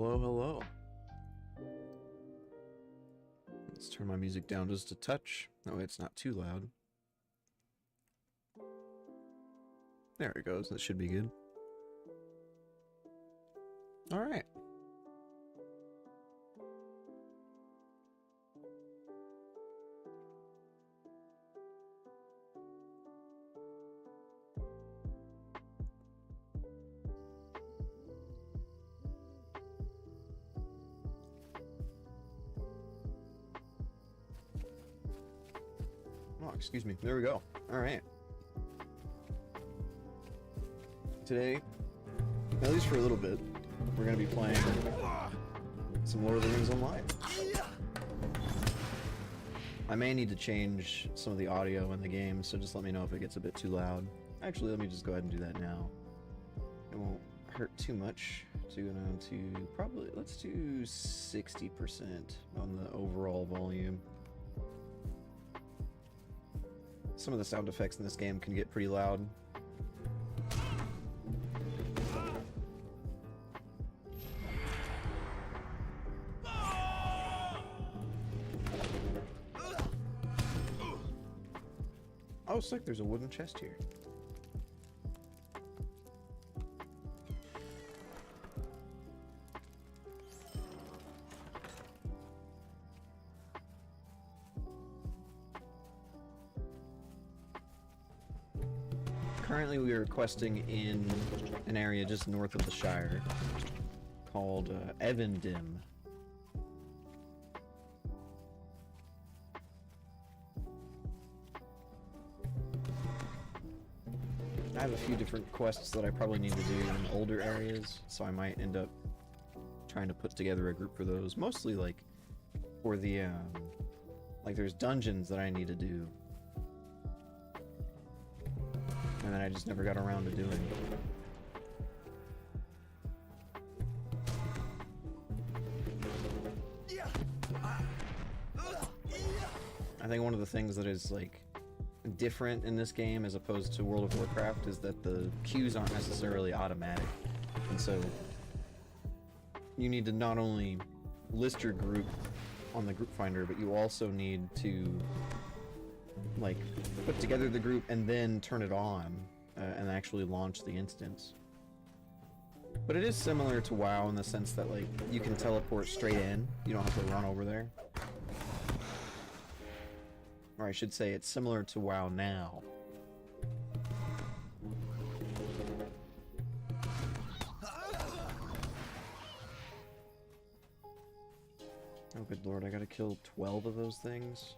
Hello, hello. Let's turn my music down just a touch. Oh, it's not too loud. There it goes. That should be good. Alright. Oh, excuse me. There we go. Alright. Today, at least for a little bit, we're going to be playing some Lord of the Rings Online. I may need to change some of the audio in the game, so just let me know if it gets a bit too loud. Actually, let me just go ahead and do that now. It won't hurt too much to go down to probably, let's do 60% on the overall volume. Some of the sound effects in this game can get pretty loud. Oh, sick, there's a wooden chest here. Currently we are questing in an area just north of the Shire called Evendim. I have a few different quests that I probably need to do in older areas, so I might end up trying to put together a group for those. Mostly like for the like there's dungeons that I need to do, and then I just never got around to doing. I think one of the things that is like different in this game as opposed to World of Warcraft is that the queues aren't necessarily automatic, and so you need to not only list your group on the group finder, but you also need to like put together the group and then turn it on and actually launch the instance. But it is similar to WoW in the sense that like you can teleport straight in, you don't have to run over there. Or I should say it's similar to WoW now. Oh good lord, I gotta kill 12 of those things?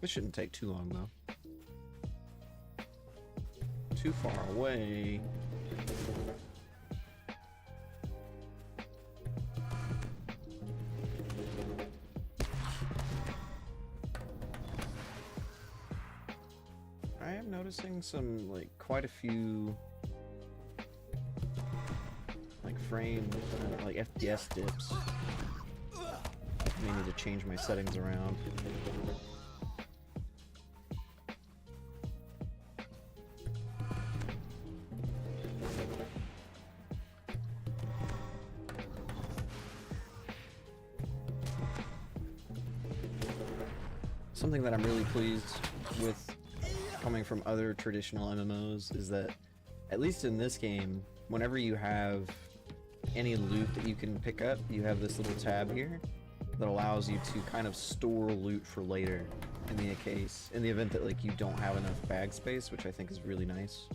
This shouldn't take too long, though. Too far away. I am noticing some, like, quite a few, like, frame, like, FPS dips. I may need to change my settings around. Something that I'm really pleased with coming from other traditional MMOs is that, at least in this game, whenever you have any loot that you can pick up, you have this little tab here that allows you to kind of store loot for later in the event that like you don't have enough bag space, which I think is really nice.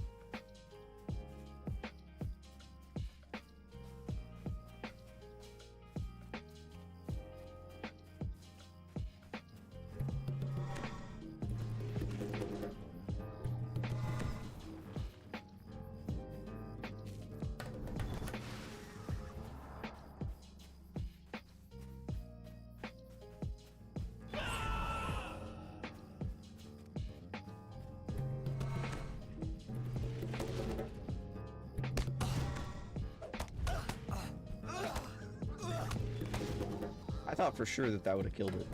thought for sure that that would have killed it.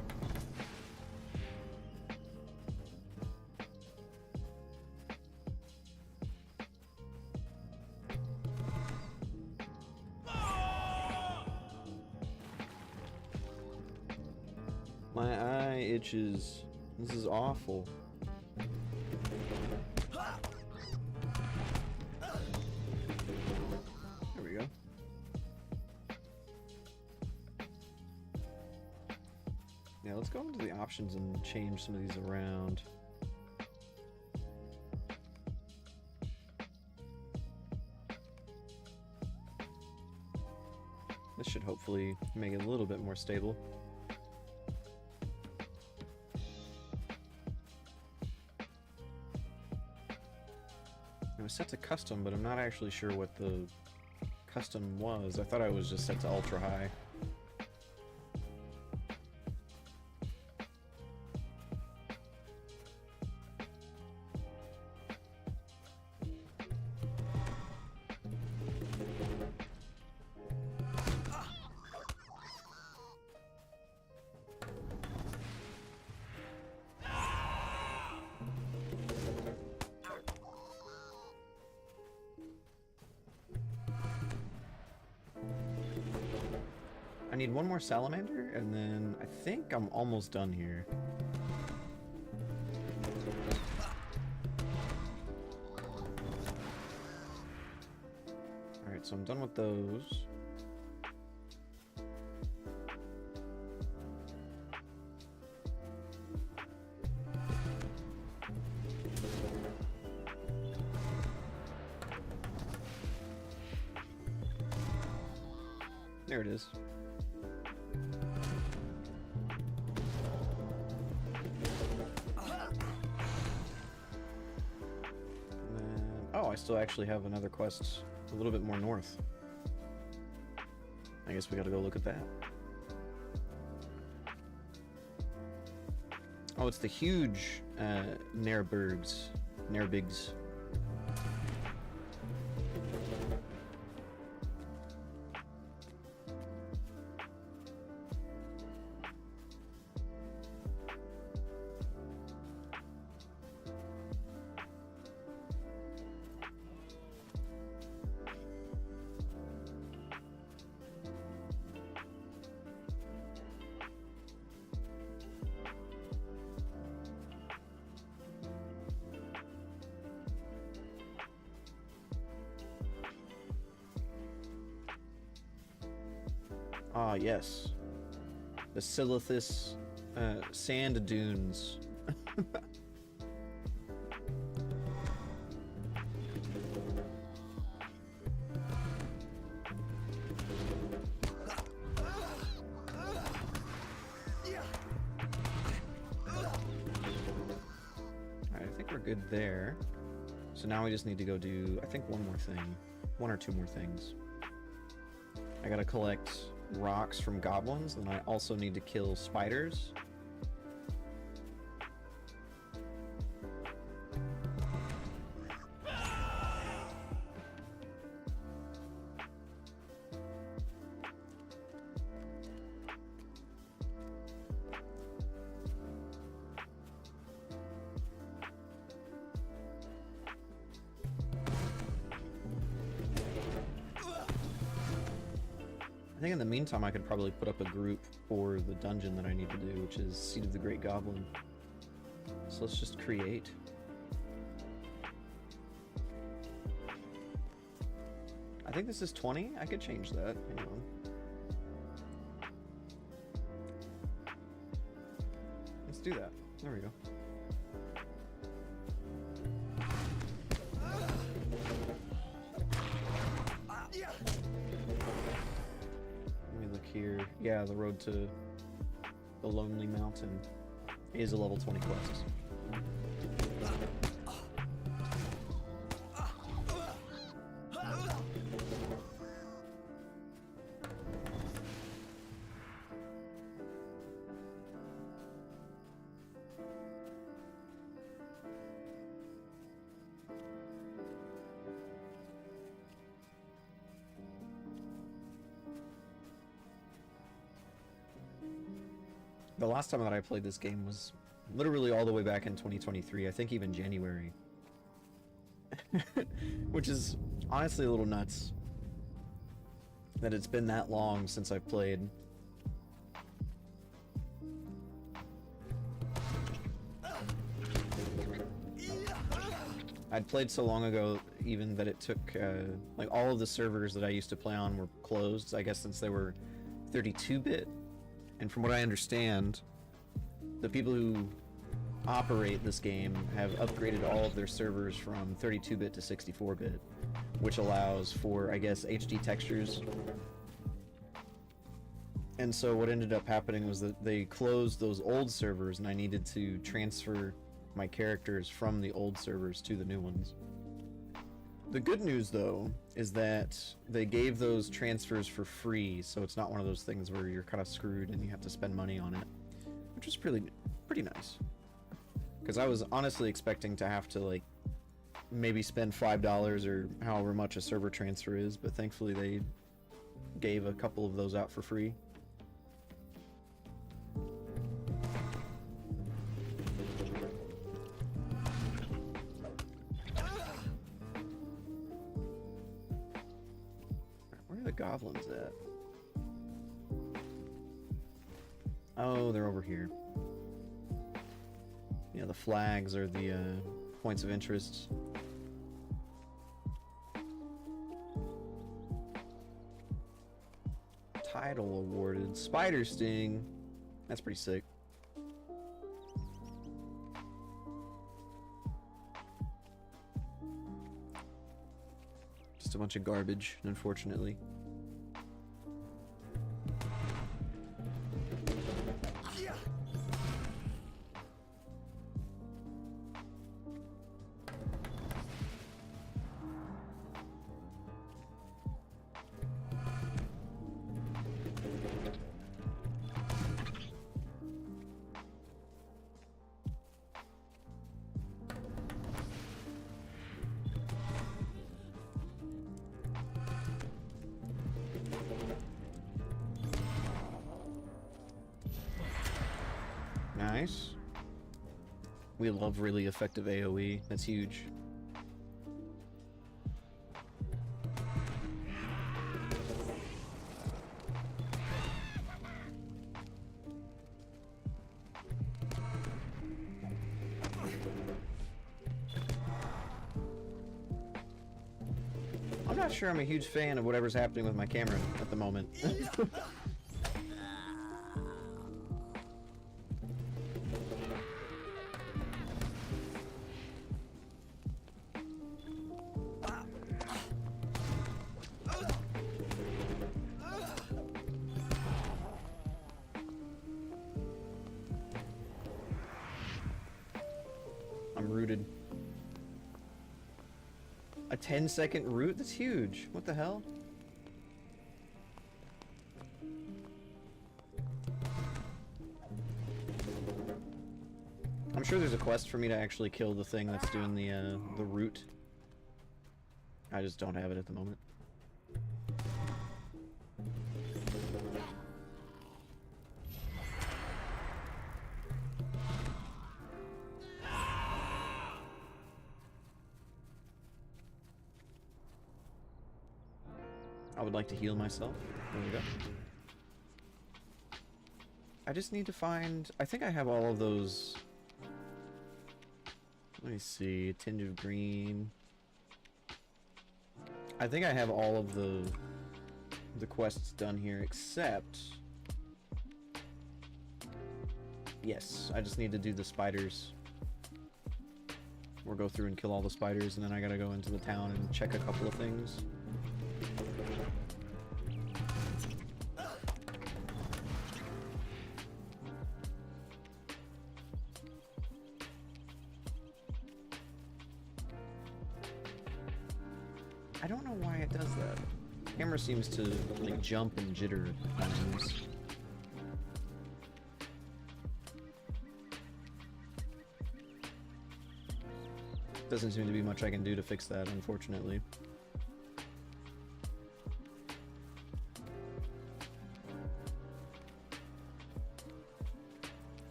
My eye itches. This is awful. There we go. Yeah, let's go into the options and change some of these around. This should hopefully make it a little bit more stable. It was set to custom, but I'm not actually sure what the custom was. I thought I was just set to ultra high. I need one more salamander, and then I think I'm almost done here. Alright, so I'm done with those. There it is. Oh, I still actually have another quest a little bit more north. I guess we gotta go look at that. Oh, it's the huge Nerbigs. Ah, yes. The Silithus sand dunes. Alright, I think we're good there. So now we just need to go do, I think, one more thing. One or two more things. I gotta collect rocks from goblins, and I also need to kill spiders. I think in the meantime I could probably put up a group for the dungeon that I need to do, which is Seat of the Great Goblin. So let's just create. I think this is 20. I could change that. Hang on. Let's do that. There we go. Here. Yeah, the road to the Lonely Mountain is a level 20 quest. The last time that I played this game was literally all the way back in 2023, I think even January. Which is honestly a little nuts that it's been that long since I've played. I'd played so long ago even that it took, like all of the servers that I used to play on were closed, I guess since they were 32-bit. And from what I understand, the people who operate this game have upgraded all of their servers from 32-bit to 64-bit, which allows for, I guess, HD textures. And so what ended up happening was that they closed those old servers and I needed to transfer my characters from the old servers to the new ones. The good news, though, is that they gave those transfers for free, so it's not one of those things where you're kind of screwed and you have to spend money on it, which is pretty nice. Because I was honestly expecting to have to, like, maybe spend $5 or however much a server transfer is, but thankfully they gave a couple of those out for free. Where are the goblins at? Oh, they're over here. Yeah, the flags are the points of interest. Title awarded. Spider Sting. That's pretty sick. Just a bunch of garbage, unfortunately. Nice. We love really effective AoE. That's huge. I'm not sure I'm a huge fan of whatever's happening with my camera at the moment. I'm rooted. A 10-second root? That's huge. What the hell? I'm sure there's a quest for me to actually kill the thing that's doing the root. I just don't have it at the moment. I would like to heal myself. There we go. I just need to find... I think I have all of those... Let me see. Tinge of green. I think I have all of the quests done here, except... Yes, I just need to do the spiders. Or go through and kill all the spiders, and then I gotta go into the town and check a couple of things. I don't know why it does that. The camera seems to like jump and jitter at times. Doesn't seem to be much I can do to fix that, unfortunately.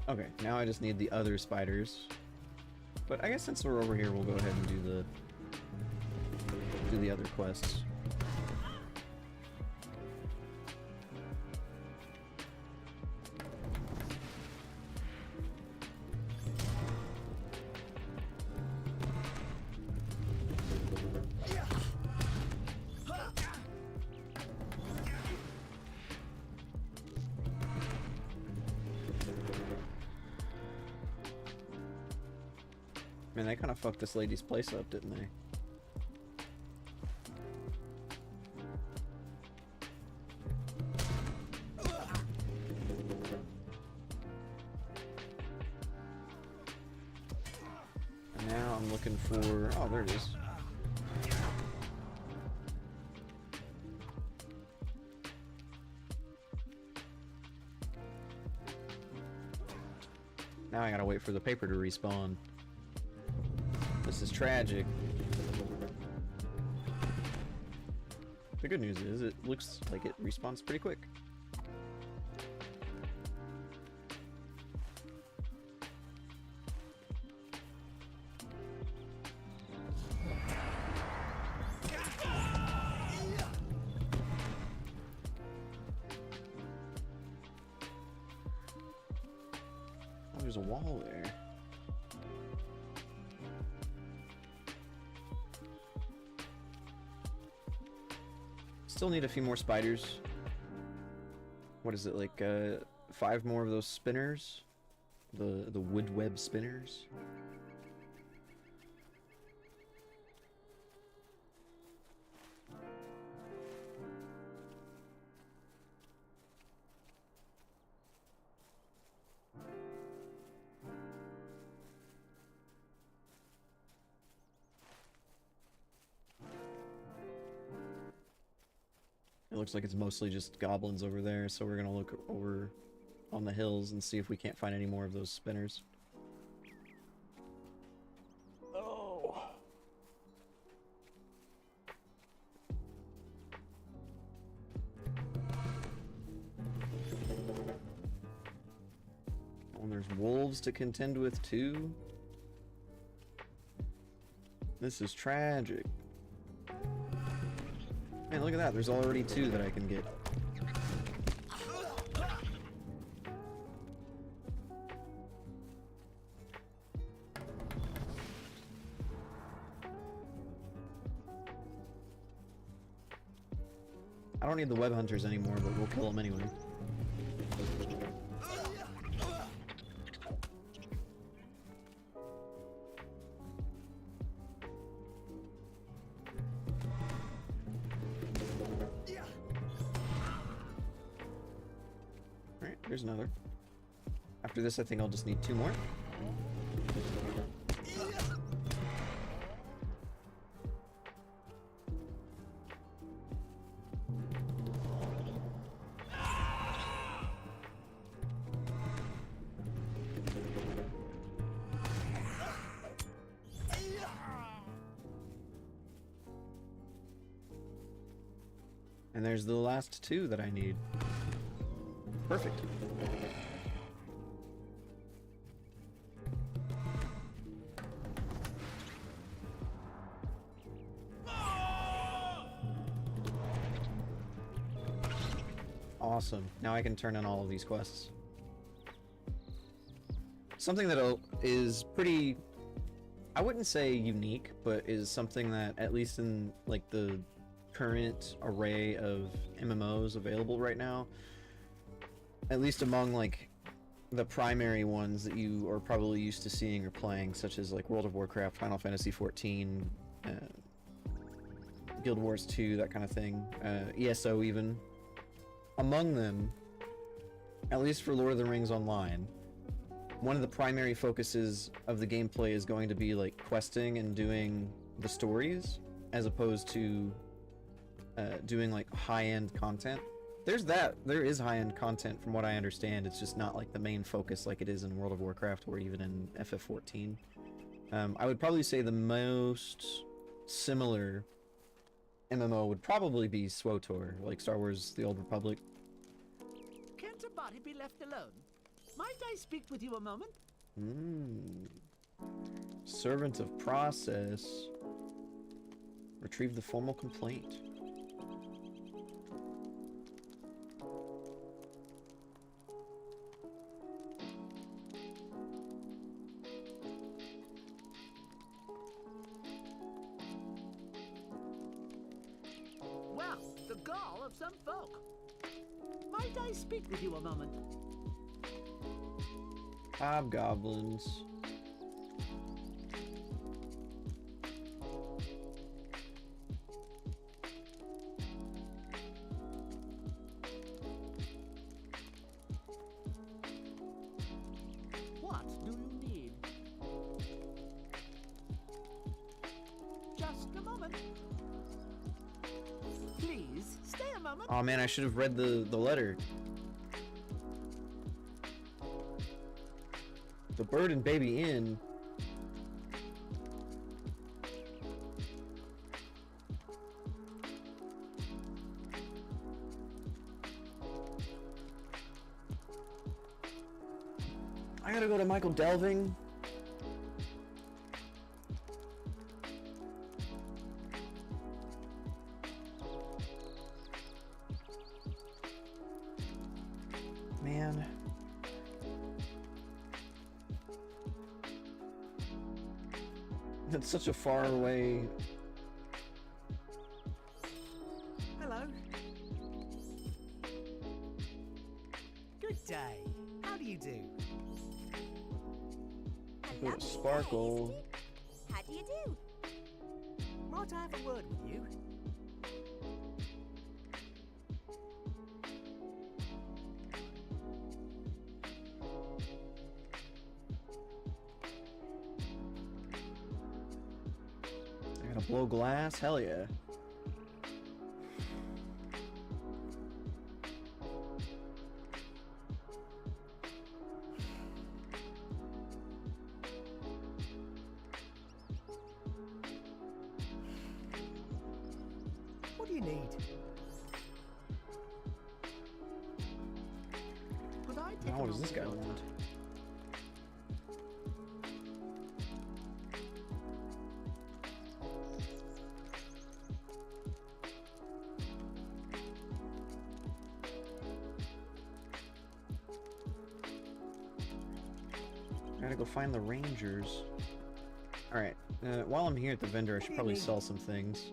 Okay, now I just need the other spiders. But I guess since we're over here, we'll go ahead and do the other quests. Man, they kind of fucked this lady's place up, didn't they? And now I'm looking for... Oh, there it is. Now I gotta wait for the paper to respawn. This is tragic. The good news is it looks like it respawns pretty quick. Oh, there's a wall there. Still need a few more spiders. What is it, like 5 more of those spinners? The wood web spinners? It looks like it's mostly just goblins over there, so we're gonna look over on the hills and see if we can't find any more of those spinners. Oh. And there's wolves to contend with too. This is tragic. Man, look at that. There's already 2 that I can get. I don't need the web hunters anymore, but we'll kill them anyway. Here's another. After this, I think I'll just need 2 more. And there's the last 2 that I need. Perfect. Awesome. Now I can turn in all of these quests. Something that is pretty, I wouldn't say unique, but is something that, at least in like the current array of MMOs available right now, at least among like the primary ones that you are probably used to seeing or playing, such as like World of Warcraft, Final Fantasy XIV, Guild Wars 2, that kind of thing, ESO even. Among them, at least for Lord of the Rings Online, one of the primary focuses of the gameplay is going to be like questing and doing the stories, as opposed to doing like high-end content. There is high-end content from what I understand. It's just not like the main focus like it is in World of Warcraft or even in FF14. I would probably say the most similar MMO would probably be SWTOR, like Star Wars The Old Republic. Can't a body be left alone? Might I speak with you a moment? Servant of process. Retrieve the formal complaint. Well, the gall of some folk. Might I speak with you a moment? Hobgoblins. What do you need? Just a moment. Please, stay a moment. Oh man, I should have read the letter. The Bird and Baby Inn. I gotta go to Michael Delving. Man. That's such a far away. Hello. Good day. How do you do? Hello, Sparkle. How do you do? Might I have a word with you? I gotta blow glass? Hell yeah. What do you need? Could I take Now what a does this guy moment? want? I gotta go find the Rangers. Alright, while I'm here at the vendor, I should probably sell some things.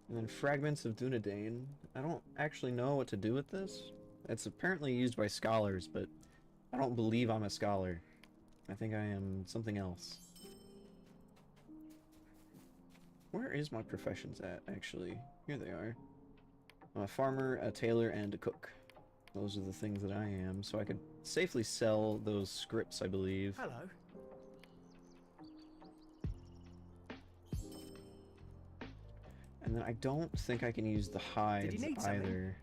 And then Fragments of Dunedain. I don't actually know what to do with this. It's apparently used by scholars, but I don't believe I'm a scholar. I think I am something else. Where is my professions at, actually? Here they are. I'm a farmer, a tailor, and a cook. Those are the things that I am, so I could safely sell those scripts, I believe. Hello. And then I don't think I can use the hides need something? either.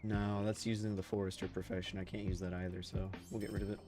No, that's using the forester profession. I can't use that either, so we'll get rid of it.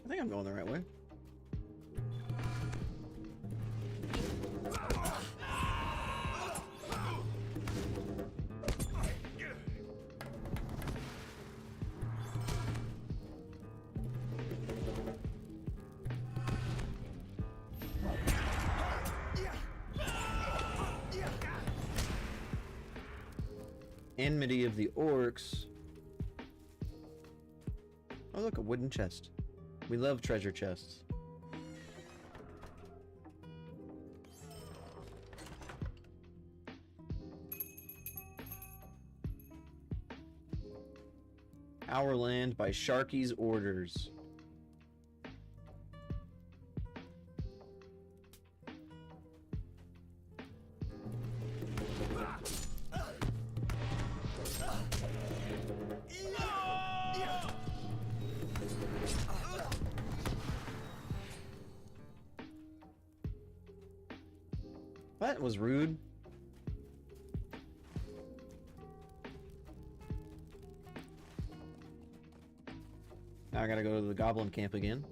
I think I'm going the right way. Enmity of the Orcs. Oh look, a wooden chest. We love treasure chests. Our land by Sharky's orders. That was rude. Now I gotta go to the goblin camp again.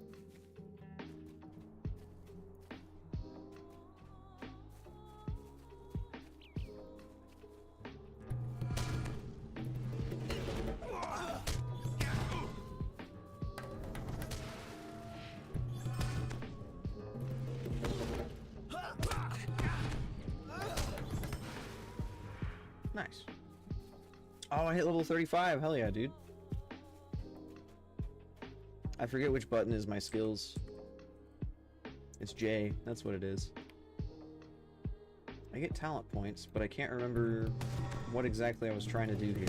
Nice. Oh, I hit level 35. Hell yeah, dude. I forget which button is my skills. It's J. That's what it is. I get talent points, but I can't remember what exactly I was trying to do here.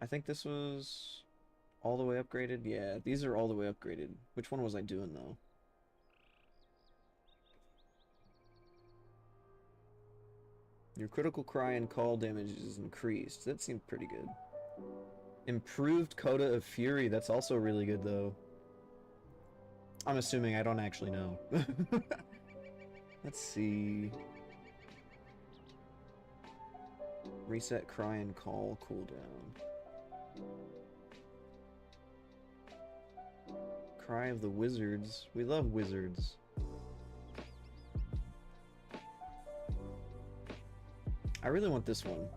I think this was all the way upgraded. Yeah, these are all the way upgraded. Which one was I doing, though? Your critical cry and call damage is increased. That seemed pretty good. Improved Coda of Fury. That's also really good, though. I'm assuming. I don't actually know. Let's see. Reset cry and call cooldown. Cry of the Wizards. We love wizards. I really want this one.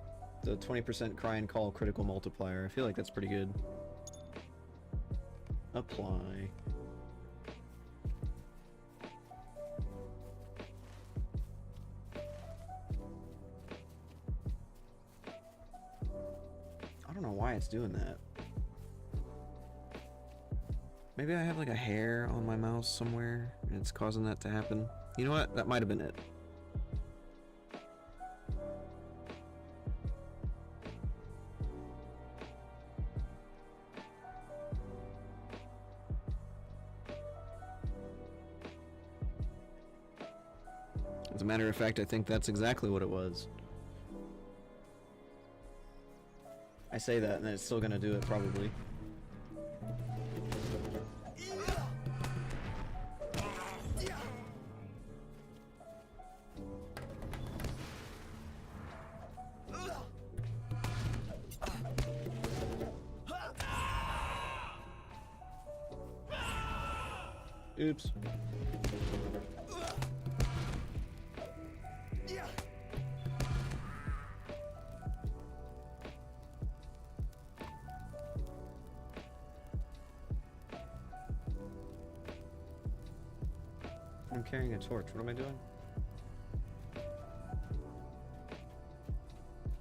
The 20% cry and call critical multiplier. I feel like that's pretty good. Apply. I don't know why it's doing that. Maybe I have like a hair on my mouse somewhere and it's causing that to happen. You know what? That might have been it. As a matter of fact, I think that's exactly what it was. I say that and then it's still gonna do it, probably. Oops. I'm carrying a torch. What am I doing?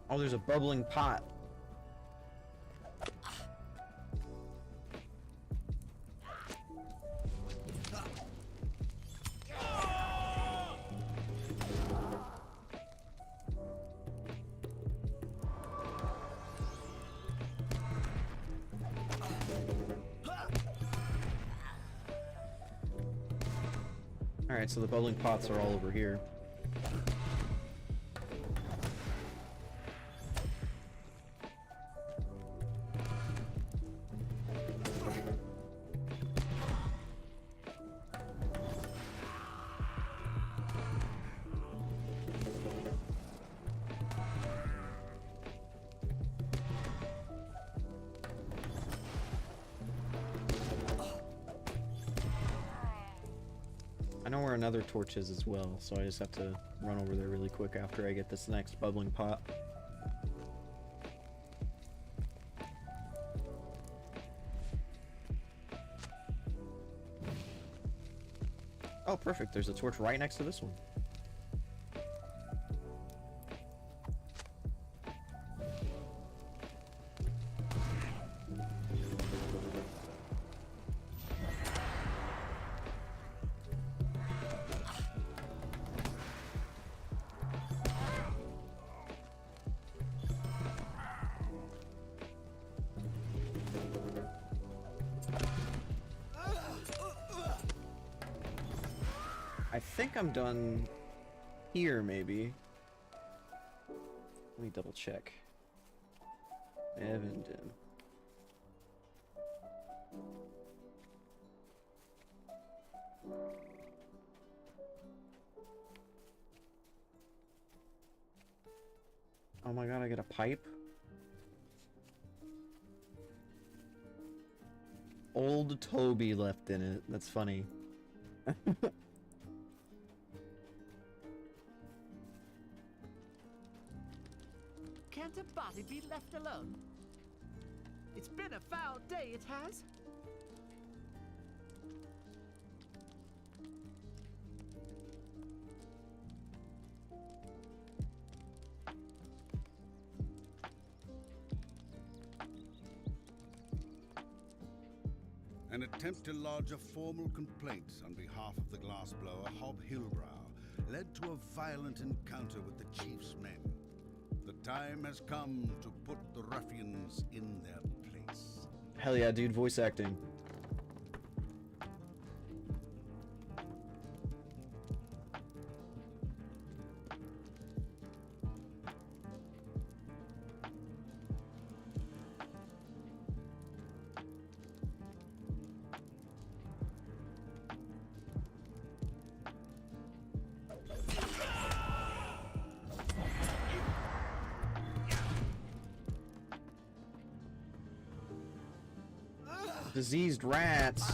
Oh, there's a bubbling pot. Alright, so the bubbling pots are all over here. I know where another torch is as well, so I just have to run over there really quick after I get this next bubbling pot. Oh, perfect. There's a torch right next to this one. I think I'm done here, maybe. Let me double check. Evenden. Oh my god, I get a pipe? Old Toby left in it. That's funny. Can't a body be left alone? It's been a foul day, it has. An attempt to lodge a formal complaint on behalf of the glassblower Hob Hillbrow led to a violent encounter with the chief's men. The time has come to put the ruffians in their place. Hell yeah, dude, voice acting. Diseased rats.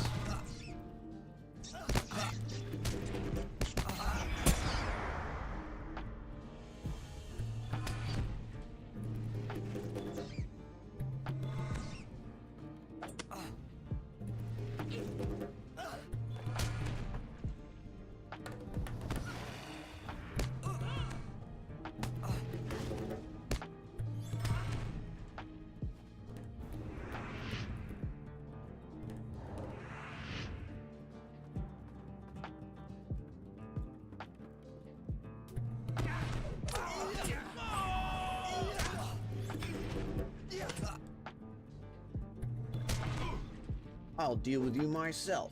I'll deal with you myself.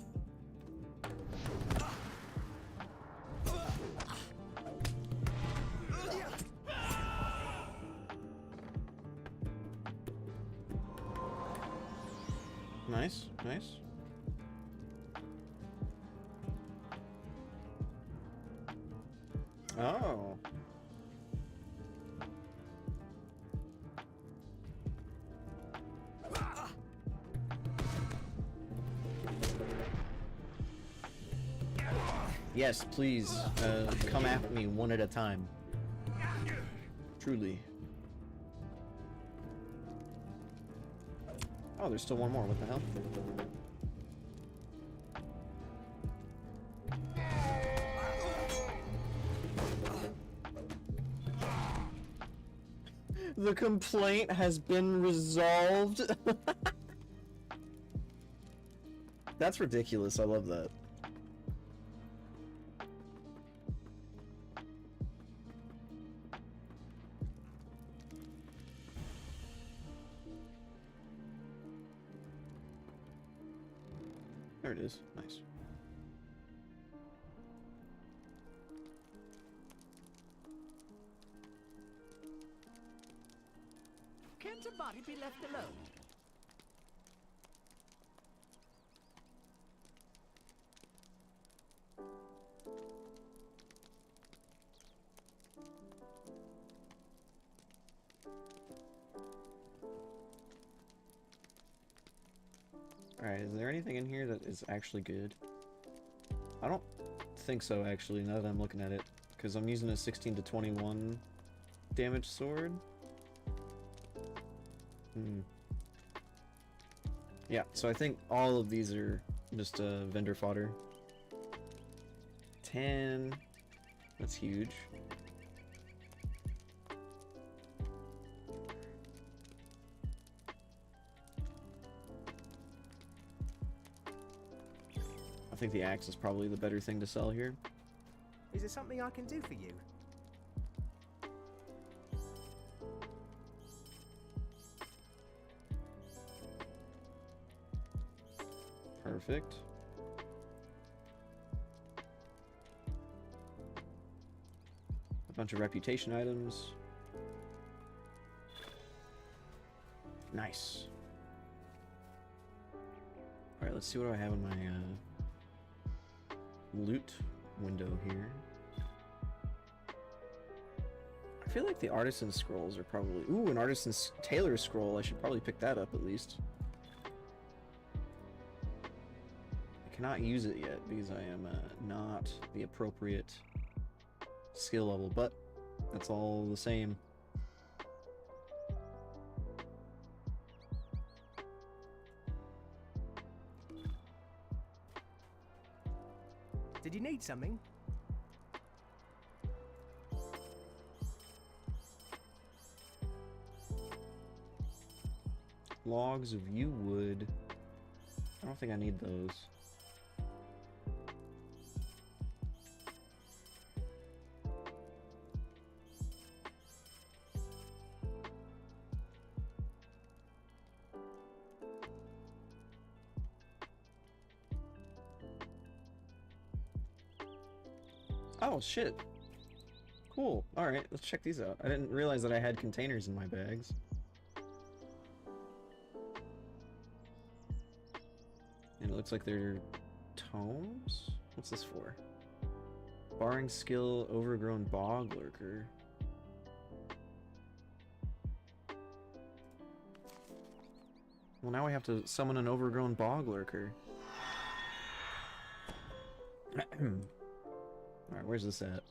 Nice, nice. Oh. Yes, please, come at me one at a time. Truly. Oh, there's still one more. What the hell? The complaint has been resolved. That's ridiculous. I love that. There it is. Nice. Can't a body be left alone? Alright, is there anything in here that is actually good? I don't think so, actually, now that I'm looking at it. Because I'm using a 16 to 21 damage sword. Yeah, so I think all of these are just vendor fodder. 10. That's huge. I think the axe is probably the better thing to sell here. Is there something I can do for you? Perfect. Bunch of reputation items. Nice. Alright, let's see what I have in my loot window here. I feel like the artisan scrolls are probably... Ooh, an artisan's tailor scroll. I should probably pick that up at least. I cannot use it yet because I am not the appropriate skill level, but that's all the same. Did you need something? Logs of yew wood. I don't think I need those. Oh, shit. Cool. Alright, let's check these out. I didn't realize that I had containers in my bags. And it looks like they're tomes? What's this for? Barring skill, overgrown bog lurker. Well, now we have to summon an overgrown bog lurker. Alright, where's this at?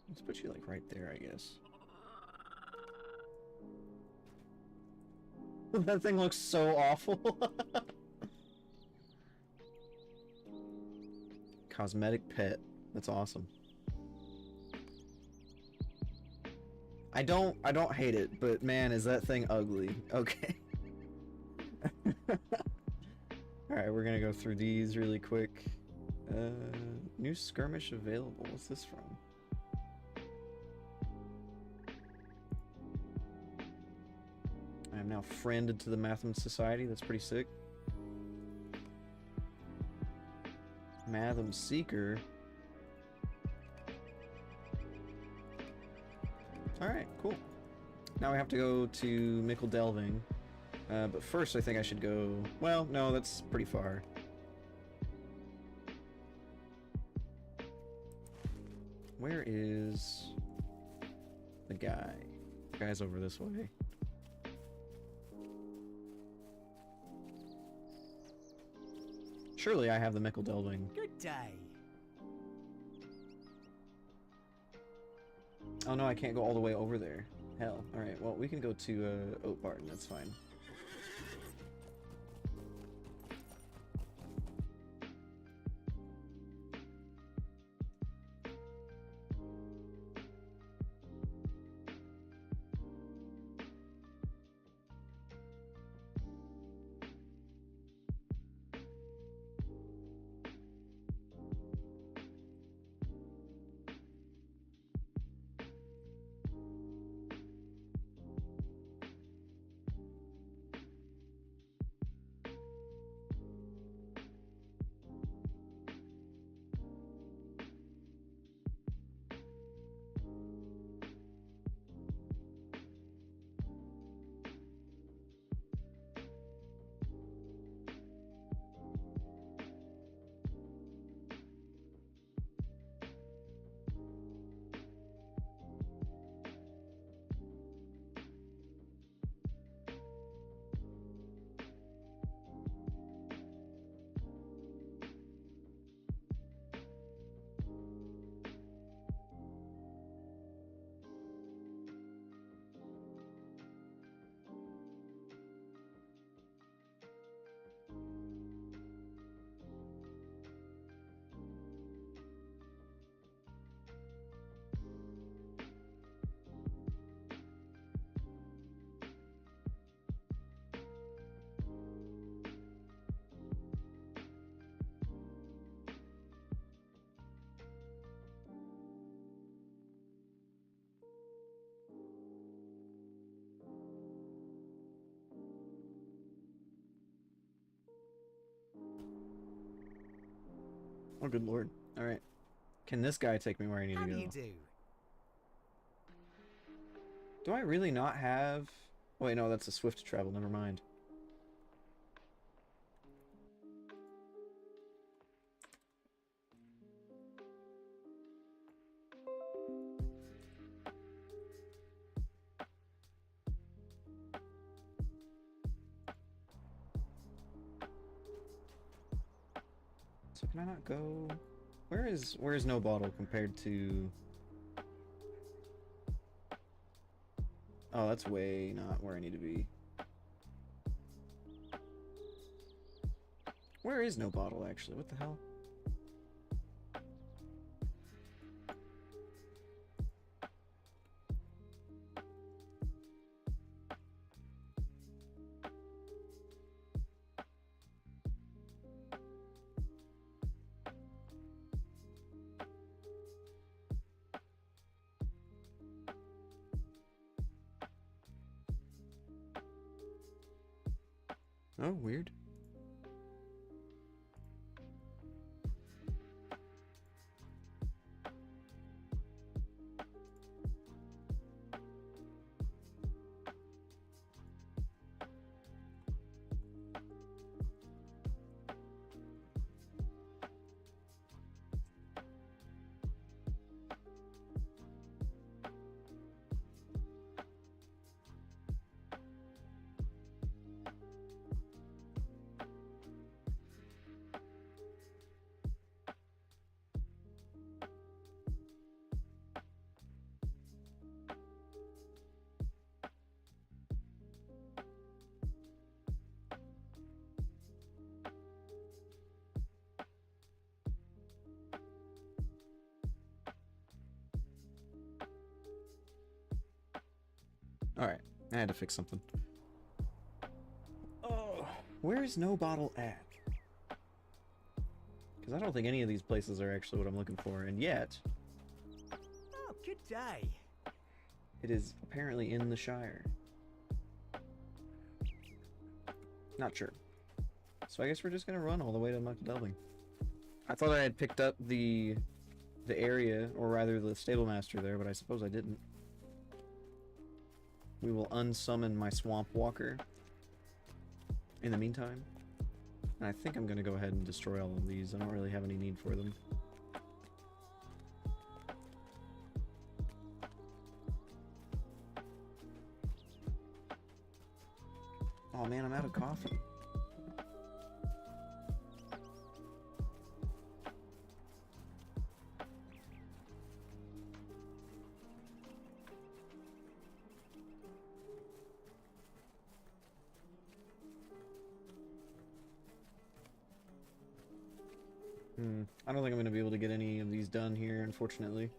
Let's put you, like, right there, I guess. That thing looks so awful. Cosmetic pet. That's awesome. I don't hate it, but man, is that thing ugly. Okay. Alright, we're gonna go through these really quick. New skirmish available. What's this from? I am now friended to the Matham Society. That's pretty sick. Matham Seeker. Alright, cool. Now we have to go to Minstrel Leveling. But first I think I should go... Well, no, that's pretty far. Where is the guy? The guy's over this way. Surely I have the Minstrel Leveling. Good day. Oh no, I can't go all the way over there. Hell. Alright, well, we can go to Oat Barton, that's fine. Oh, good lord. Alright. Can this guy take me where I need How to do go? you do? Do I really not have... Oh, wait, no, that's a swift travel. Never mind. So can I not go... Where is no bottle compared to... Oh, that's way not where I need to be. Where is no bottle, actually? What the hell? Oh, weird. Alright, I had to fix something. Oh, where is no bottle at? Because I don't think any of these places are actually what I'm looking for, and yet... Oh, good day. It is apparently in the Shire. Not sure. So I guess we're just gonna run all the way to Minstrel Leveling. I thought I had picked up the area, or rather the stable master there, but I suppose I didn't. We will unsummon my swamp walker in the meantime. And I think I'm gonna go ahead and destroy all of these. I don't really have any need for them. Oh man, I'm out of coffee. I don't think I'm going to be able to get any of these done here, unfortunately.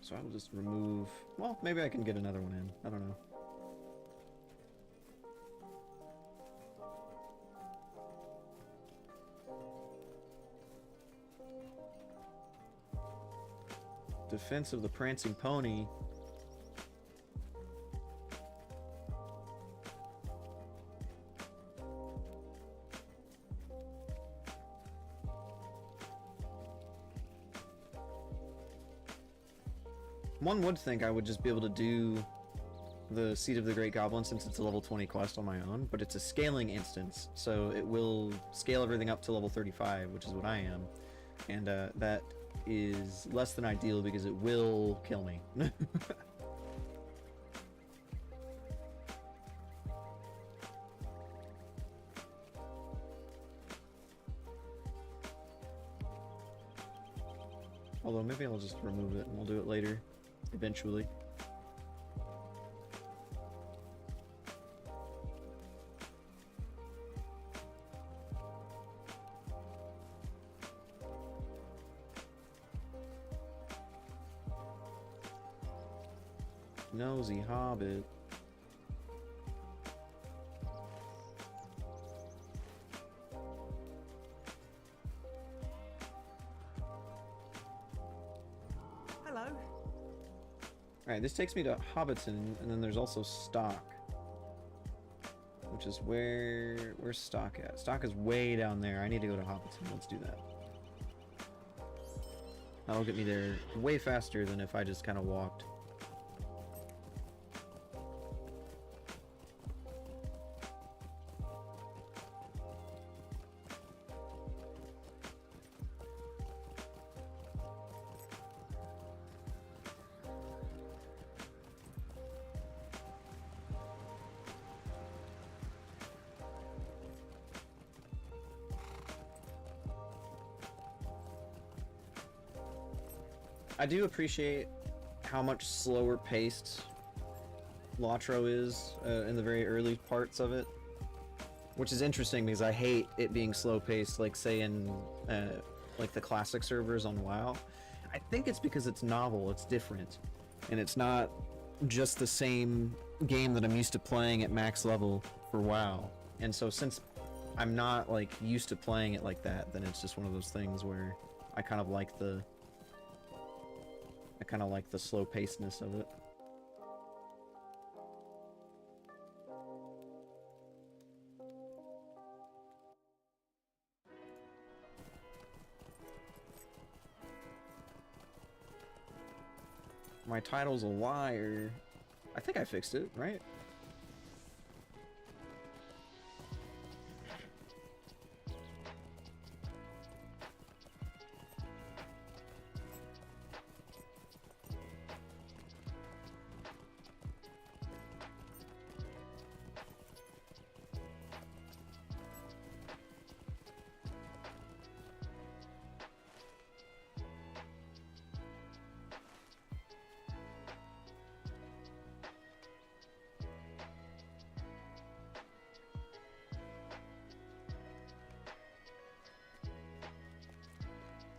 So I will just remove... Well, maybe I can get another one in. I don't know. Defense of the Prancing Pony. One would think I would just be able to do the Seat of the Great Goblin since it's a level 20 quest on my own, but it's a scaling instance, so it will scale everything up to level 35, which is what I am, and that is less than ideal because it will kill me. Although maybe I'll just remove it and we'll do it later. Eventually. Nosy hobbit. Hello. Alright, this takes me to Hobbiton, and then there's also Stock. Which is where's Stock at? Stock is way down there. I need to go to Hobbiton. Let's do that. That'll get me there way faster than if I just kind of walked. I do appreciate how much slower paced Lotro is in the very early parts of it, which is interesting because I hate it being slow paced, like say in like the classic servers on WoW. I think it's because it's novel, it's different, and it's not just the same game that I'm used to playing at max level for WoW. And so since I'm not like used to playing it like that, then it's just one of those things where I kind of like the slow pacedness of it. My title's a liar. I think I fixed it, right?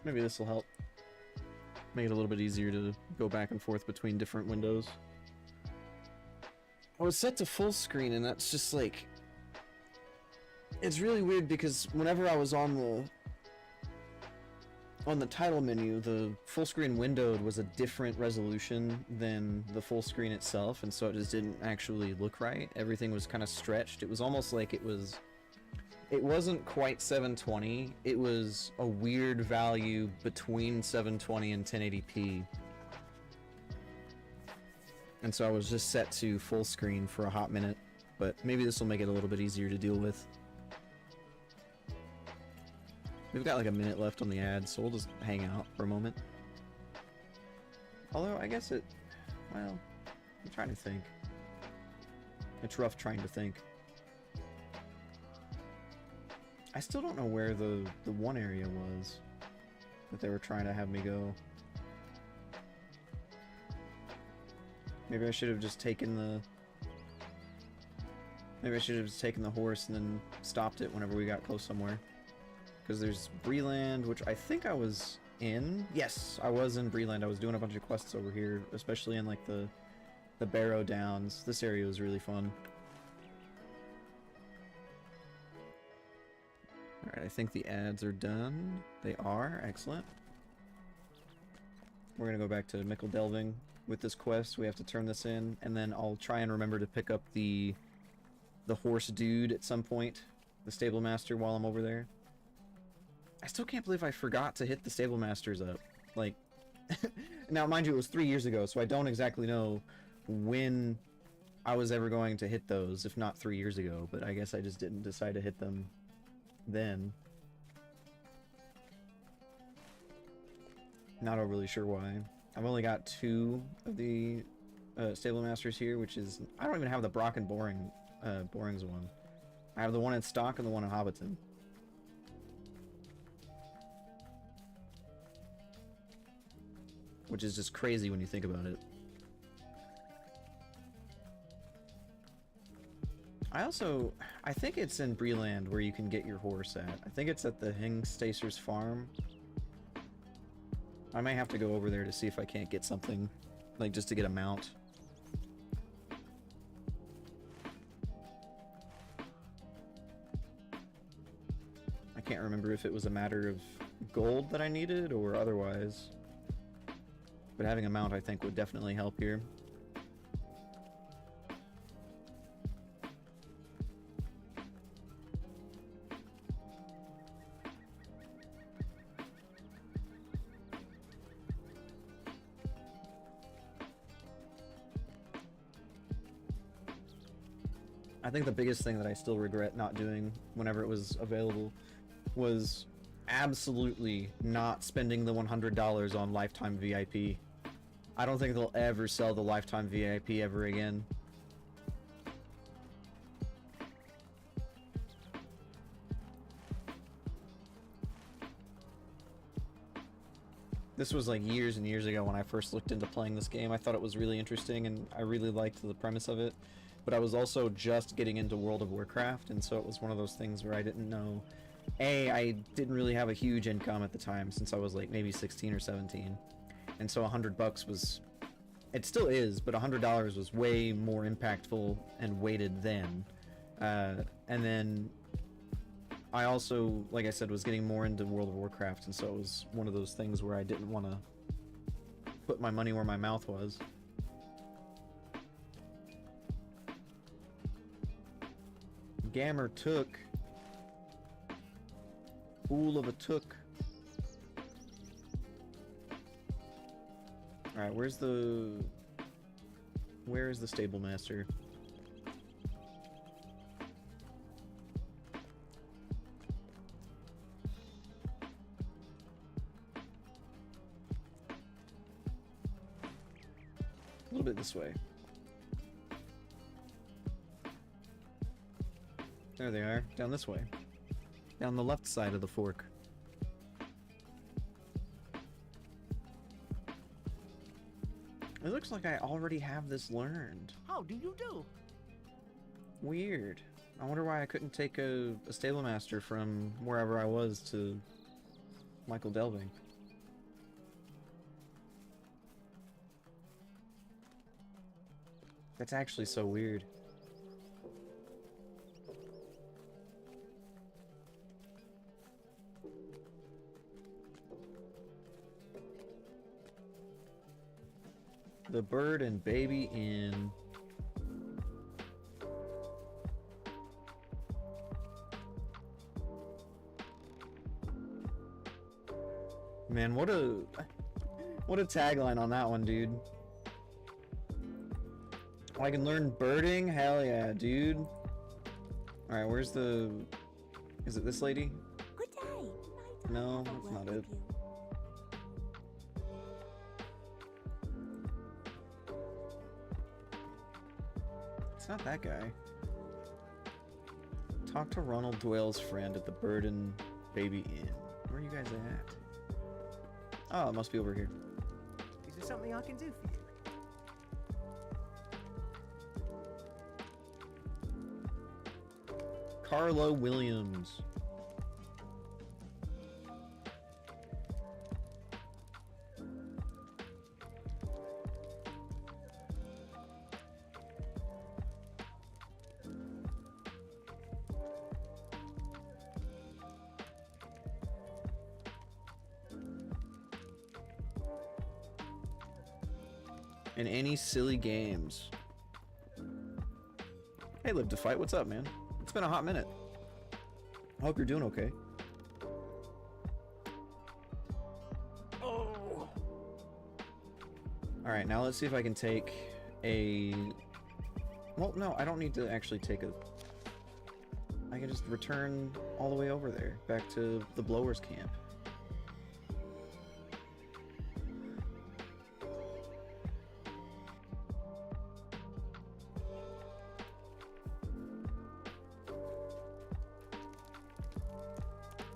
Maybe this will help make it a little bit easier to go back and forth between different windows. I was set to full screen, and that's just like, it's really weird because whenever I was on the title menu, the full screen windowed was a different resolution than the full screen itself, and so it just didn't actually look right. Everything was kind of stretched. It was almost like it wasn't quite 720. It was a weird value between 720 and 1080p. And so I was just set to full screen for a hot minute, but maybe this will make it a little bit easier to deal with. We've got like a minute left on the ad, so we'll just hang out for a moment. Although, I guess well, I'm trying to think. It's rough trying to think. I still don't know where the one area was that they were trying to have me go. Maybe I should have just taken the... Maybe I should have just taken the horse and then stopped it whenever we got close somewhere. Because there's Breland, which I think I was in. Yes, I was in Breland. I was doing a bunch of quests over here, especially in like the Barrow Downs. This area was really fun. Alright, I think the ads are done. They are. Excellent. We're gonna go back to Minstrel Delving with this quest. We have to turn this in, and then I'll try and remember to pick up the horse dude at some point, the stable master, while I'm over there. I still can't believe I forgot to hit the stable masters up. Like, now mind you, it was 3 years ago, so I don't exactly know when I was ever going to hit those, if not 3 years ago, but I guess I just didn't decide to hit them then. Not overly sure why. I've only got 2 of the stable masters here, which is... I don't even have the Brock and Borings one. I have the one in Stock and the one in Hobbiton. Which is just crazy when you think about it. I think it's in Breland where you can get your horse at. I think it's at the Hingstacer's farm. I may have to go over there to see if I can't get something, like just to get a mount. I can't remember if it was a matter of gold that I needed or otherwise. But having a mount, I think, would definitely help here. I think the biggest thing that I still regret not doing whenever it was available was absolutely not spending the $100 on Lifetime VIP. I don't think they'll ever sell the Lifetime VIP ever again. This was like years and years ago when I first looked into playing this game. I thought it was really interesting and I really liked the premise of it. But I was also just getting into World of Warcraft, and so it was one of those things where I didn't know. I didn't really have a huge income at the time since I was like maybe 16 or 17. And so $100 was, it still is, but $100 was way more impactful and weighted then. And then I also, like I said, was getting more into World of Warcraft, and so it was one of those things where I didn't want to put my money where my mouth was. Gammer took. Fool of a took. Alright, where's the stable master? A little bit this way. There they are, down this way. Down the left side of the fork. It looks like I already have this learned. How do you do? Weird. I wonder why I couldn't take a stable master from wherever I was to Michael Delving. That's actually so weird. The Bird and Baby Inn. Man, what a tagline on that one, dude. Oh, I can learn birding? Hell yeah, dude. Alright, where's the... Is it this lady? Good day. Might I No, have a that's word not with it. you? It's not that guy. Talk to Ronald Doyle's friend at the Bird and Baby Inn. Where are you guys at? Oh, it must be over here. Is there something I can do for you? Carlo Williams. In any silly games. Hey, Live to Fight, what's up, man? It's been a hot minute. I hope you're doing okay. Oh. Alright, now let's see if I can take a... Well, no, I don't need to actually take a... I can just return all the way over there, back to the Blowers camp.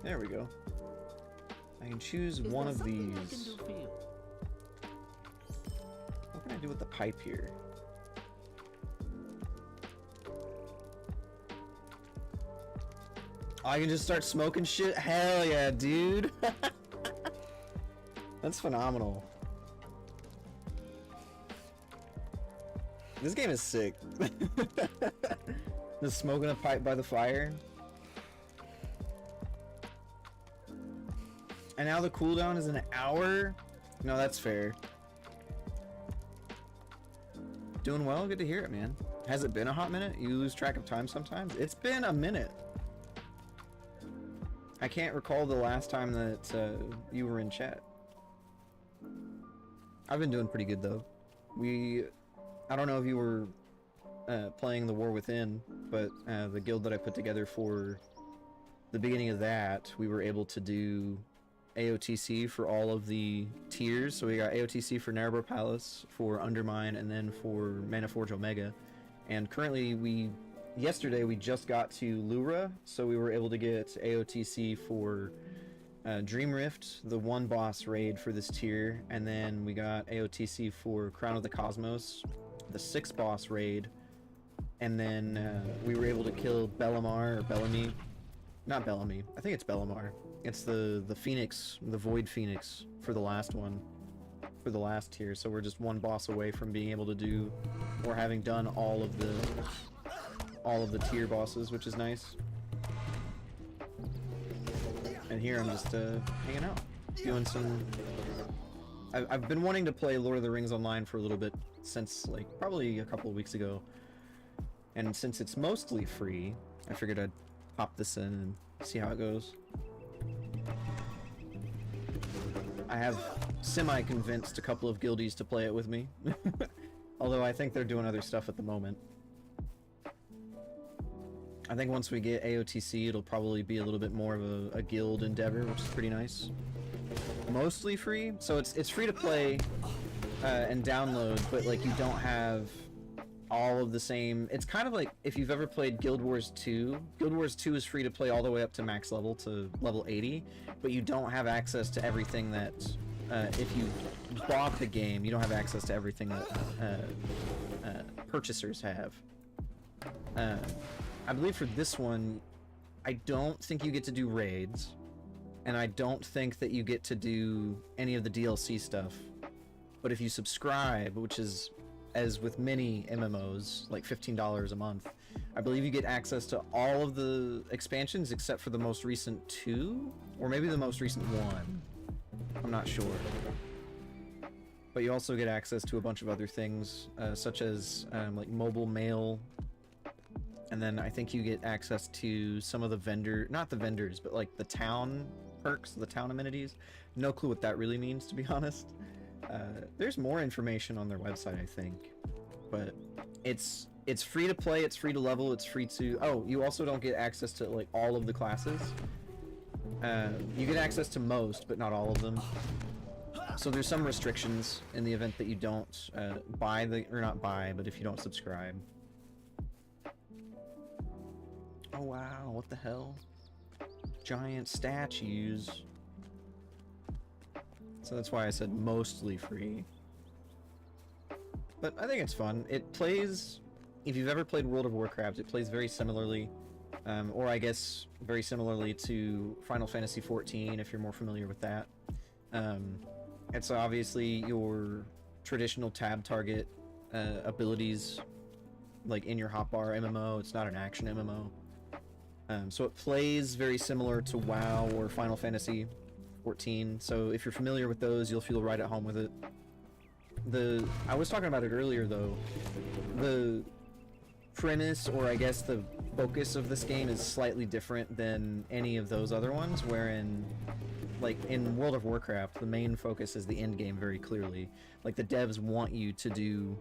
There we go. I can choose Is one there of something I can these. do for you? What can I do with the pipe here? Oh, I can just start smoking shit? Hell yeah, dude! That's phenomenal. This game is sick. Just smoking a pipe by the fire. And now the cooldown is an hour? No, that's fair. Doing well? Good to hear it, man. Has it been a hot minute? You lose track of time sometimes? It's been a minute. I can't recall the last time that you were in chat. I've been doing pretty good, though. I don't know if you were playing the War Within, but the guild that I put together for the beginning of that, we were able to do AOTC for all of the tiers. So we got AOTC for Narrabor Palace, for Undermine, and then for Manaforge Omega. And currently, yesterday we just got to Lura, so we were able to get AOTC for Dream Rift, the one boss raid for this tier, and then we got AOTC for Crown of the Cosmos, the 6th boss raid, and then we were able to kill Bellamar, or Bellamy. Not Bellamy, I think it's Bellamar. It's the Phoenix, the Void Phoenix for the last one, for the last tier, so we're just one boss away from being able to do, or having done all of the tier bosses, which is nice. And here I'm just hanging out, doing some... I've been wanting to play Lord of the Rings Online for a little bit, since like probably a couple of weeks ago. And since it's mostly free, I figured I'd pop this in and see how it goes. I have semi-convinced a couple of guildies to play it with me. Although I think they're doing other stuff at the moment. I think once we get AOTC, it'll probably be a little bit more of a guild endeavor, which is pretty nice. Mostly free, so it's free to play and download, but like you don't have all of the same... It's kind of like if you've ever played Guild Wars 2. Guild Wars 2 is free to play all the way up to max level, to level 80, but you don't have access to everything that... if you bought the game, you don't have access to everything that purchasers have. I believe for this one, I don't think you get to do raids, and I don't think that you get to do any of the DLC stuff. But if you subscribe, which is, as with many MMOs, like $15 a month, I believe you get access to all of the expansions except for the most recent 2, or maybe the most recent 1. I'm not sure. But you also get access to a bunch of other things, such as like mobile mail. And then I think you get access to some of the not the vendors, but like the town perks, the town amenities. No clue what that really means, to be honest. There's more information on their website, I think. But it's free to play, it's free to level, it's free to... Oh, you also don't get access to like all of the classes. You get access to most, but not all of them. So there's some restrictions in the event that you don't buy the... Or not buy, but if you don't subscribe. Oh wow, what the hell? Giant statues. So that's why I said mostly free. But I think it's fun. It plays... If you've ever played World of Warcraft, it plays very similarly. Or I guess very similarly to Final Fantasy XIV, if you're more familiar with that. It's obviously your traditional tab target abilities, like in your hotbar MMO. It's not an action MMO. So it plays very similar to WoW or Final Fantasy XIV. So if you're familiar with those, you'll feel right at home with it. I was talking about it earlier though. The premise, or I guess the focus of this game, is slightly different than any of those other ones, wherein like in World of Warcraft, the main focus is the end game very clearly. Like the devs want you to do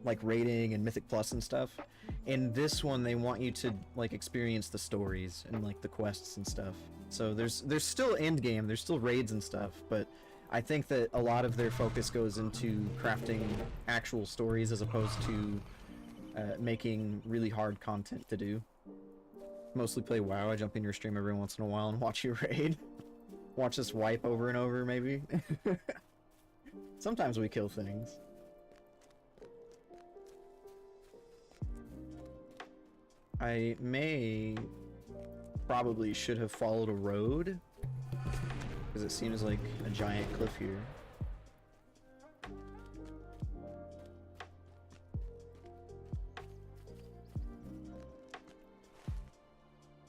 like raiding and Mythic Plus and stuff. In this one, they want you to like experience the stories and like the quests and stuff. So there's still end game, there's still raids and stuff, but I think that a lot of their focus goes into crafting actual stories as opposed to making really hard content to do. Mostly play WoW. I jump in your stream every once in a while and watch you raid. Watch us wipe over and over, maybe. Sometimes we kill things. I probably should have followed a road, because it seems like a giant cliff here.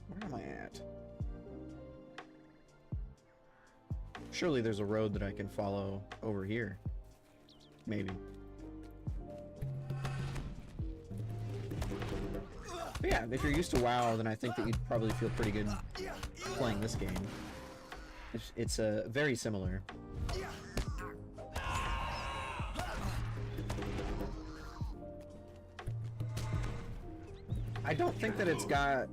Where am I at? Surely there's a road that I can follow over here. Maybe. But yeah, if you're used to WoW, then I think that you'd probably feel pretty good playing this game. It's very similar. I don't think that it's got...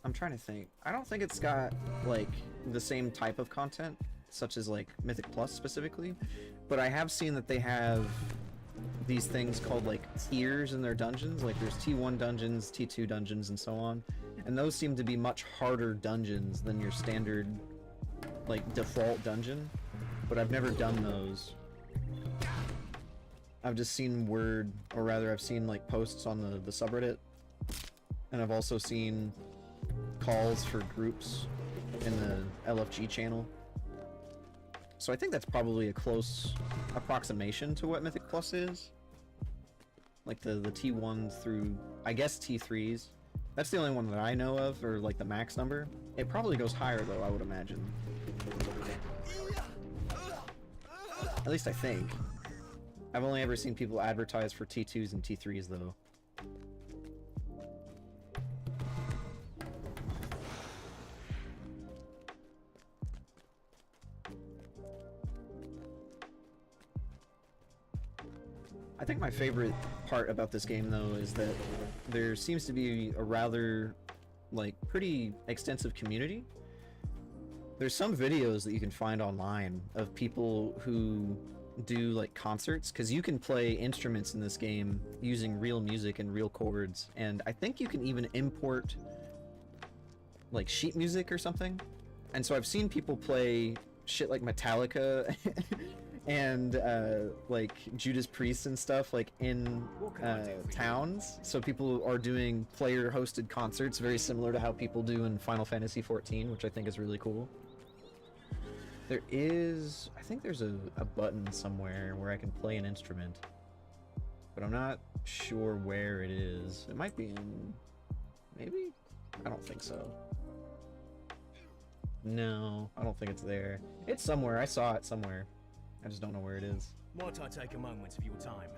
I'm trying to think. I don't think it's got, like, the same type of content, such as, like, Mythic Plus specifically, but I have seen that they have these things called, like, tiers in their dungeons. Like, there's T1 dungeons, T2 dungeons, and so on, and those seem to be much harder dungeons than your standard, like, default dungeon, but I've never done those. I've just seen word, or rather I've seen, like, posts on the subreddit, and I've also seen calls for groups in the LFG channel. So I think that's probably a close approximation to what Mythic Plus is. Like the T1s through, I guess, T3s. That's the only one that I know of, or like the max number. It probably goes higher though, I would imagine. At least I think. I've only ever seen people advertise for T2s and T3s though. I think my favorite part about this game though is that there seems to be a rather, like, pretty extensive community. There's some videos that you can find online of people who do, like, concerts, because you can play instruments in this game using real music and real chords, and I think you can even import, like, sheet music or something. And so I've seen people play shit like Metallica and like Judas Priest and stuff, like, in towns. So people are doing player hosted concerts very similar to how people do in Final Fantasy XIV, which I think is really cool. There is, I think there's a button somewhere where I can play an instrument, but I'm not sure where it is. It might be in, maybe? I don't think so. No, I don't think it's there. It's somewhere, I saw it somewhere. I just don't know where it is. Might I take a moment of your time?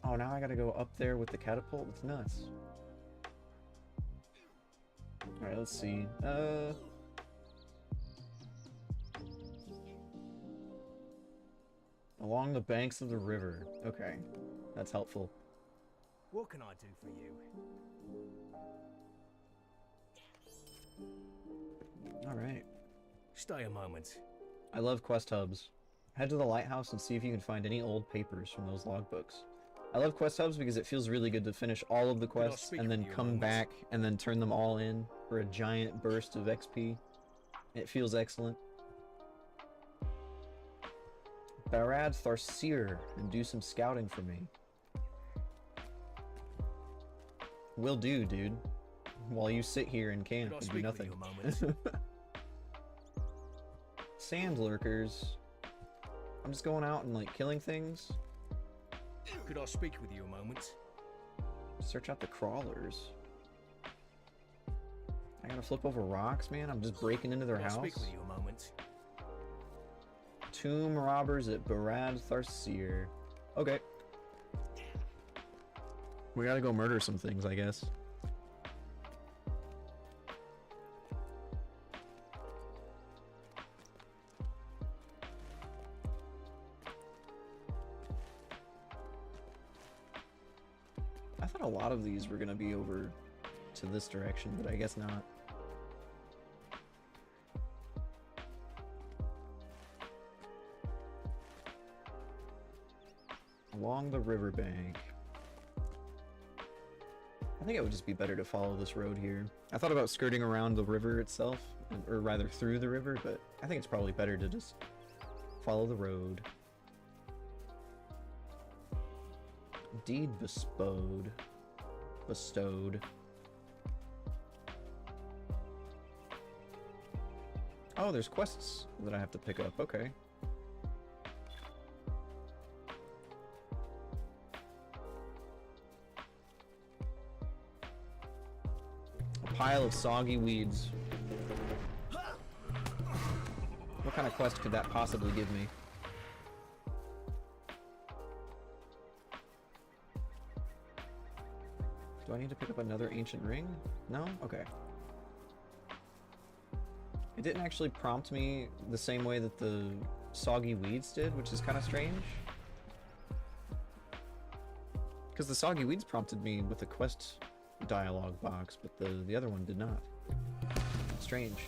Oh, now I gotta go up there with the catapult? It's nuts. Alright, let's see. Along the banks of the river. Okay, that's helpful. What can I do for you? Alright. Stay a moment. I love quest hubs. Head to the lighthouse and see if you can find any old papers from those logbooks. I love quest hubs because it feels really good to finish all of the quests and then come back and then turn them all in for a giant burst of XP. It feels excellent. Barad Tharcir, and do some scouting for me. Will do, dude. While you sit here in camp and do nothing. Sand lurkers. I'm just going out and, like, killing things. Could I speak with you a moment? Search out the crawlers. I gotta flip over rocks, man. I'm just breaking into their house. Could I speak with you a moment? Tomb robbers at Barad Tharcir. Okay. We gotta go murder some things, I guess. I thought a lot of these were gonna be over to this direction, but I guess not. Along the riverbank. I think it would just be better to follow this road here. I thought about skirting around the river itself, or rather through the river, but I think it's probably better to just follow the road. Deed bestowed. Bestowed. Oh, there's quests that I have to pick up. Okay. A pile of soggy weeds. What kind of quest could that possibly give me? Do I need to pick up another ancient ring? No? Okay. It didn't actually prompt me the same way that the soggy weeds did, which is kind of strange. Because the soggy weeds prompted me with a quest dialogue box, but the other one did not. Strange.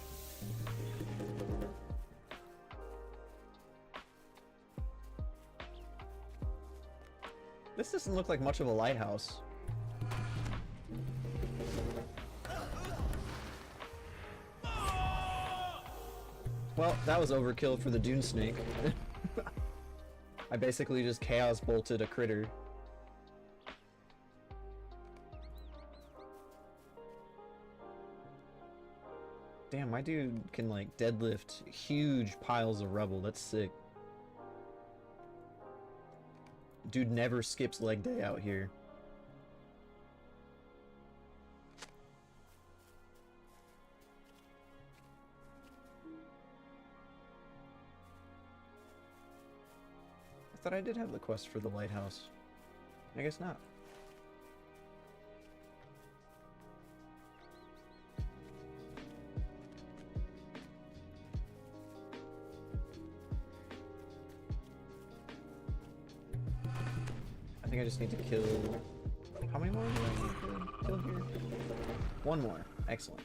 This doesn't look like much of a lighthouse. Well, that was overkill for the Dune Snake. I basically just chaos bolted a critter. Damn, my dude can like deadlift huge piles of rubble. That's sick. Dude never skips leg day out here. I thought I did have the quest for the lighthouse. I guess not. I think I just need to kill... How many more do I need to kill here? One more. Excellent.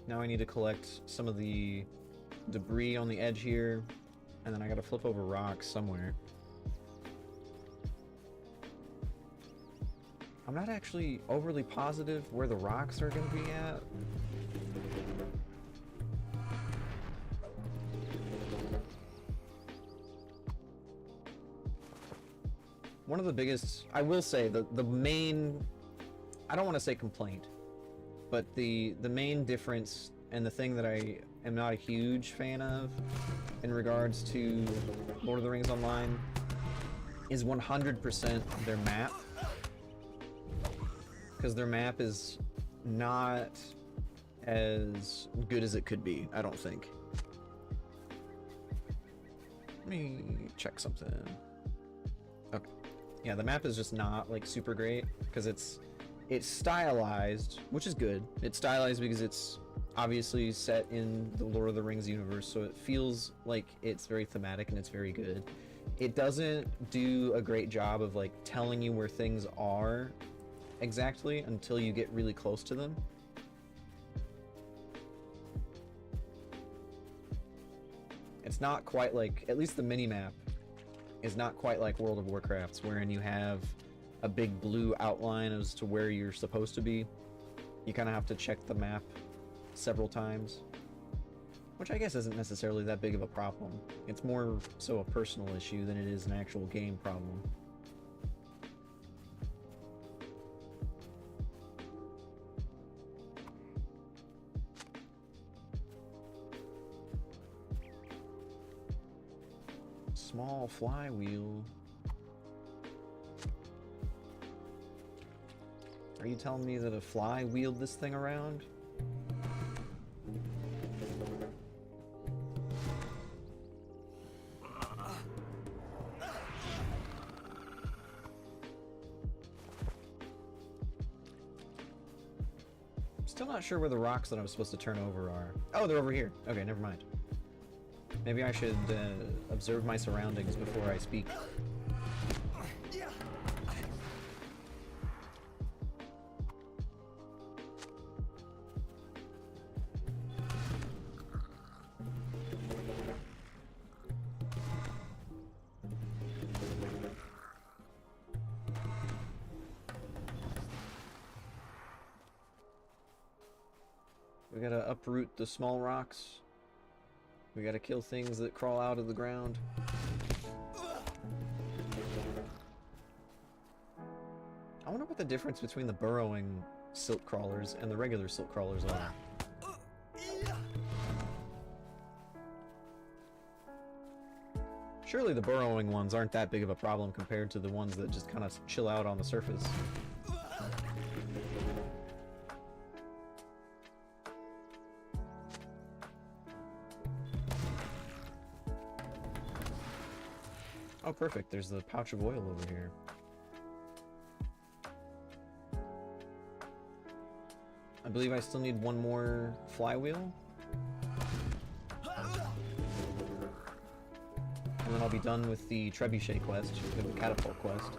Now I need to collect some of the debris on the edge here, and then I gotta flip over rocks somewhere. I'm not actually overly positive where the rocks are gonna be at. One of the biggest, I will say, the main, I don't want to say complaint, but the main difference and the thing that I am not a huge fan of in regards to Lord of the Rings Online is 100% their map. Because their map is not as good as it could be, I don't think. Let me check something. Okay. Yeah, the map is just not like super great because it's stylized, which is good. It's stylized because it's obviously set in the Lord of the Rings universe, so it feels like it's very thematic and it's very good. It doesn't do a great job of like telling you where things are exactly until you get really close to them. It's not quite like, at least the mini-map is not quite like World of Warcraft's, wherein you have a big blue outline as to where you're supposed to be. You kind of have to check the map several times, which I guess isn't necessarily that big of a problem. It's more so a personal issue than it is an actual game problem. Small flywheel. Are you telling me that a fly wheeled this thing around? I'm still not sure where the rocks that I'm supposed to turn over are. Oh, they're over here. Okay, never mind. Maybe I should observe my surroundings before I speak. We gotta uproot the small rocks. We gotta kill things that crawl out of the ground. I wonder what the difference between the burrowing silk crawlers and the regular silk crawlers are. Surely the burrowing ones aren't that big of a problem compared to the ones that just kind of chill out on the surface. Oh, perfect. There's the pouch of oil over here. I believe I still need one more flywheel. then I'll be done with the Trebuchet quest, or the Catapult quest.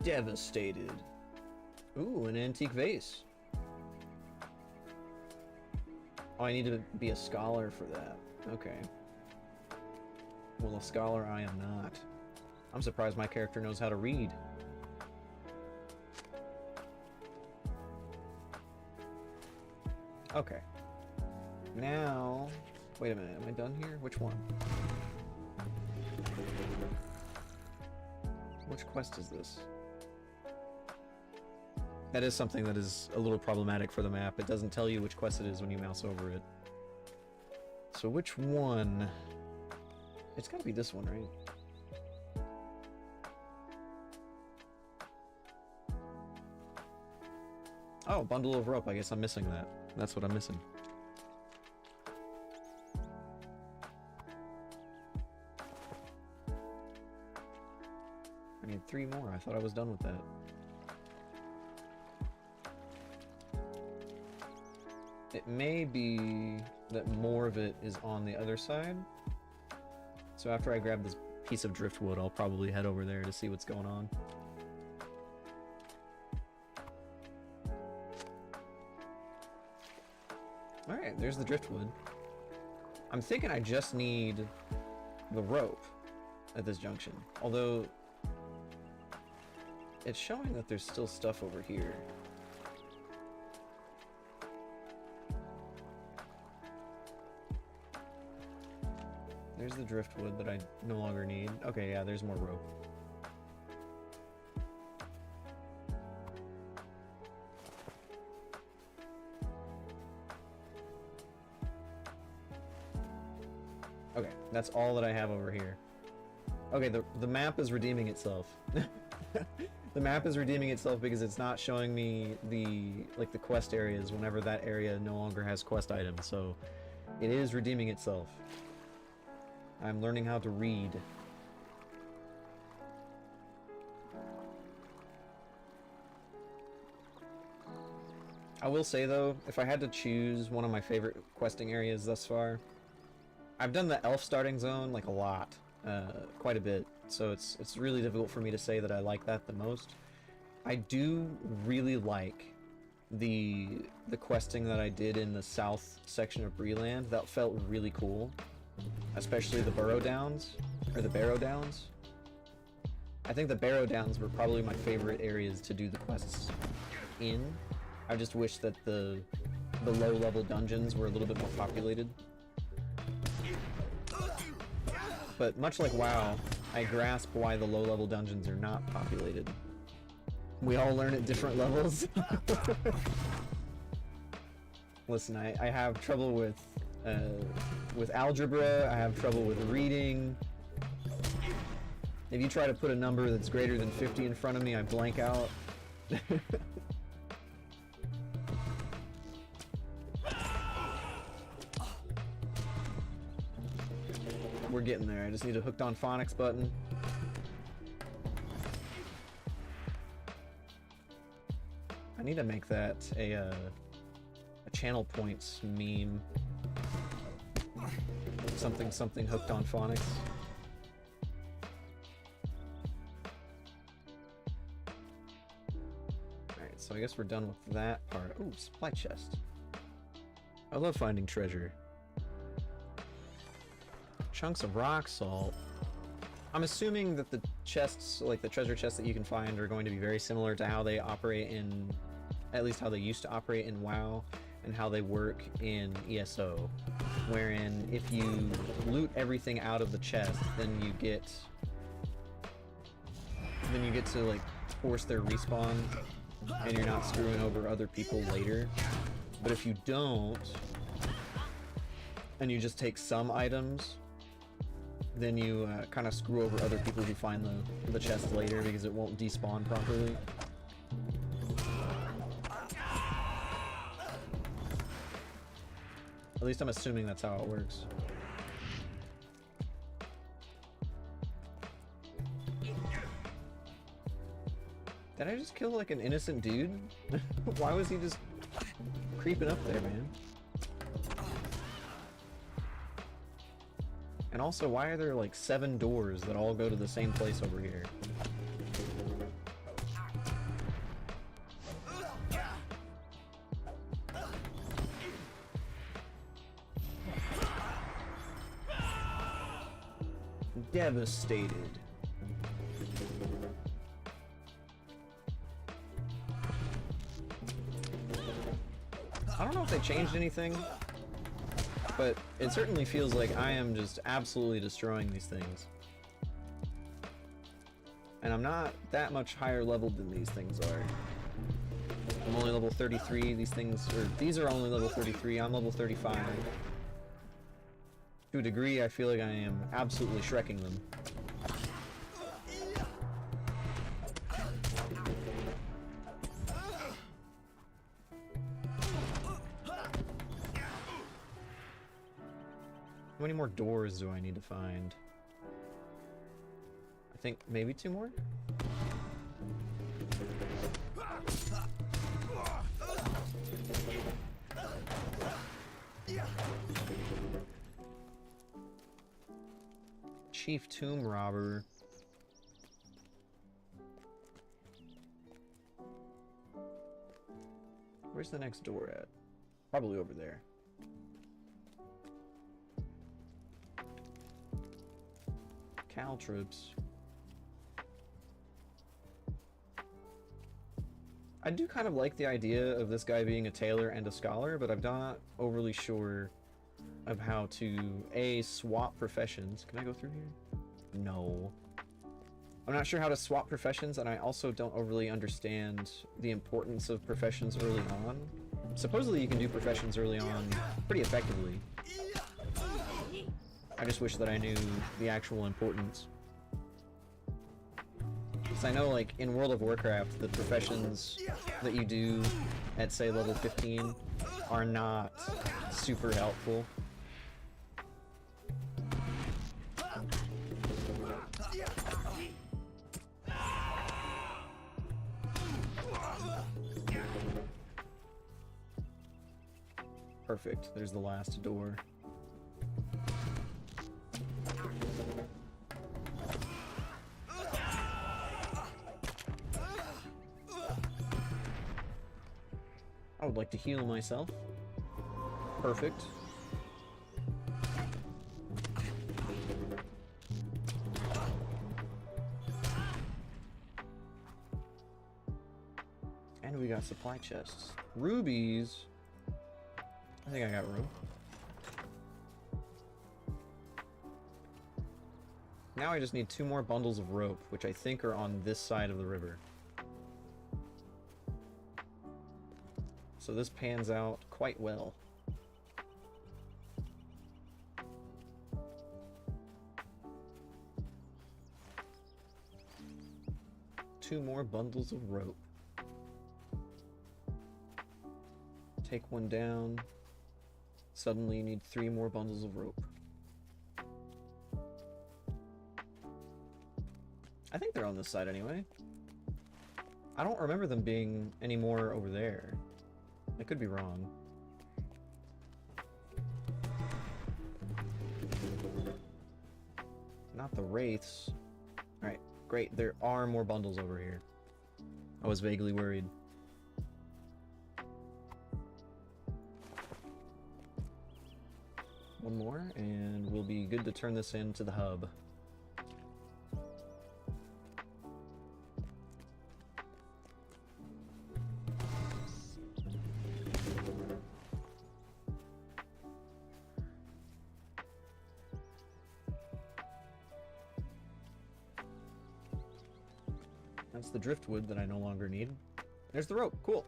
Devastated. Ooh, an antique vase. Oh, I need to be a scholar for that. Okay. Well, a scholar I am not. I'm surprised my character knows how to read. Okay. Now... Wait a minute, am I done here? Which one? Which quest is this? That is something that is a little problematic for the map. It doesn't tell you which quest it is when you mouse over it. So which one? It's gotta be this one, right? Oh, bundle of rope. I guess I'm missing that. That's what I'm missing. I need 3 more. I thought I was done with that. It may be that more of it is on the other side. So after I grab this piece of driftwood, I'll probably head over there to see what's going on. Alright, there's the driftwood. I'm thinking I just need the rope at this junction. Although, it's showing that there's still stuff over here. There's the driftwood that I no longer need. Okay, yeah, there's more rope. Okay, that's all that I have over here. Okay, the map is redeeming itself. The map is redeeming itself because it's not showing me the quest areas whenever that area no longer has quest items, so it is redeeming itself. I'm learning how to read. I will say though, if I had to choose one of my favorite questing areas thus far, I've done the elf starting zone like a lot, quite a bit, so it's really difficult for me to say that I like that the most. I do really like the questing that I did in the south section of Breland. That felt really cool. Especially the Burrow Downs, or the Barrow Downs. I think the Barrow Downs were probably my favorite areas to do the quests in. I just wish that the low-level dungeons were a little bit more populated. But much like WoW, I grasp why the low-level dungeons are not populated. We all learn at different levels. Listen, I have trouble with algebra, I have trouble with reading. If you try to put a number that's greater than 50 in front of me, I blank out. We're getting there. I just need a hooked on phonics button. I need to make that a channel points meme. Something hooked on phonics. Alright, so I guess we're done with that part. Ooh, supply chest. I love finding treasure. Chunks of rock salt. I'm assuming that the chests, like the treasure chests that you can find, are going to be very similar to how they operate in, at least how they used to operate in WoW, and how they work in ESO, wherein if you loot everything out of the chest, then you get to like force their respawn, and you're not screwing over other people later. But if you don't, and you just take some items, then you kind of screw over other people who find the chest later because it won't despawn properly. At least I'm assuming that's how it works. Did I just kill like an innocent dude? Why was he just creeping up there, man? And also, why are there like 7 doors that all go to the same place over here? Devastated. I don't know if they changed anything, but it certainly feels like I am just absolutely destroying these things. And I'm not that much higher leveled than these things are. I'm only level 33, these are only level 33, I'm level 35. To a degree, I feel like I am absolutely shrekking them. How many more doors do I need to find? I think maybe 2 more? Chief Tomb Robber. Where's the next door at? Probably over there. Caltrips. I do kind of like the idea of this guy being a tailor and a scholar, but I'm not overly sure of how to A, swap professions. Can I go through here? No. I'm not sure how to swap professions, and I also don't overly understand the importance of professions early on. Supposedly you can do professions early on pretty effectively. I just wish that I knew the actual importance. Because I know, like, in World of Warcraft, the professions that you do at, say, level 15 are not super helpful. Perfect. There's the last door. I would like to heal myself. Perfect. And we got supply chests. Rubies. I think I got room. Now I just need 2 more bundles of rope, which I think are on this side of the river. So this pans out quite well. Two more bundles of rope. Take one down. Suddenly you need 3 more bundles of rope. I think they're on this side anyway. I don't remember them being any more over there. I could be wrong. Not the wraiths. Alright, great. There are more bundles over here. I was vaguely worried. One more, and we'll be good to turn this into the hub. That's the driftwood that I no longer need. There's the rope. Cool.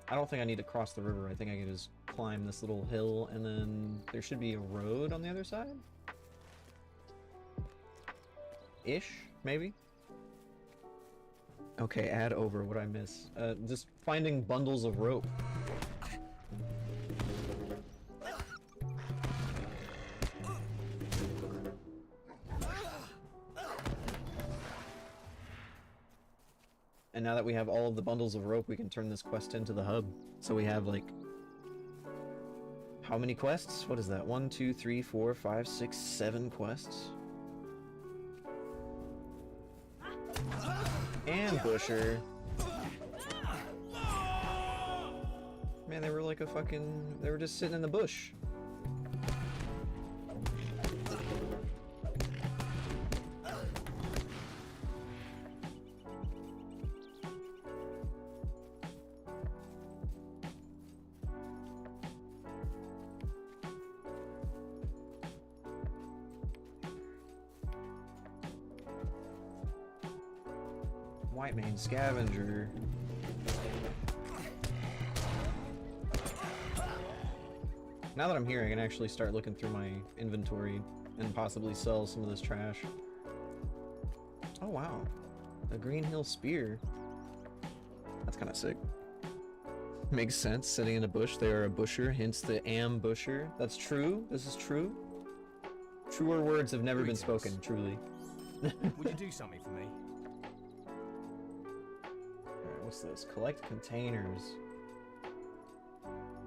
I don't think I need to cross the river. I think I can just climb this little hill, and then there should be a road on the other side? Ish, maybe? Okay, add over. What'd I miss? Just finding bundles of rope. And now that we have all of the bundles of rope, we can turn this quest into the hub. So we have like... How many quests? What is that? 1, 2, 3, 4, 5, 6, 7 quests? Ambusher. Man, they were like a fucking... They were just sitting in the bush. White Mane Scavenger. Now that I'm here, I can actually start looking through my inventory and possibly sell some of this trash. Oh wow, a Green Hill Spear. That's kind of sick. Makes sense, sitting in a bush. They are a busher, hence the ambusher. That's true, this is true. Truer words have never been spoken, truly. Would you do something for me? Alright, what's this? Collect containers.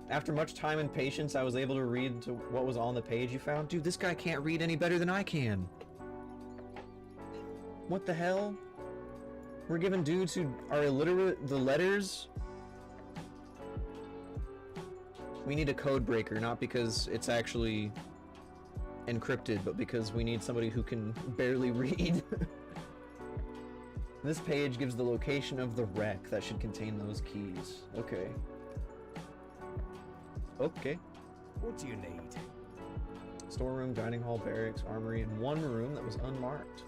After much time and patience, I was able to read to what was on the page you found. Dude, this guy can't read any better than I can. What the hell? We're giving dudes who are illiterate the letters? We need a code breaker, not because it's actually encrypted, but because we need somebody who can barely read. This page gives the location of the wreck that should contain those keys. Okay. Okay. What do you need? Storeroom, dining hall, barracks, armory, and one room that was unmarked.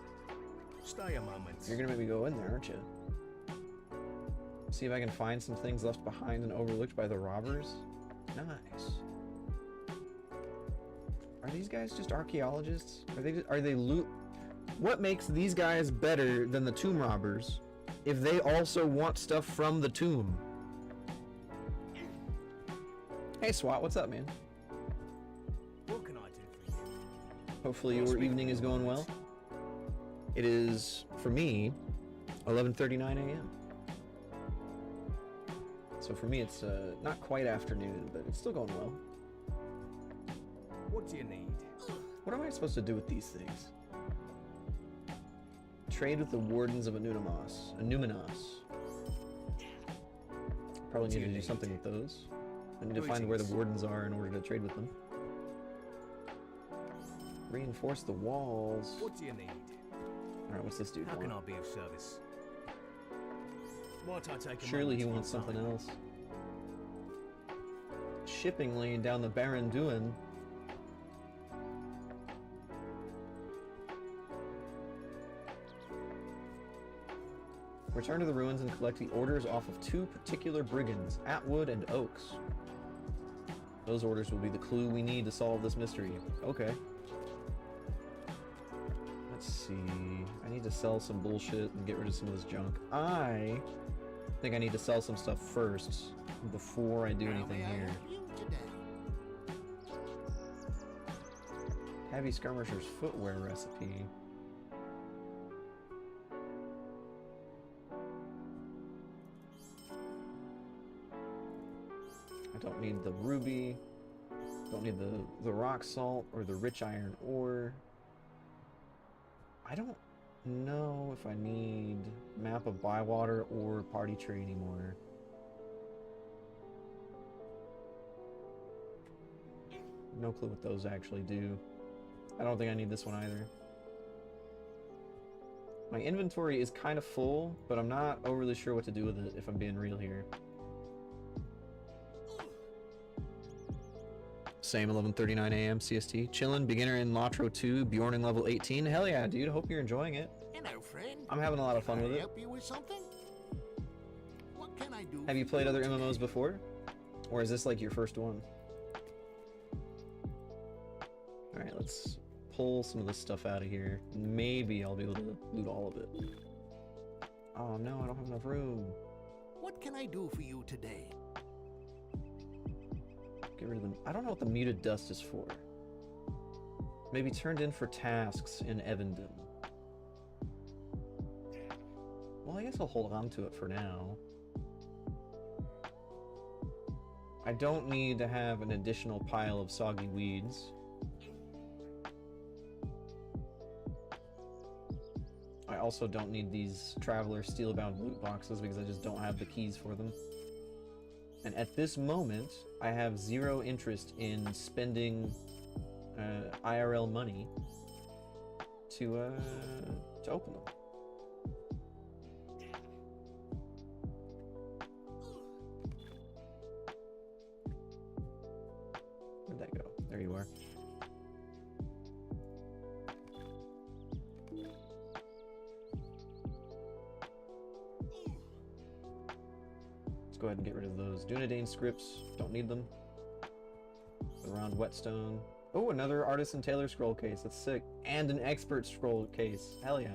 Stay a moment. You're gonna make me go in there, aren't you? See if I can find some things left behind and overlooked by the robbers. Nice. Are these guys just archaeologists? Are they loot? What makes these guys better than the tomb robbers if they also want stuff from the tomb? Hey SWAT, what's up, man? What can I do for you? Hopefully your evening is going well. It is, for me, 11:39 a.m. So for me it's not quite afternoon, but it's still going well. What do you need? What am I supposed to do with these things? Trade with the Wardens of Numinos. Probably need to do something with those. I need to find where the Wardens are in order to trade with them. Reinforce the walls. What do you need? Alright, what's this dude How can I want? be of service? Might I take a Surely moment he to wants something sign? else. Shipping lane down the Baron Duin. Return to the ruins and collect the orders off of 2 particular brigands, Atwood and Oaks. Those orders will be the clue we need to solve this mystery. Okay. Let's see. I need to sell some bullshit and get rid of some of this junk. I think I need to sell some stuff first before I do anything here. Heavy Skirmisher's footwear recipe. I don't need the ruby. Don't need the rock salt or the rich iron ore. I don't know if I need map of Bywater or party tree anymore. No clue what those actually do. I don't think I need this one either. My inventory is kind of full, but I'm not overly sure what to do with it if I'm being real here. Same 11:39 a.m. CST. Chillin', beginner in Latro 2, Bjorn in level 18. Hell yeah, dude. Hope you're enjoying it. Hello, friend. I'm having a lot of fun with Can I it. help you with something? What can I do? Have you for played other today? MMOs before? Or is this like your first one? Alright, let's pull some of this stuff out of here. Maybe I'll be able to loot all of it. Oh no, I don't have enough room. What can I do for you today? Get rid of them. I don't know what the muted dust is for. Maybe turned in for tasks in Evendon. Well, I guess I'll hold on to it for now. I don't need to have an additional pile of soggy weeds. I also don't need these Traveler Steelbound loot boxes because I just don't have the keys for them. And at this moment, I have zero interest in spending IRL money to open them. Where'd that go? There you are. Let's go ahead and get rid of those Dunedain scripts. Don't need them. The round whetstone. Oh, another Artisan Tailor scroll case. That's sick. And an expert scroll case. Hell yeah.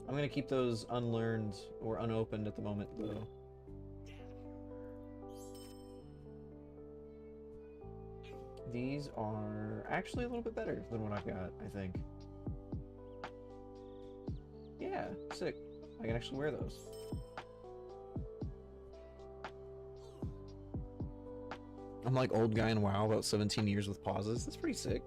I'm gonna keep those unlearned or unopened at the moment, though. These are actually a little bit better than what I've got, I think. Yeah, sick. I can actually wear those. I'm like old guy in WoW, about 17 years with pauses. That's pretty sick.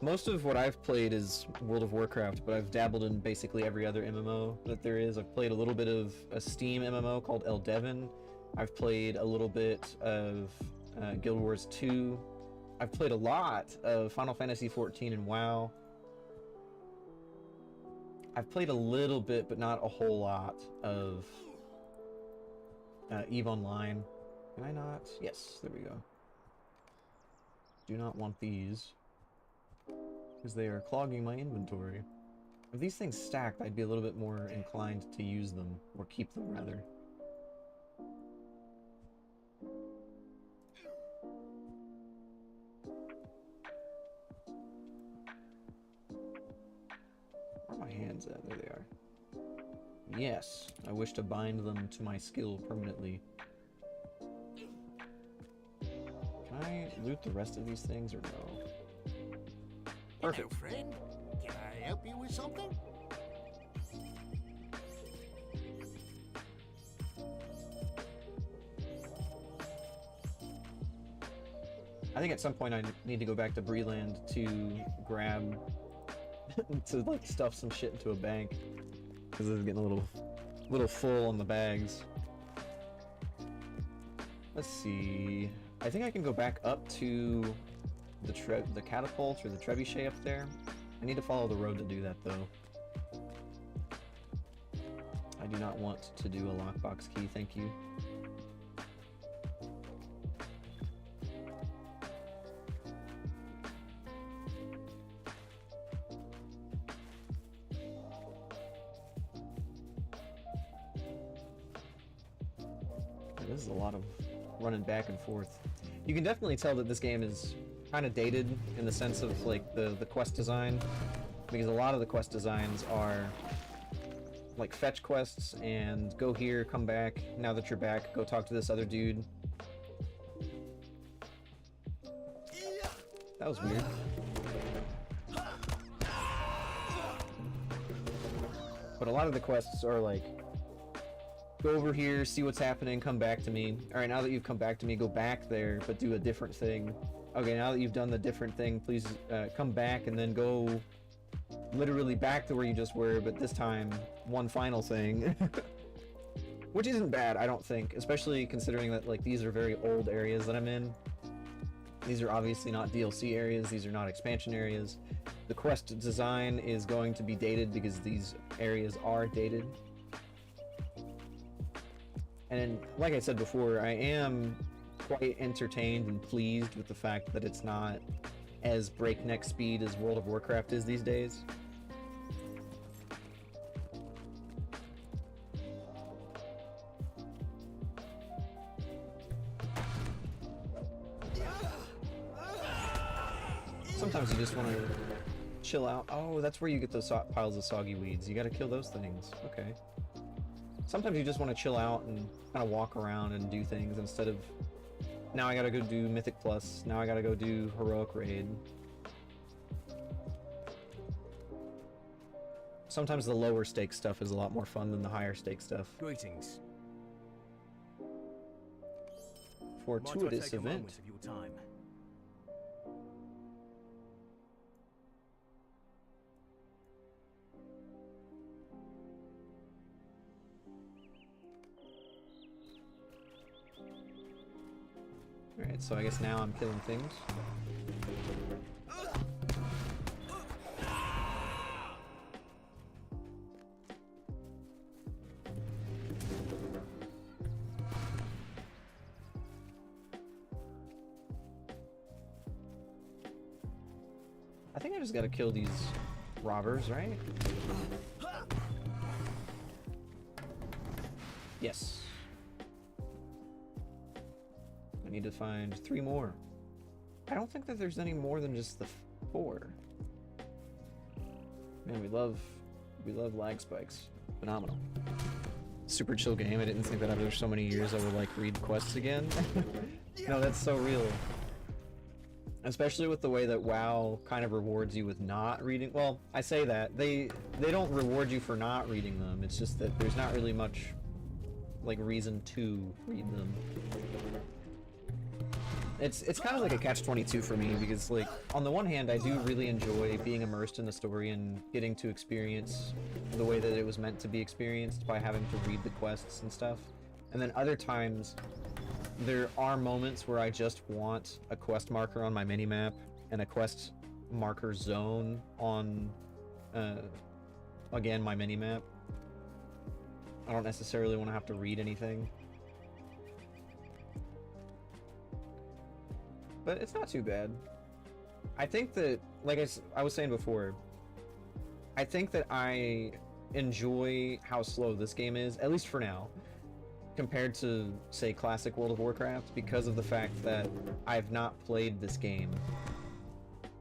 Most of what I've played is World of Warcraft, but I've dabbled in basically every other MMO that there is. I've played a little bit of a Steam MMO called Eldeven. I've played a little bit of Guild Wars 2. I've played a lot of Final Fantasy XIV and WoW. I've played a little bit, but not a whole lot, of EVE Online. Can I not? Yes, there we go. Do not want these, because they are clogging my inventory. If these things stacked, I'd be a little bit more inclined to use them, or keep them rather. Where are my hands at? There they are. Yes, I wish to bind them to my skill permanently. Can I loot the rest of these things or no? Perfect. Hello, friend. Can I help you with something? I think at some point I need to go back to Breland to grab to like stuff some shit into a bank because it's getting a little full on the bags. Let's see. I think I can go back up to the catapult or the trebuchet up there. I need to follow the road to do that though. I do not want to do a lockbox key, thank you. This is a lot of running back and forth. You can definitely tell that this game is kind of dated in the sense of like the quest design, because a lot of the quest designs are like fetch quests and go here, come back, now that you're back, go talk to this other dude. That was weird. But a lot of the quests are like, go over here, see what's happening, come back to me. Alright, now that you've come back to me, go back there, but do a different thing. Okay, now that you've done the different thing, please come back and then go literally back to where you just were, but this time, one final thing. Which isn't bad, I don't think, especially considering that like these are very old areas that I'm in. These are obviously not DLC areas, these are not expansion areas. The quest design is going to be dated because these areas are dated. And like I said before, I am quite entertained and pleased with the fact that it's not as breakneck speed as World of Warcraft is these days. Sometimes you just want to chill out. Oh, that's where you get those piles of soggy weeds. You gotta kill those things. Okay. Sometimes you just want to chill out and kind of walk around and do things instead of, now I gotta go do Mythic Plus, now I gotta go do Heroic Raid. sometimes the lower stake stuff is a lot more fun than the higher stake stuff. Greetings. Fortuitous Might I take a event. moment of your time? Alright, so I guess now I'm killing things. I think I just gotta kill these robbers, right? Yes. I need to find 3 more. I don't think that there's any more than just the 4. Man, we love lag spikes. Phenomenal. Super chill game. I didn't think that after so many years I would like read quests again. No, that's so real. Especially with the way that WoW kind of rewards you with not reading. Well, I say that. They don't reward you for not reading them. It's just that there's not really much like reason to read them. It's kind of like a catch-22 for me, because like on the one hand I do really enjoy being immersed in the story and getting to experience the way that it was meant to be experienced by having to read the quests and stuff. And then other times there are moments where I just want a quest marker on my minimap and a quest marker zone on again my minimap. I don't necessarily want to have to read anything. But it's not too bad. I think that, like I was saying before, I think that I enjoy how slow this game is, at least for now, compared to, say, classic World of Warcraft, because of the fact that I've not played this game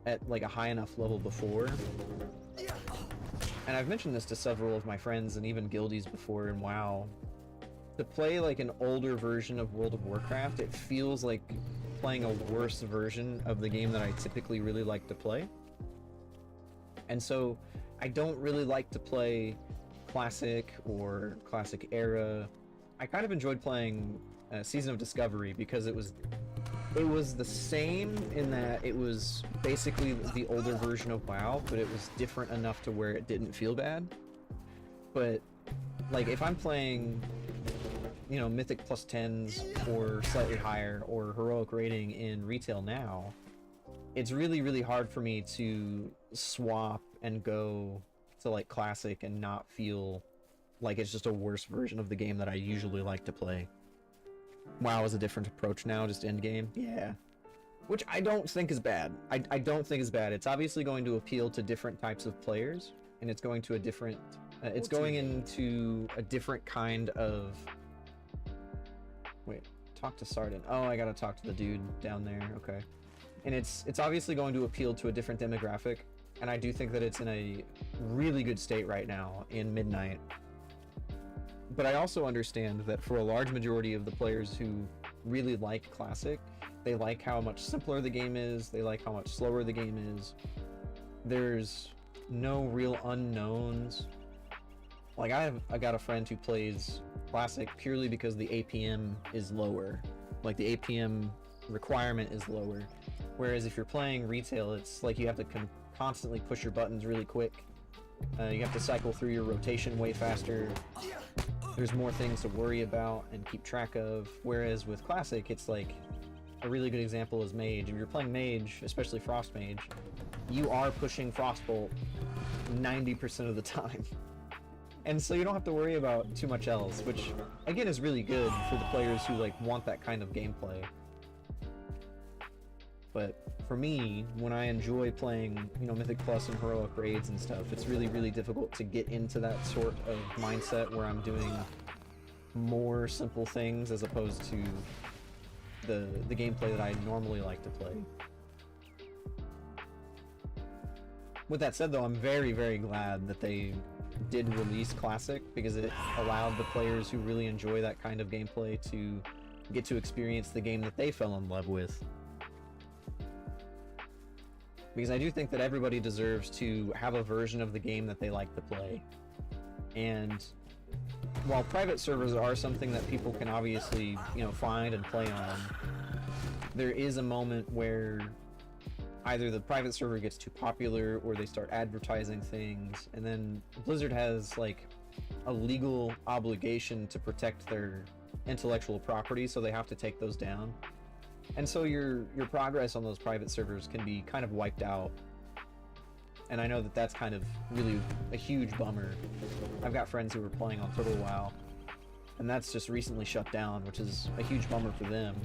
at, like, a high enough level before. And I've mentioned this to several of my friends and even guildies before in WoW. To play, like, an older version of World of Warcraft, it feels like playing a worse version of the game that I typically really like to play. And so I don't really like to play classic or classic era. I kind of enjoyed playing Season of Discovery because it was the same in that it was basically the older version of WoW, but it was different enough to where it didn't feel bad. But like if I'm playing, you know, Mythic plus 10s or slightly higher or heroic rating in retail now, it's really, really hard for me to swap and go to like classic and not feel like it's just a worse version of the game that I usually like to play. WoW is a different approach now, just end game. Yeah. Which I don't think is bad. I don't think is bad. It's obviously going to appeal to different types of players, and it's going to a different it's going into a different kind of... Wait, talk to Sardin. Oh, I gotta talk to the dude down there. Okay. And it's obviously going to appeal to a different demographic, and I do think that it's in a really good state right now in Midnight. But I also understand that for a large majority of the players who really like Classic, they like how much simpler the game is, they like how much slower the game is. There's no real unknowns. Like I got a friend who plays Classic purely because the APM is lower. Like the APM requirement is lower. Whereas if you're playing retail, it's like you have to constantly push your buttons really quick. You have to cycle through your rotation way faster. There's more things to worry about and keep track of. Whereas with Classic, it's like a really good example is Mage. If you're playing Mage, especially Frost Mage, you are pushing Frostbolt 90% of the time. And so you don't have to worry about too much else, which again is really good for the players who like want that kind of gameplay. But for me, when I enjoy playing, you know, Mythic Plus and Heroic Raids and stuff, it's really, really difficult to get into that sort of mindset where I'm doing more simple things as opposed to the gameplay that I normally like to play. With that said though, I'm very, very glad that they did release Classic, because it allowed the players who really enjoy that kind of gameplay to get to experience the game that they fell in love with. because I do think that everybody deserves to have a version of the game that they like to play. And while private servers are something that people can obviously, you know, find and play on, there is a moment where either the private server gets too popular or they start advertising things, and then Blizzard has like a legal obligation to protect their intellectual property, so they have to take those down. And so your progress on those private servers can be kind of wiped out. And I know that that's kind of really a huge bummer. I've got friends who were playing on Turtle WoW, and that's just recently shut down, which is a huge bummer for them.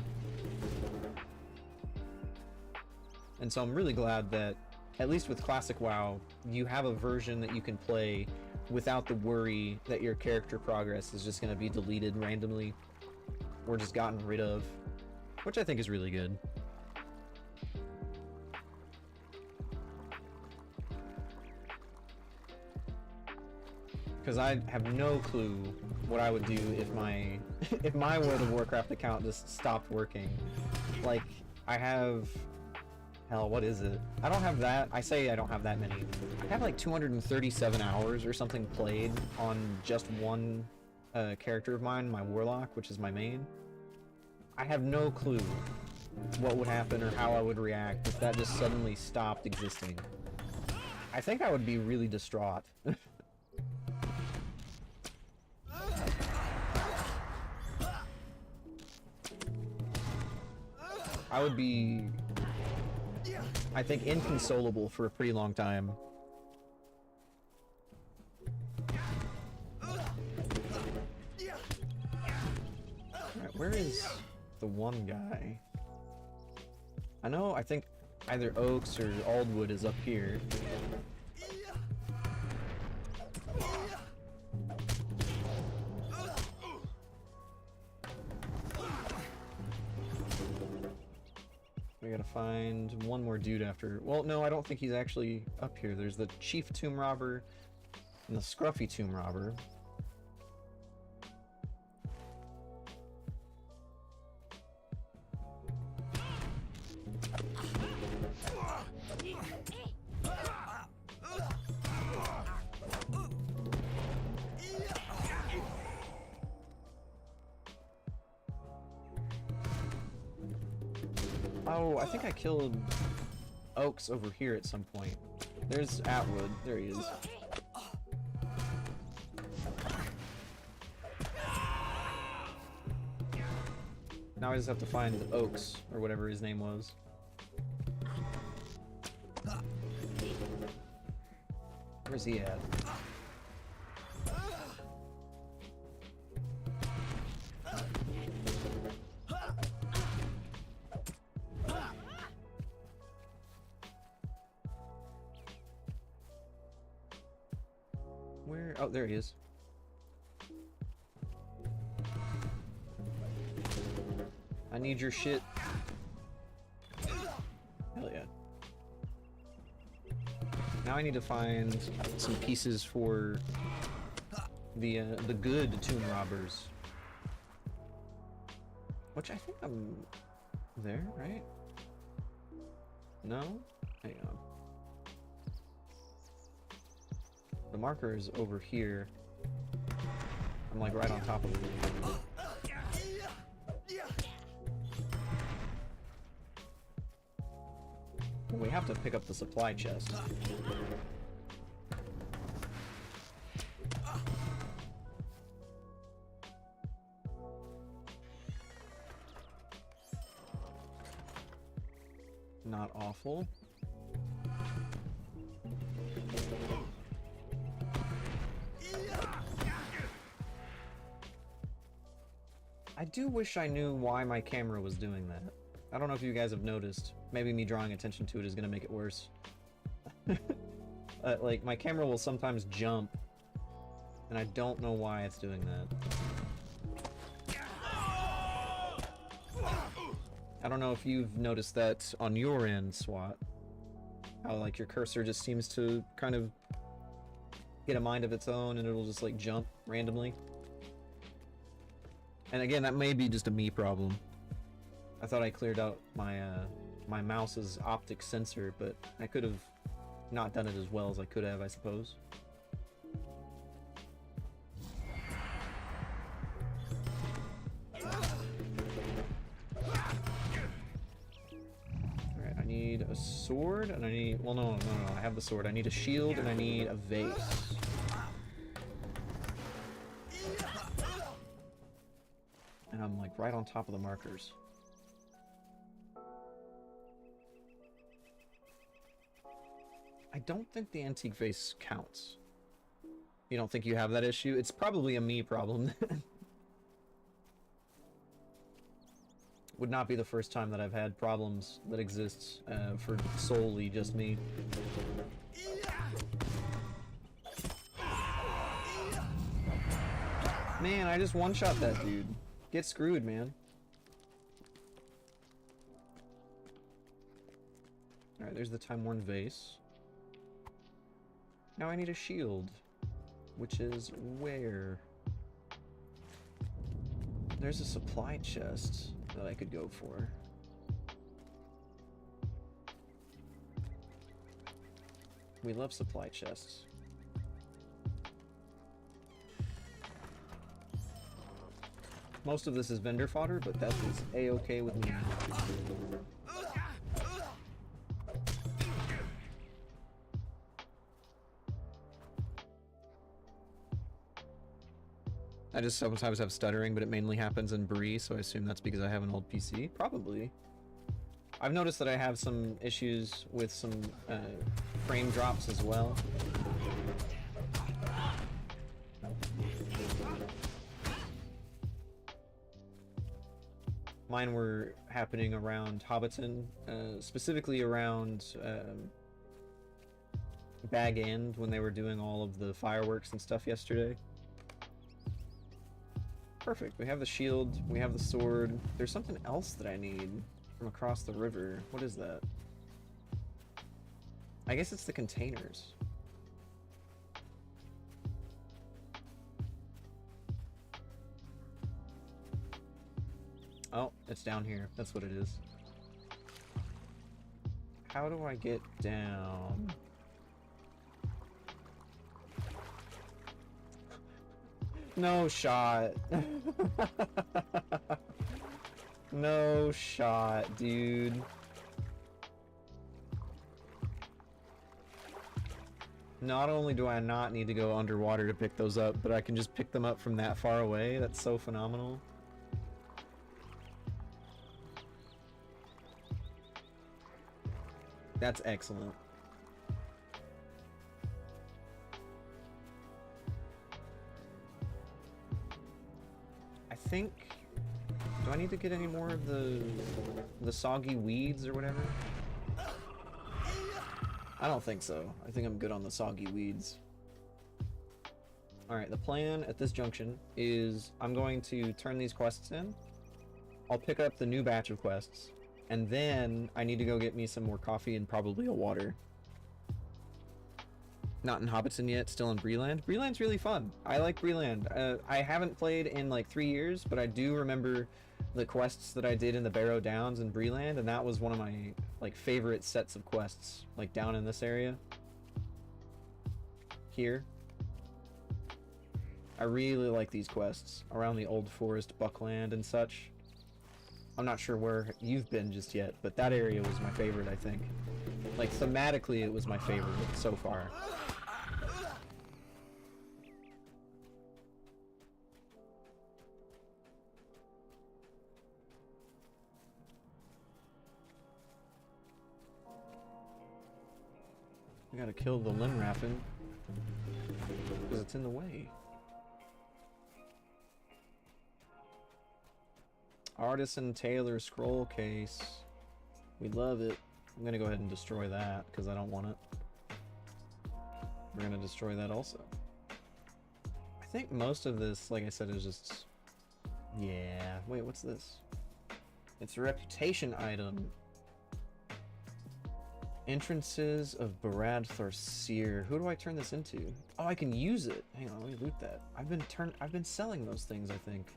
And so I'm really glad that, at least with Classic WoW, you have a version that you can play without the worry that your character progress is just going to be deleted randomly or just gotten rid of, which I think is really good. Because I have no clue what I would do if my if my World of Warcraft account just stopped working. Like, I have... Hell, what is it? I don't have that. I say I don't have that many. I have like 237 hours or something played on just one character of mine, my Warlock, which is my main. I have no clue what would happen or how I would react if that just suddenly stopped existing. I think I would be really distraught. I would be, I think, inconsolable for a pretty long time. Alright, where is the one guy? I know, I think either Oaks or Aldwood is up here. We gotta find one more dude after... Well, no, I don't think he's actually up here. There's the Chief Tomb Robber and the Scruffy Tomb Robber. Oh, I think I killed Oaks over here at some point. There's Atwood. There he is. Now I just have to find Oaks, or whatever his name was. Where's he at? Where? Oh, there he is. I need your shit. Hell yeah. Now I need to find some pieces for the good tomb robbers. Which I think I'm there, right? No? Hang on. The marker is over here. I'm like right on top of it. We have to pick up the supply chest. Not awful. I do wish I knew why my camera was doing that. I don't know if you guys have noticed. Maybe me drawing attention to it is gonna make it worse. Like, my camera will sometimes jump, and I don't know why it's doing that. I don't know if you've noticed that on your end, SWAT. How, like, your cursor just seems to kind of get a mind of its own, and it'll just, like, jump randomly. And again, that may be just a me problem. I thought I cleared out my my mouse's optic sensor, but I could have not done it as well as I could have, I suppose. Alright, I need a sword, and I need... Well, no, I have the sword. I need a shield, and I need a vase. And I'm, like, right on top of the markers. I don't think the antique vase counts. You don't think you have that issue? It's probably a me problem. Would not be the first time that I've had problems that exist for solely just me. Man, I just one-shot that dude. Get screwed, man. Alright, there's the time-worn vase. Now I need a shield. Which is where? There's a supply chest that I could go for. We love supply chests. Most of this is vendor fodder, but that is a-okay with me. I just sometimes have stuttering, but it mainly happens in Bree, so I assume that's because I have an old PC. Probably. I've noticed that I have some issues with some frame drops as well. Mine were happening around Hobbiton, specifically around Bag End when they were doing all of the fireworks and stuff yesterday. Perfect. We have the shield, we have the sword. There's something else that I need from across the river. What is that? I guess it's the containers. Oh, it's down here. That's what it is. How do I get down? No shot. No shot, dude. Not only do I not need to go underwater to pick those up, but I can just pick them up from that far away. That's so phenomenal. That's excellent. I think... Do I need to get any more of the soggy weeds or whatever? I don't think so. I think I'm good on the soggy weeds. Alright, the plan at this junction is I'm going to turn these quests in. I'll pick up the new batch of quests. And then I need to go get me some more coffee and probably a water. Not in Hobbiton yet, still in Breeland. Breeland's really fun. I like Breeland. I haven't played in like 3 years, but I do remember the quests that I did in the Barrow Downs in Breeland, and that was one of my like favorite sets of quests, like down in this area. Here. I really like these quests around the Old Forest, Buckland, and such. I'm not sure where you've been just yet, but that area was my favorite, I think. Like, thematically, it was my favorite so far. I gotta kill the Limraffin because it's in the way. Artisan Taylor scroll case. We love it. I'm gonna go ahead and destroy that because I don't want it. We're gonna destroy that also. I think most of this, like I said, is just... Yeah. Wait, what's this? It's a reputation item. Entrances of Barad Thorseer. Who do I turn this into? Oh, I can use it. Hang on, let me loot that. I've been selling those things, I think.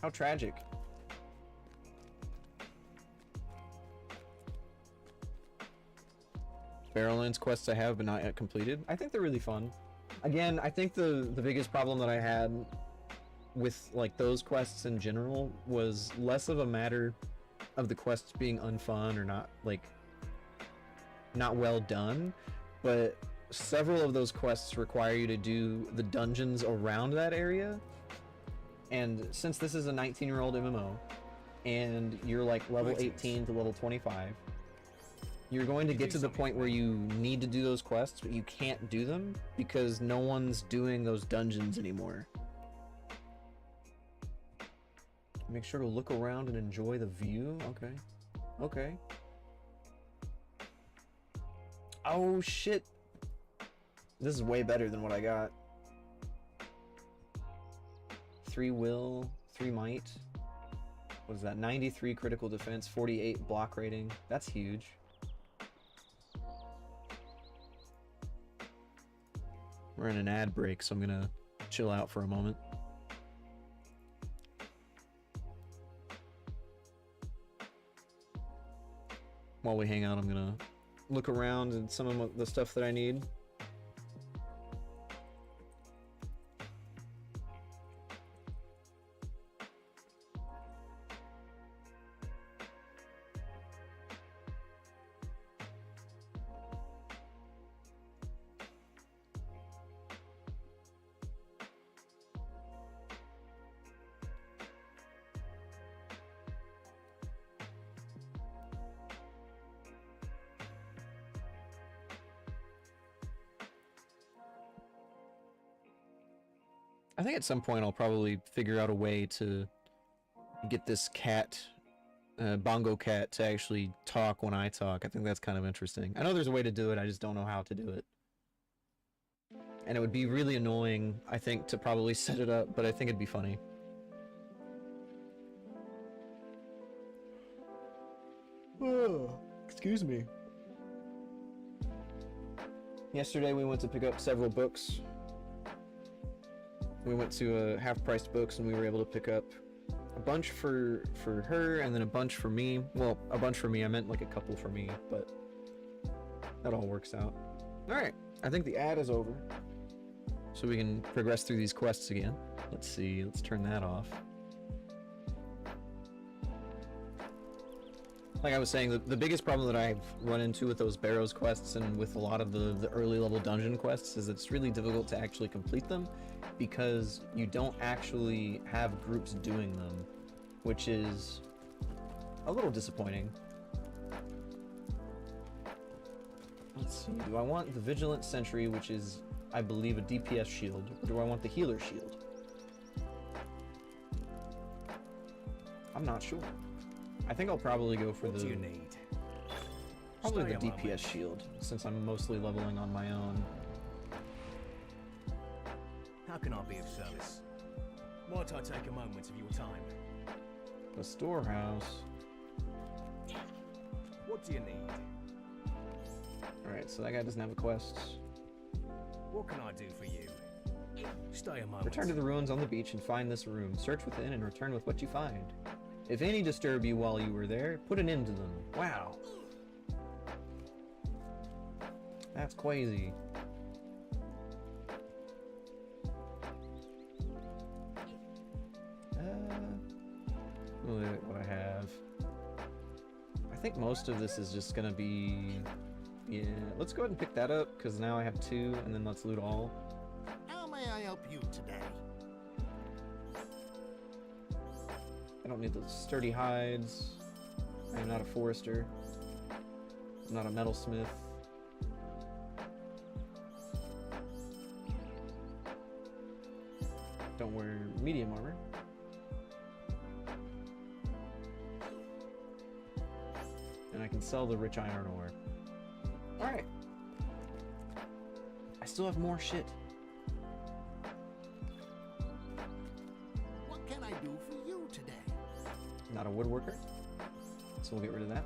How tragic. Barrowlands quests I have but not yet completed. I think they're really fun. Again, I think the biggest problem that I had with like those quests in general was less of a matter of the quests being unfun or not well done, but several of those quests require you to do the dungeons around that area, and since this is a 19-year-old MMO and you're like level 18 to level 25, you're going to get to the point where you need to do those quests but you can't do them because no one's doing those dungeons anymore. Make sure to look around and enjoy the view. Okay. Okay. Oh shit. This is way better than what I got. 3 will, 3 might. What is that? 93 critical defense, 48 block rating. That's huge. We're in an ad break, so I'm gonna chill out for a moment. While we hang out, I'm gonna look around at some of the stuff that I need. I think at some point I'll probably figure out a way to get this cat, bongo cat, to actually talk when I talk. I think that's kind of interesting. I know there's a way to do it, I just don't know how to do it. And it would be really annoying, I think, to probably set it up, but I think it'd be funny. Oh, excuse me. Yesterday we went to pick up several books. We went to half-priced books and we were able to pick up a bunch for her and then a bunch for me. Well, a bunch for me, I meant like a couple for me, but that all works out. Alright, I think the ad is over. So we can progress through these quests again. Let's see, let's turn that off. Like I was saying, the biggest problem that I've run into with those Barrows quests and with a lot of the early level dungeon quests is it's really difficult to actually complete them because you don't actually have groups doing them, which is a little disappointing. Let's see, do I want the Vigilant Sentry, which is, I believe, a DPS shield, or do I want the Healer Shield? I'm not sure. I think I'll probably go for What do you need? probably Stay the a DPS moment. shield, since I'm mostly leveling on my own. How can I be of service? Might I take a moment of your time? The storehouse. What do you need? Alright, so that guy doesn't have a quest. What can I do for you? Stay a moment. Return to the ruins on the beach and find this room. Search within and return with what you find. If any disturb you while you were there, put an end to them. Wow. That's crazy. Look at what I have. I think most of this is just gonna be... Yeah, let's go ahead and pick that up, because now I have 2, and then let's loot all. How may I help you today? I don't need the sturdy hides. I am not a forester. I'm not a metalsmith. Don't wear medium armor. And I can sell the rich iron ore. Alright. I still have more shit. What can I do for you today? Not a woodworker. So we'll get rid of that.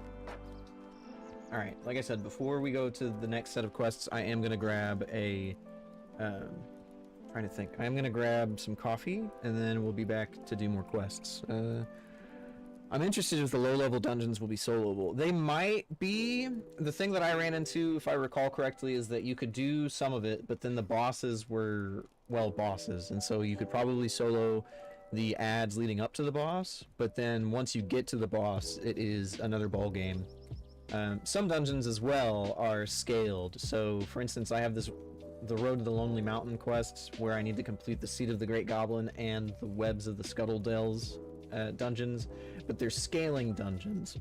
Alright, like I said, before we go to the next set of quests, I am going to grab a... trying to think. I am going to grab some coffee, and then we'll be back to do more quests. I'm interested if the low-level dungeons will be soloable. They might be. The thing that I ran into, if I recall correctly, is that you could do some of it, but then the bosses were, well, bosses, and so you could probably solo the ads leading up to the boss, but then once you get to the boss, it is another ball game. Some dungeons as well are scaled. So, for instance, I have the Road to the Lonely Mountain quests where I need to complete the Seat of the Great Goblin and the Webs of the Scuttle Dells dungeons, but they're scaling dungeons.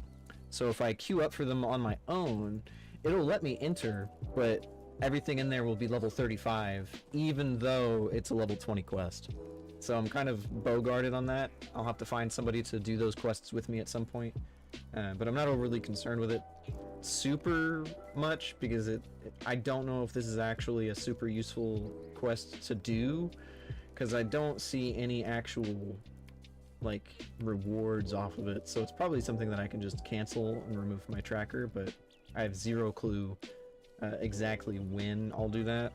So if I queue up for them on my own, it'll let me enter, but everything in there will be level 35, even though it's a level 20 quest. So I'm kind of bogarted on that. I'll have to find somebody to do those quests with me at some point. But I'm not overly concerned with it super much because I don't know if this is actually a super useful quest to do, because I don't see any actual like rewards off of it, so it's probably something that I can just cancel and remove from my tracker, but I have zero clue exactly when I'll do that.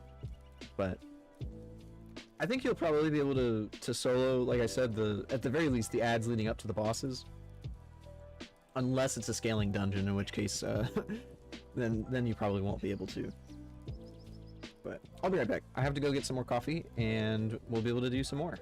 But I think you'll probably be able to solo, like I said, at the very least the ads leading up to the bosses, unless it's a scaling dungeon, in which case then you probably won't be able to. But I'll be right back. I have to go get some more coffee and we'll be able to do some more.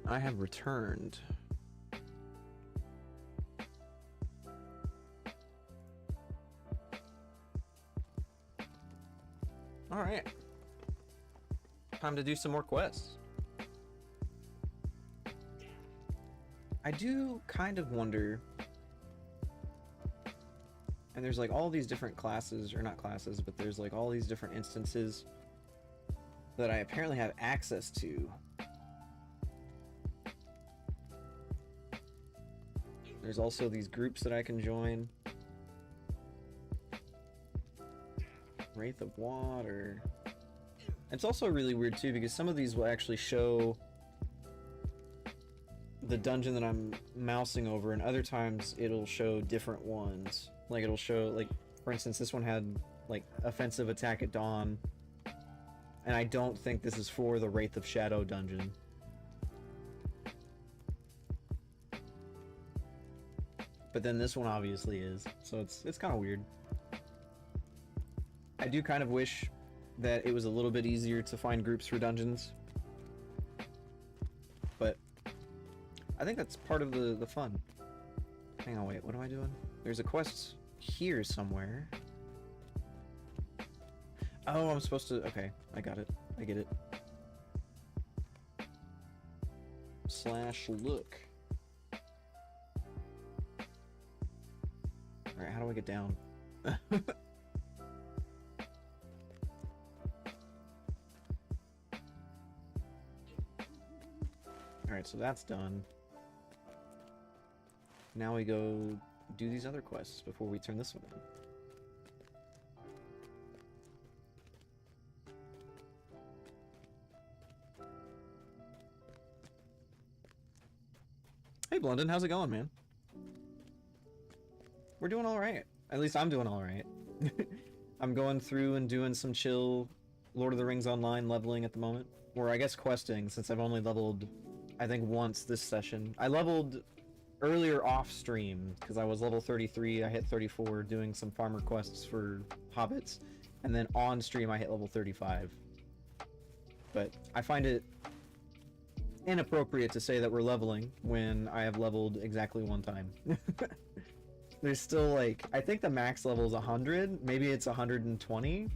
I have returned. Alright. Time to do some more quests. I do kind of wonder, and there's like all these different classes, or not classes, but there's like all these different instances that I apparently have access to. There's also these groups that I can join. Wraith of Water. It's also really weird too because some of these will actually show the dungeon that I'm mousing over, and other times it'll show different ones. Like it'll show, like, for instance, this one had like offensive attack at dawn, and I don't think this is for the Wraith of Shadow dungeon. But then this one obviously is, so it's kind of weird. I do kind of wish that it was a little bit easier to find groups for dungeons, but I think that's part of the fun. Hang on, wait, what am I doing? There's a quest here somewhere. Oh, I'm supposed to... Okay, I got it. I get it. /look. Alright, how do I get down? Alright, so that's done. Now we go do these other quests before we turn this one in. Hey Blondin, how's it going, man? We're doing alright. At least I'm doing alright. I'm going through and doing some chill Lord of the Rings Online leveling at the moment. Or I guess questing, since I've only leveled, I think, once this session. I leveled earlier off stream, because I was level 33, I hit 34 doing some farmer quests for hobbits. And then on stream I hit level 35. But I find it inappropriate to say that we're leveling when I have leveled exactly one time. There's still, like, I think the max level is 100, maybe it's 120.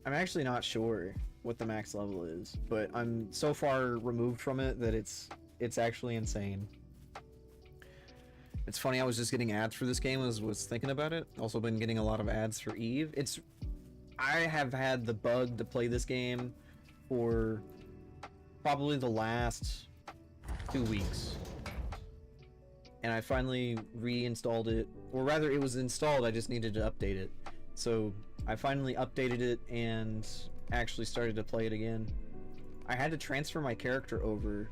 I'm actually not sure what the max level is, but I'm so far removed from it that it's actually insane. It's funny, I was just getting ads for this game as was thinking about it. Also been getting a lot of ads for Eve. I have had the bug to play this game for probably the last 2 weeks. And I finally reinstalled it, or rather it was installed, I just needed to update it. So I finally updated it and actually started to play it again. I had to transfer my character over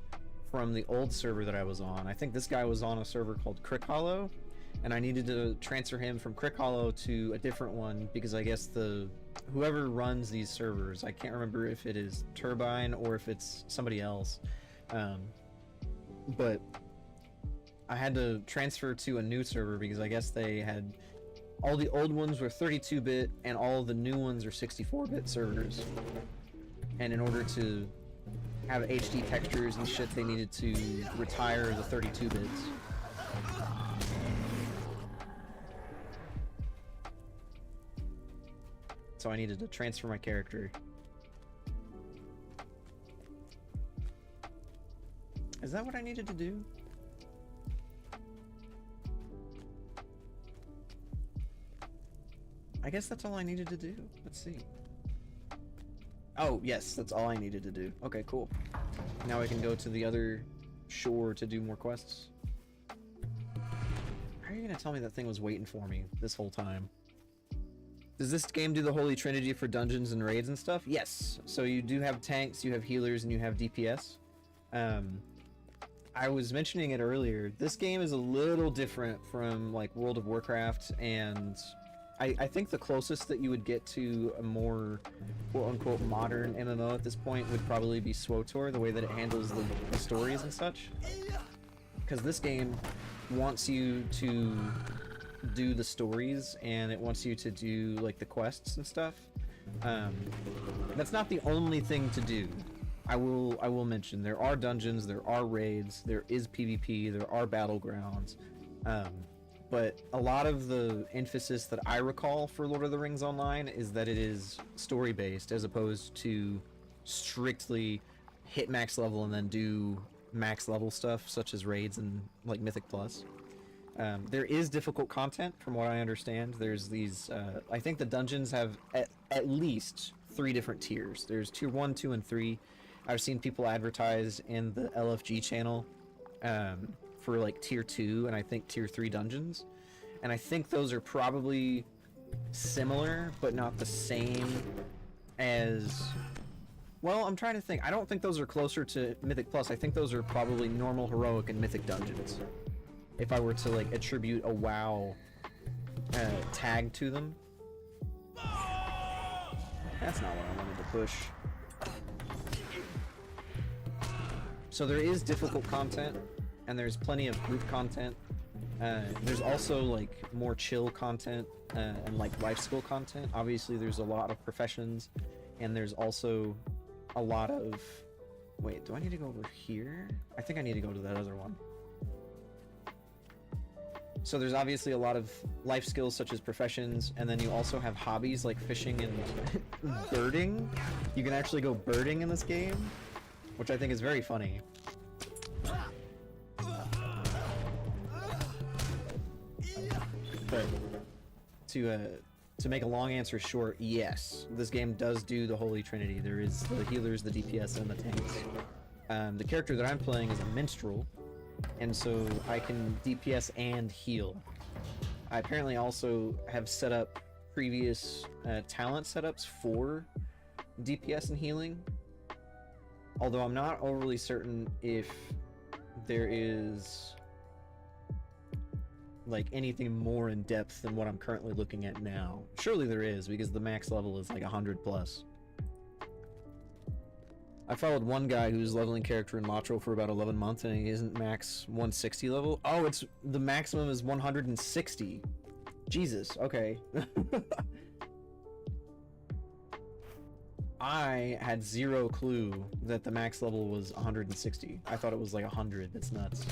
from the old server that I was on. I think this guy was on a server called Crick Hollow, and I needed to transfer him from Crick Hollow to a different one because I guess whoever runs these servers, I can't remember if it is Turbine or if it's somebody else, but I had to transfer to a new server because I guess they had all the old ones were 32-bit and all the new ones are 64-bit servers, and in order to have HD textures and shit they needed to retire the 32 bits. So I needed to transfer my character. Is that what I needed to do? I guess that's all I needed to do. Let's see. Oh, yes, that's all I needed to do. Okay, cool. Now I can go to the other shore to do more quests. How are you gonna tell me that thing was waiting for me this whole time? Does this game do the Holy Trinity for dungeons and raids and stuff? Yes. So you do have tanks, you have healers, and you have DPS. I was mentioning it earlier. This game is a little different from like World of Warcraft, and I think the closest that you would get to a more quote-unquote modern MMO at this point would probably be SWTOR, the way that it handles the stories and such. Because this game wants you to do the stories, and it wants you to do like the quests and stuff. That's not the only thing to do. I will mention there are dungeons, there are raids, there is PvP, there are battlegrounds. But a lot of the emphasis that I recall for Lord of the Rings Online is that it is story-based as opposed to strictly hit max level and then do max level stuff such as raids and like Mythic Plus. There is difficult content from what I understand. There's these, I think the dungeons have at least 3 different tiers. There's tier 1, 2, and 3. I've seen people advertise in the LFG channel for like tier 2 and I think tier 3 dungeons, and I think those are probably similar, but not the same as... Well, I'm trying to think. I don't think those are closer to Mythic Plus. I think those are probably normal, heroic, and Mythic dungeons. If I were to, like, attribute a WoW tag to them. That's not what I wanted to push. So there is difficult content, and there's plenty of group content. There's also, like, more chill content, and, like, life skill content. Obviously, there's a lot of professions, and there's also a lot of... Wait, do I need to go over here? I think I need to go to that other one. So there's obviously a lot of life skills such as professions, and then you also have hobbies like fishing and birding. You can actually go birding in this game, which I think is very funny. But to make a long answer short, yes, this game does do the Holy Trinity. There is the healers, the DPS, and the tanks. The character that I'm playing is a Minstrel, and so I can DPS and heal. I apparently also have set up previous talent setups for DPS and healing, although I'm not overly certain if there is like anything more in depth than what I'm currently looking at now. Surely there is, because the max level is like 100 plus. I followed one guy who's leveling character in Latro for about 11 months and he isn't max 160 level. Oh, it's the maximum is 160. Jesus, okay. I had zero clue that the max level was 160. I thought it was like 100. That's nuts.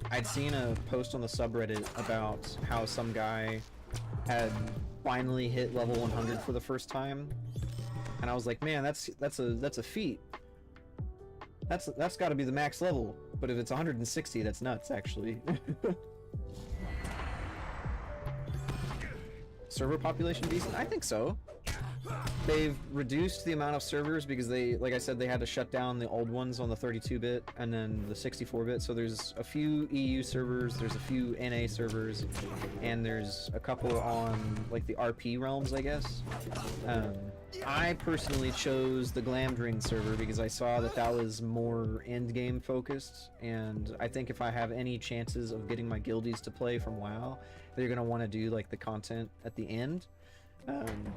I'd seen a post on the subreddit about how some guy had finally hit level 100 for the first time, and I was like, man, that's a feat. That's got to be the max level. But if it's 160, that's nuts, actually. Server population decent? I think so. They've reduced the amount of servers because they, like I said, they had to shut down the old ones on the 32-bit and then the 64-bit. So there's a few EU servers, there's a few NA servers, and there's a couple on like the RP realms, I guess. I personally chose the Glamdring server because I saw that that was more end-game focused, and I think if I have any chances of getting my guildies to play from WoW, they're going to want to do like the content at the end.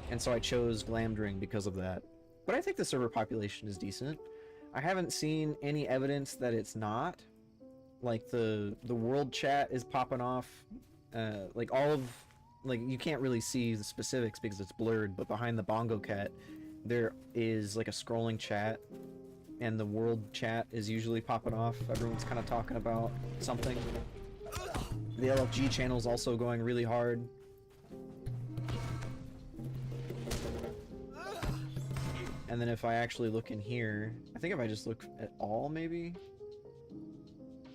And so I chose Glamdring because of that. But I think the server population is decent. I haven't seen any evidence that it's not. Like the world chat is popping off. Like all of, like you can't really see the specifics because it's blurred, but behind the bongo cat there is like a scrolling chat, and the world chat is usually popping off. Everyone's kind of talking about something. The LFG channel is also going really hard. And then if I actually look in here, I think if I just look at all, maybe?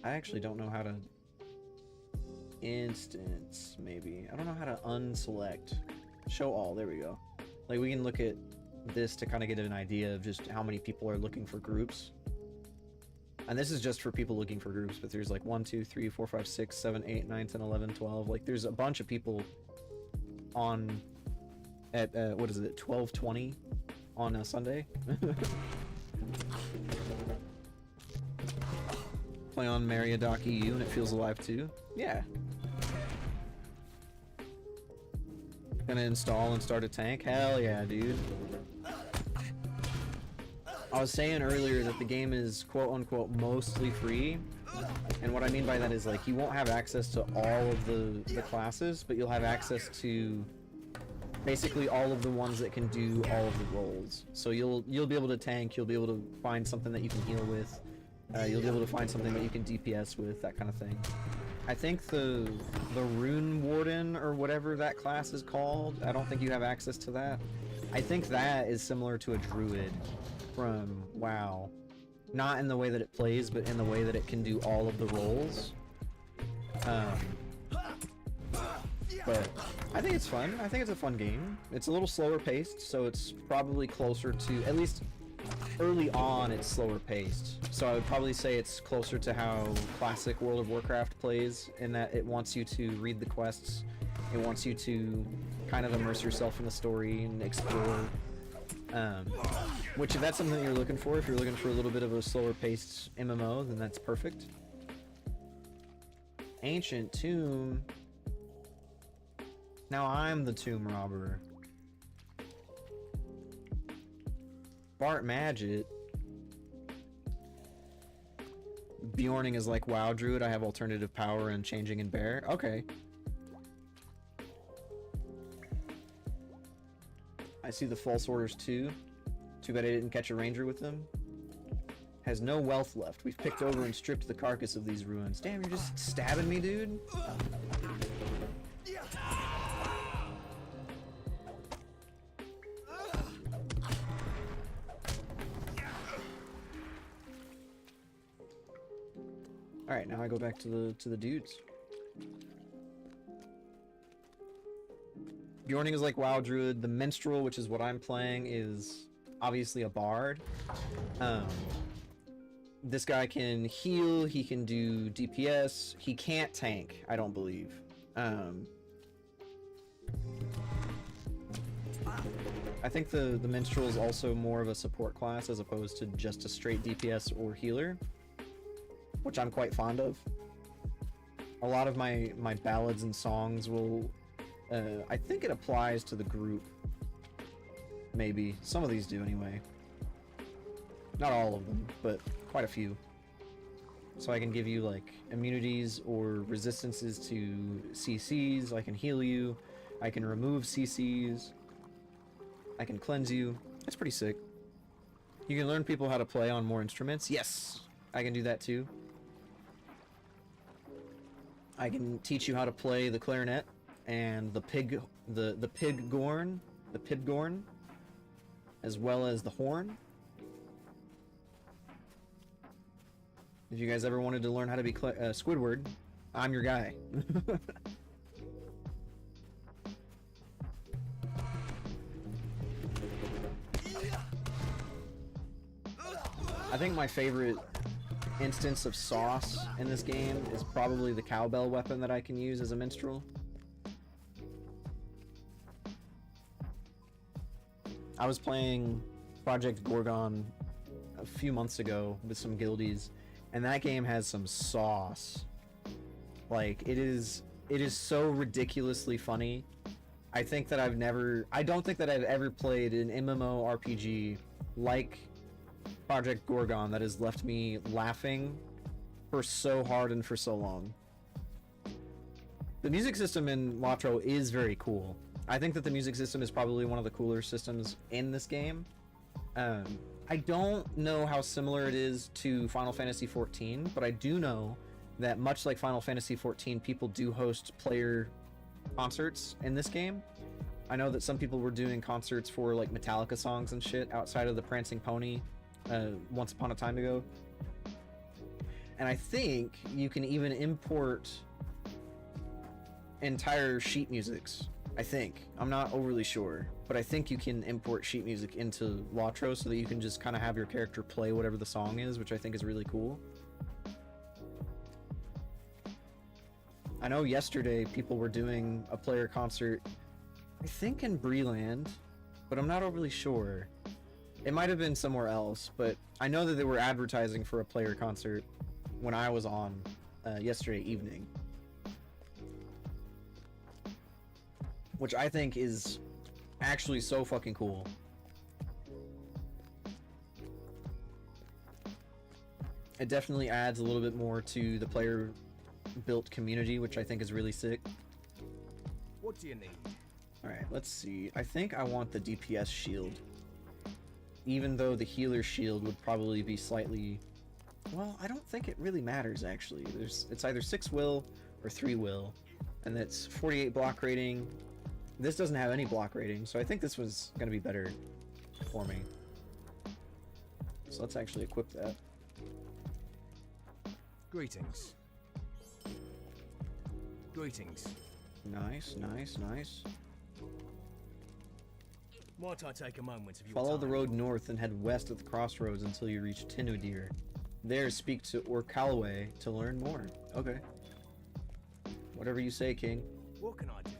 I actually don't know how to instance, maybe. I don't know how to unselect. Show all, there we go. Like we can look at this to kind of get an idea of just how many people are looking for groups. And this is just for people looking for groups, but there's like 1, 2, 3, 4, 5, 6, 7, 8, 9, 10, 11, 12. Like there's a bunch of people on at, what is it, 12:20? On a Sunday. Play on Mariadoc.eu and it feels alive too. Yeah. Gonna install and start a tank? Hell yeah, dude. I was saying earlier that the game is quote-unquote mostly free. And what I mean by that is like you won't have access to all of the classes, but you'll have access to basically all of the ones that can do all of the roles. So you'll be able to tank, you'll be able to find something that you can heal with, you'll be able to find something that you can DPS with, that kind of thing. I think the Rune Warden or whatever that class is called, I don't think you have access to that. I think that is similar to a Druid from WoW. Not in the way that it plays, but in the way that it can do all of the roles. But I think it's fun. I think it's a fun game. It's a little slower paced, so it's probably closer to, at least early on it's slower paced. So I would probably say it's closer to how classic World of Warcraft plays, in that it wants you to read the quests, it wants you to kind of immerse yourself in the story and explore. Which, if that's something that you're looking for, if you're looking for a little bit of a slower paced MMO, then that's perfect. Ancient Tomb. Now I'm the tomb robber. Bart Madget. Bjorning is like, wow, Druid, I have alternative power and changing in bear. Okay. I see the false orders too. Too bad I didn't catch a ranger with them. Has no wealth left. We've picked over and stripped the carcass of these ruins. Damn, you're just stabbing me, dude? Alright, now I go back to the dudes. Bjorning is like WoW Druid. The Minstrel, which is what I'm playing, is obviously a bard. This guy can heal, he can do DPS, he can't tank, I don't believe. I think the Minstrel is also more of a support class as opposed to just a straight DPS or healer, which I'm quite fond of. A lot of my ballads and songs will... I think it applies to the group. Maybe. Some of these do anyway. Not all of them, but quite a few. So I can give you like immunities or resistances to CCs, I can heal you, I can remove CCs, I can cleanse you. It's pretty sick. You can learn people how to play on more instruments. Yes, I can do that too. I can teach you how to play the clarinet and the pibgorn, as well as the horn. If you guys ever wanted to learn how to be Squidward, I'm your guy. I think my favorite instance of sauce in this game is probably the cowbell weapon that I can use as a minstrel. I was playing Project Gorgon a few months ago with some guildies, and that game has some sauce. Like, it is so ridiculously funny. I don't think that I've ever played an MMORPG like Project Gorgon that has left me laughing for so hard and for so long. The music system in Latro is very cool. I think that the music system is probably one of the cooler systems in this game. I don't know how similar it is to Final Fantasy XIV, but I do know that much like Final Fantasy XIV, people do host player concerts in this game. I know that some people were doing concerts for like Metallica songs and shit outside of the Prancing Pony once upon a time ago. And I think you can even import entire sheet musics. I think. I'm not overly sure, but I think you can import sheet music into Latro so that you can just kind of have your character play whatever the song is, which I think is really cool. I know yesterday people were doing a player concert, I think in Breland, but I'm not overly sure. It might have been somewhere else, but I know that they were advertising for a player concert when I was on yesterday evening. Which I think is actually so fucking cool. It definitely adds a little bit more to the player-built community, which I think is really sick. What do you need? Alright, let's see. I think I want the DPS shield. Even though the healer shield would probably be slightly... Well, I don't think it really matters, actually. It's either 6 will or 3 will. And that's 48 block rating. This doesn't have any block rating, so I think this was going to be better for me. So let's actually equip that. Greetings. Greetings. Nice, nice, nice. Might I take a moment of your Follow time? the road north and head west at the crossroads until you reach Tinudir. There, speak to Orcalway to learn more. Okay. Whatever you say, King. What can I do?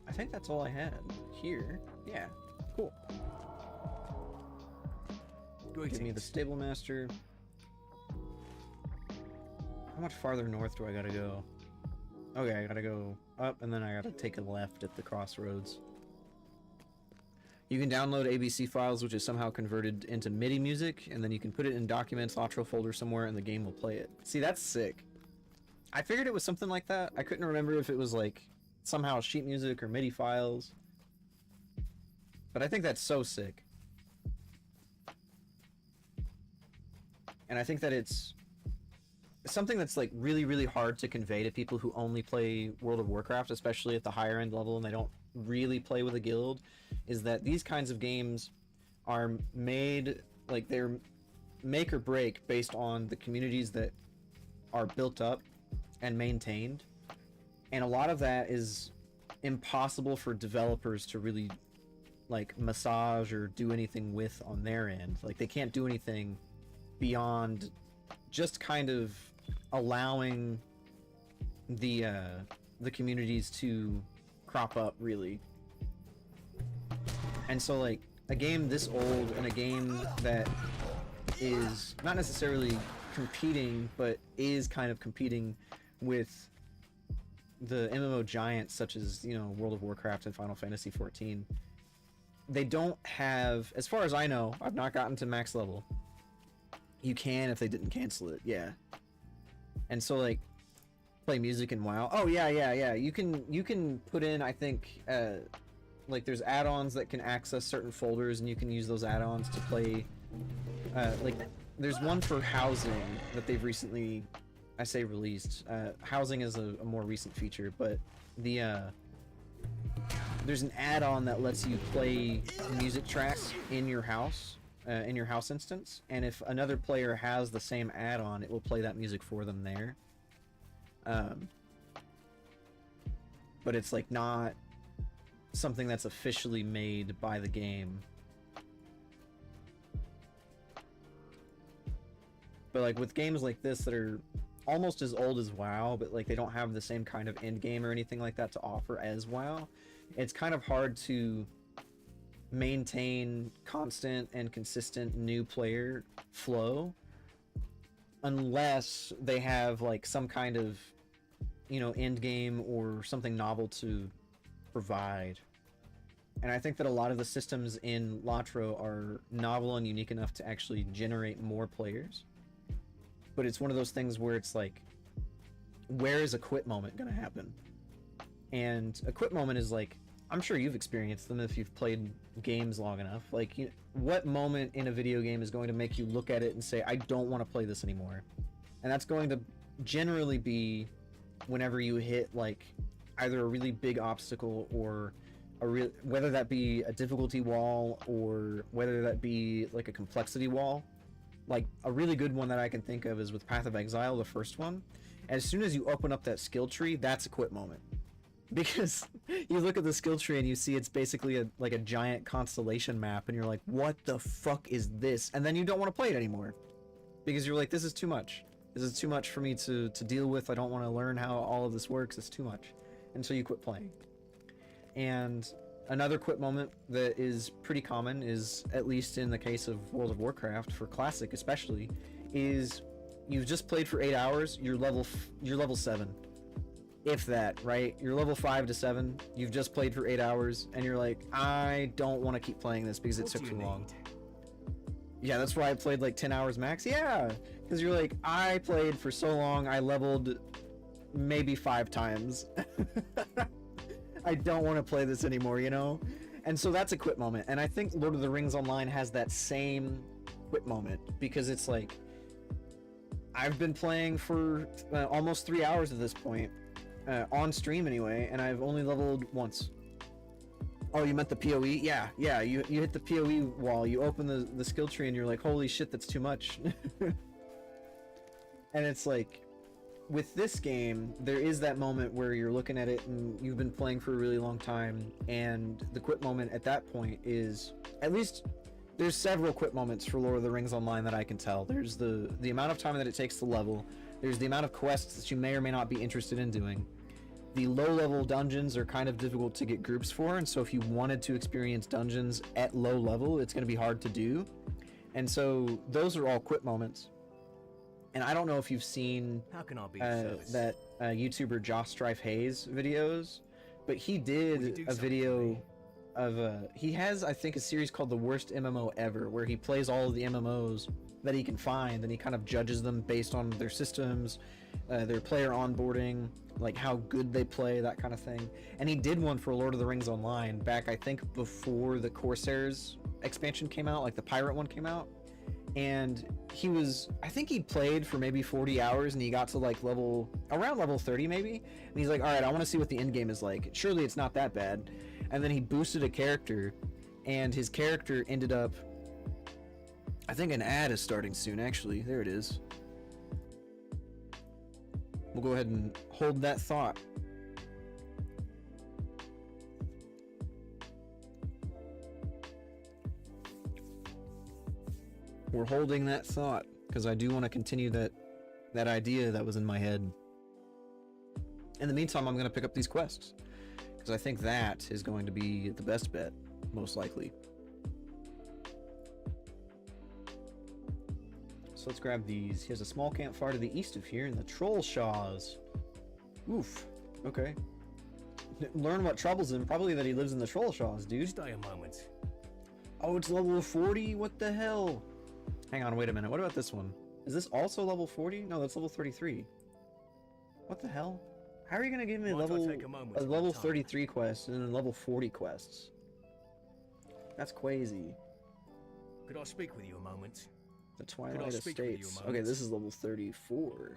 I think that's all I had here. Yeah, cool. Greetings. Give me the stable master. How much farther north do I gotta go? Okay, I gotta go up and then I gotta take a left at the crossroads. You can download ABC files, which is somehow converted into MIDI music, and then you can put it in Documents, Latro folder somewhere, and the game will play it. See, that's sick. I figured it was something like that. I couldn't remember if it was like somehow sheet music or MIDI files. But I think that's so sick. And I think that it's something that's like really, really hard to convey to people who only play World of Warcraft, especially at the higher end level, and they don't really play with a guild, is that these kinds of games are made, like, they're make or break based on the communities that are built up and maintained. And a lot of that is impossible for developers to really, like, massage or do anything with on their end. Like, they can't do anything beyond just kind of allowing the communities to crop up, really. And so, like, a game this old and a game that is not necessarily competing, but is kind of competing with the MMO giants such as, you know, World of Warcraft and Final Fantasy XIV, they don't have, as far as I know, I've not gotten to max level. You can if they didn't cancel it, yeah. And so, like, play music in WoW. Oh yeah. You can put in, I think, like, there's add-ons that can access certain folders, and you can use those add-ons to play. Like, there's one for housing that they've recently, I say, released. Housing is a more recent feature, but there's an add-on that lets you play music tracks in your house instance, and if another player has the same add-on, it will play that music for them there. But it's, like, not something that's officially made by the game. But, like, with games like this that are almost as old as WoW, but, like, they don't have the same kind of end game or anything like that to offer as WoW, it's kind of hard to maintain constant and consistent new player flow unless they have, like, some kind of, you know, end game or something novel to provide. And I think that a lot of the systems in Latro are novel and unique enough to actually generate more players. But it's one of those things where it's like, where is a quit moment gonna happen? And a quit moment is, like, I'm sure you've experienced them if you've played games long enough. Like, what moment in a video game is going to make you look at it and say, I don't want to play this anymore? And that's going to generally be whenever you hit, like, either a really big obstacle or whether that be a difficulty wall or whether that be, like, a complexity wall. Like, a really good one that I can think of is with Path of Exile, the first one. As soon as you open up that skill tree, that's a quit moment. Because you look at the skill tree and you see it's basically a giant constellation map, and you're like, what the fuck is this? And then you don't want to play it anymore. Because you're like, this is too much. This is too much for me to deal with. I don't want to learn how all of this works. It's too much. And so you quit playing. And another quit moment that is pretty common is, at least in the case of World of Warcraft, for Classic especially, is you've just played for 8 hours, you're level 7. If that, right? You're level 5 to 7, you've just played for 8 hours, and you're like, I don't want to keep playing this because it took too long. Yeah, that's why I played like 10 hours max. Yeah, because you're like, I played for so long, I leveled maybe 5 times. I don't want to play this anymore, you know? And so that's a quit moment. And I think Lord of the Rings Online has that same quit moment, because it's like, I've been playing for almost 3 hours at this point, on stream anyway, and I've only leveled once. Oh, you meant the PoE? Yeah, you hit the PoE wall, you open the skill tree, and you're like, holy shit, that's too much. And it's like, with this game, there is that moment where you're looking at it and you've been playing for a really long time, and the quit moment at that point is, at least there's several quit moments for Lord of the Rings Online that I can tell. There's the amount of time that it takes to level, there's the amount of quests that you may or may not be interested in doing. The low-level dungeons are kind of difficult to get groups for, and so if you wanted to experience dungeons at low level, it's going to be hard to do. And so those are all quit moments. And I don't know if you've seen How can I be of service? that YouTuber Josh Strife Hayes videos, but he Will you did do a something for video me? of he has, I think, a series called The Worst MMO Ever, where he plays all of the MMOs that he can find, and he kind of judges them based on their systems, their player onboarding, like how good they play, that kind of thing. And he did one for Lord of the Rings Online back, I think, before the Corsairs expansion came out, like the pirate one came out. And he was, I think he played for maybe 40 hours, and he got to like around level 30 maybe, and he's like, all right, I want to see what the end game is like. Surely it's not that bad. And then he boosted a character, and his character ended up, I think an ad is starting soon, actually. There it is. We'll go ahead and hold that thought. We're holding that thought because I do want to continue that idea that was in my head. In the meantime, I'm going to pick up these quests because I think that is going to be the best bet, most likely. So let's grab these. He has a small campfire to the east of here in the Troll Shaws. Oof. Okay. Learn what troubles him. Probably that he lives in the Troll Shaws, dude. Stay a moment. Oh, it's level 40? What the hell? Hang on, wait a minute. What about this one? Is this also level 40? No, that's level 33. What the hell? How are you gonna give me Might I a take a moment of your level time? 33 quest and then level 40 quests? That's crazy. Could I speak with you a moment? The Twilight speak with you a Estates. Okay, moment? this is level 34.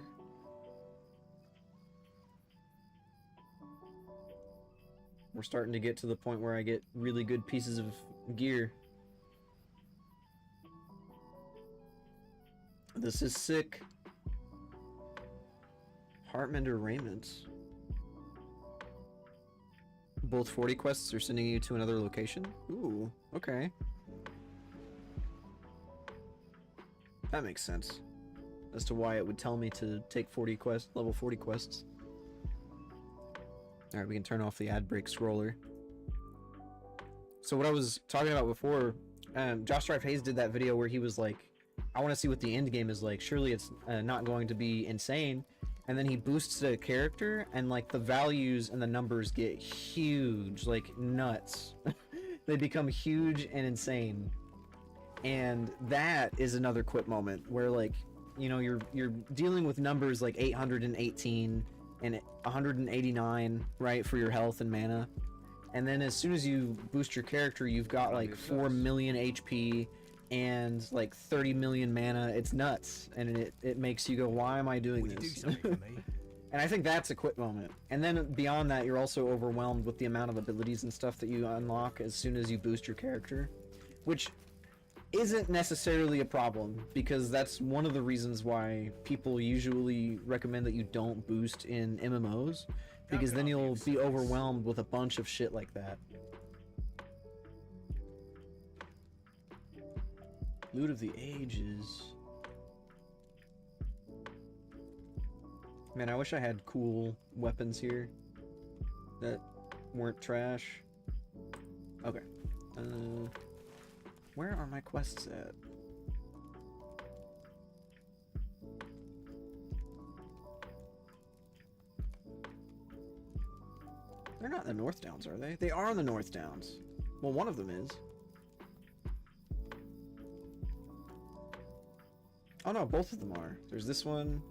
We're starting to get to the point where I get really good pieces of gear. This is sick. Heartmender Raiment. Both 40 quests are sending you to another location? Ooh, okay. That makes sense. As to why it would tell me to take 40 quests, level 40 quests. Alright, we can turn off the ad break scroller. So what I was talking about before, Josh Strife Hayes did that video where he was like, I want to see what the end game is like. Surely it's not going to be insane. And then he boosts a character, and like the values and the numbers get huge, like nuts. They become huge and insane. And that is another quit moment where, like, you know, you're dealing with numbers like 818 and 189, right, for your health and mana. And then as soon as you boost your character, you've got like 4 million HP and like 30 million mana. It's nuts, and it makes you go, why am I doing Would you do this? something for me? And I think that's a quit moment. And then beyond that, you're also overwhelmed with the amount of abilities and stuff that you unlock as soon as you boost your character, which isn't necessarily a problem, because that's one of the reasons why people usually recommend that you don't boost in MMOs, because then you'll be overwhelmed with a bunch of shit like that. Loot of the Ages. Man, I wish I had cool weapons here that weren't trash. Okay. Where are my quests at? They're not in the North Downs, are they? They are in the North Downs. Well, one of them is. Oh no, both of them are. There's this one.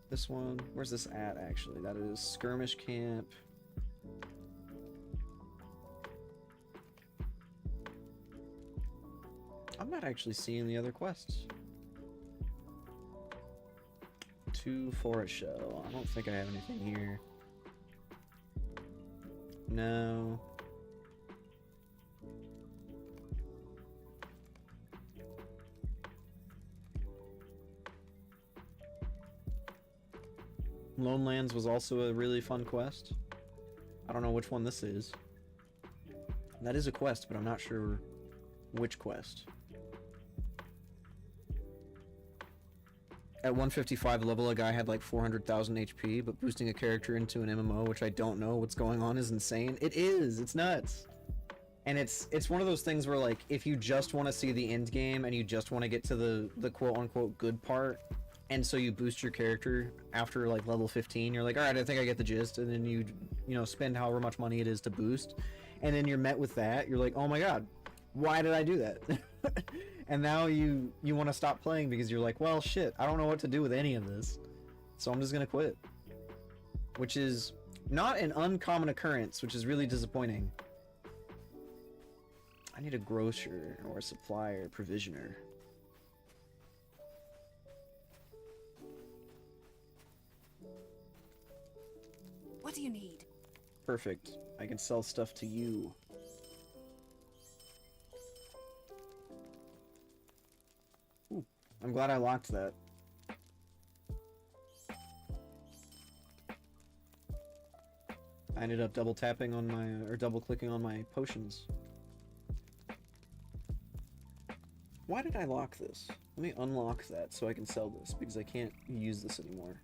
This one. Where's this at, actually? That is Skirmish Camp. I'm not actually seeing the other quests. 2 Forest Shell. I don't think I have anything here. No. Lone Lands was also a really fun quest. I don't know which one this is. That is a quest, but I'm not sure which quest. At 155 level, a guy had like 400,000 HP, but boosting a character into an MMO, which I don't know what's going on, is insane. It is! It's nuts! And it's one of those things where, like, if you just want to see the end game and you just want to get to the quote-unquote good part, and so you boost your character after, like, level 15, you're like, alright, I think I get the gist, and then you know, spend however much money it is to boost, and then you're met with that, you're like, oh my god, why did I do that? And now you want to stop playing because you're like, well, shit, I don't know what to do with any of this, so I'm just gonna quit. Which is not an uncommon occurrence, which is really disappointing. I need a grocer or a supplier, provisioner. What do you need? Perfect. I can sell stuff to you. Ooh, I'm glad I locked that. I ended up double tapping on my, or double clicking on my potions. Why did I lock this? Let me unlock that so I can sell this, because I can't use this anymore.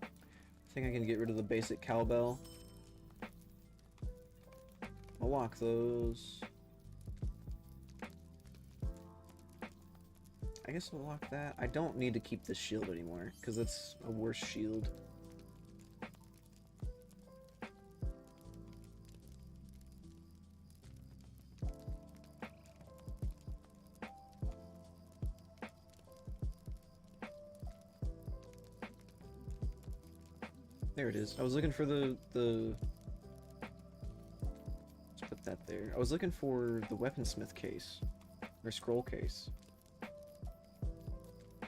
I think I can get rid of the basic cowbell. I'll lock those. I guess I'll lock that. I don't need to keep this shield anymore, because it's a worse shield. There it is. I was looking for the... Let's put that there. I was looking for the weaponsmith case. Or scroll case.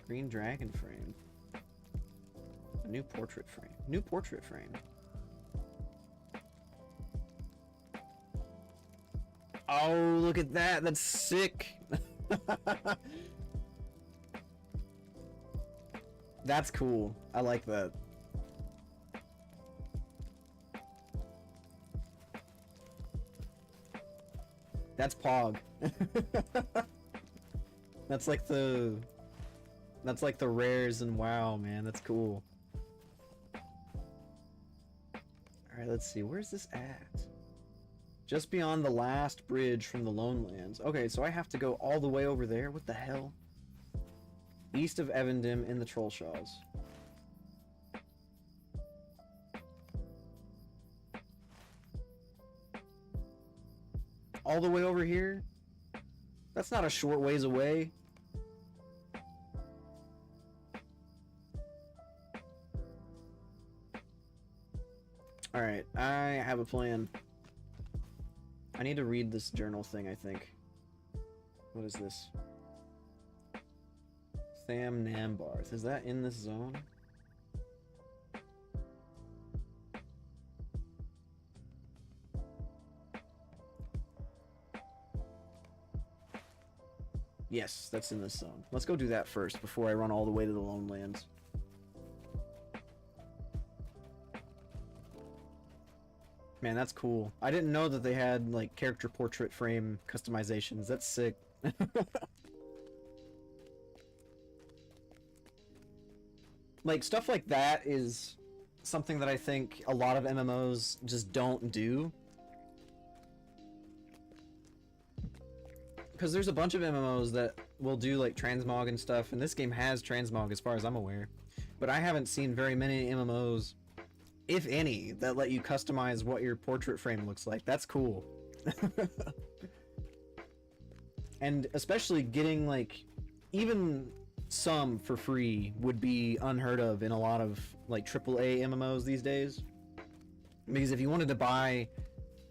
Green dragon frame. A new portrait frame. New portrait frame. Oh, look at that. That's sick. That's cool. I like that. That's Pog. That's like the rares in WoW, man. That's cool. Alright, let's see. Where's this at? Just beyond the last bridge from the Lone Lands. Okay, so I have to go all the way over there? What the hell? East of Evendim in the Trollshaws. All the way over here? That's not a short ways away. Alright, I have a plan. I need to read this journal thing, I think. What is this? Tham Nambarth. Is that in this zone? Yes, that's in this zone. Let's go do that first before I run all the way to the Lone Lands. Man, that's cool. I didn't know that they had, like, character portrait frame customizations. That's sick. Like, stuff like that is something that I think a lot of MMOs just don't do. Because there's a bunch of MMOs that will do, like, transmog and stuff, and this game has transmog as far as I'm aware. But I haven't seen very many MMOs, if any, that let you customize what your portrait frame looks like. That's cool. And especially getting, like, even some for free would be unheard of in a lot of, like, AAA MMOs these days. Because if you wanted to buy...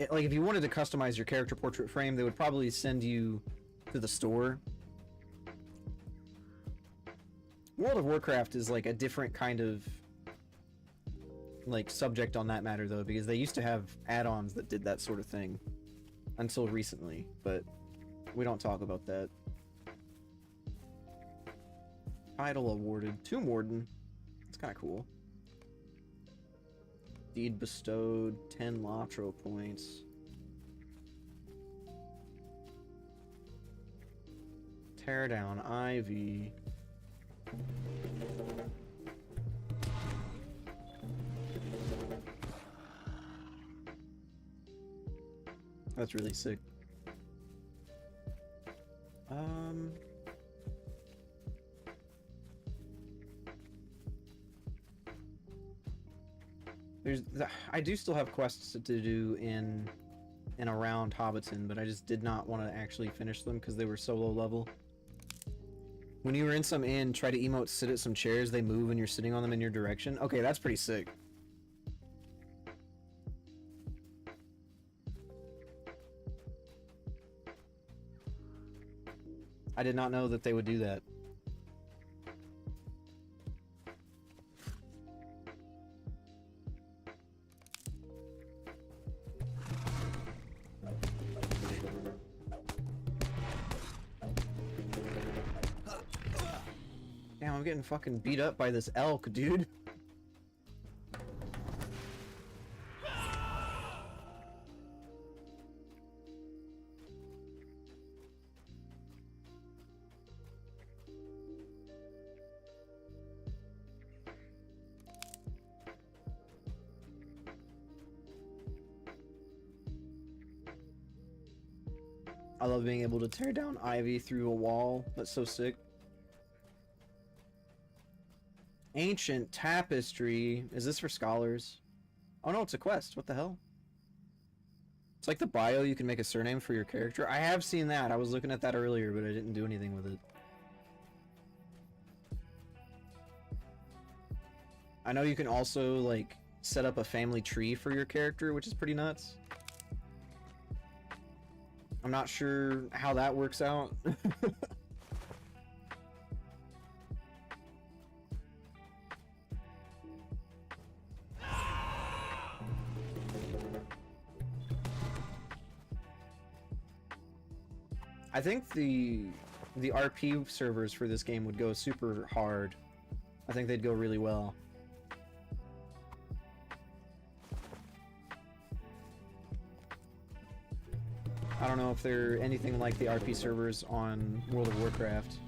Like, if you wanted to customize your character portrait frame, they would probably send you to the store. World of Warcraft is, like, a different kind of like subject on that matter though, because they used to have add-ons that did that sort of thing until recently, but we don't talk about that. Title awarded. Tomb Warden. It's kind of cool. Deed bestowed. 10 Latro points. Tear down Ivy. That's really sick. I do still have quests to do in and around Hobbiton, but I just did not want to actually finish them because they were so low level. When you were in some inn, try to emote sit at some chairs, they move and you're sitting on them in your direction. Okay, that's pretty sick. I did not know that they would do that. Damn, I'm getting fucking beat up by this elk, dude. I love being able to tear down Ivy through a wall. That's so sick. Ancient Tapestry. Is this for scholars? Oh no, it's a quest. What the hell? It's like the bio, you can make a surname for your character. I have seen that. I was looking at that earlier, but I didn't do anything with it. I know you can also, like, set up a family tree for your character, which is pretty nuts. I'm not sure how that works out. I think the RP servers for this game would go super hard. I think they'd go really well. I don't know if they're anything like the RP servers on World of Warcraft.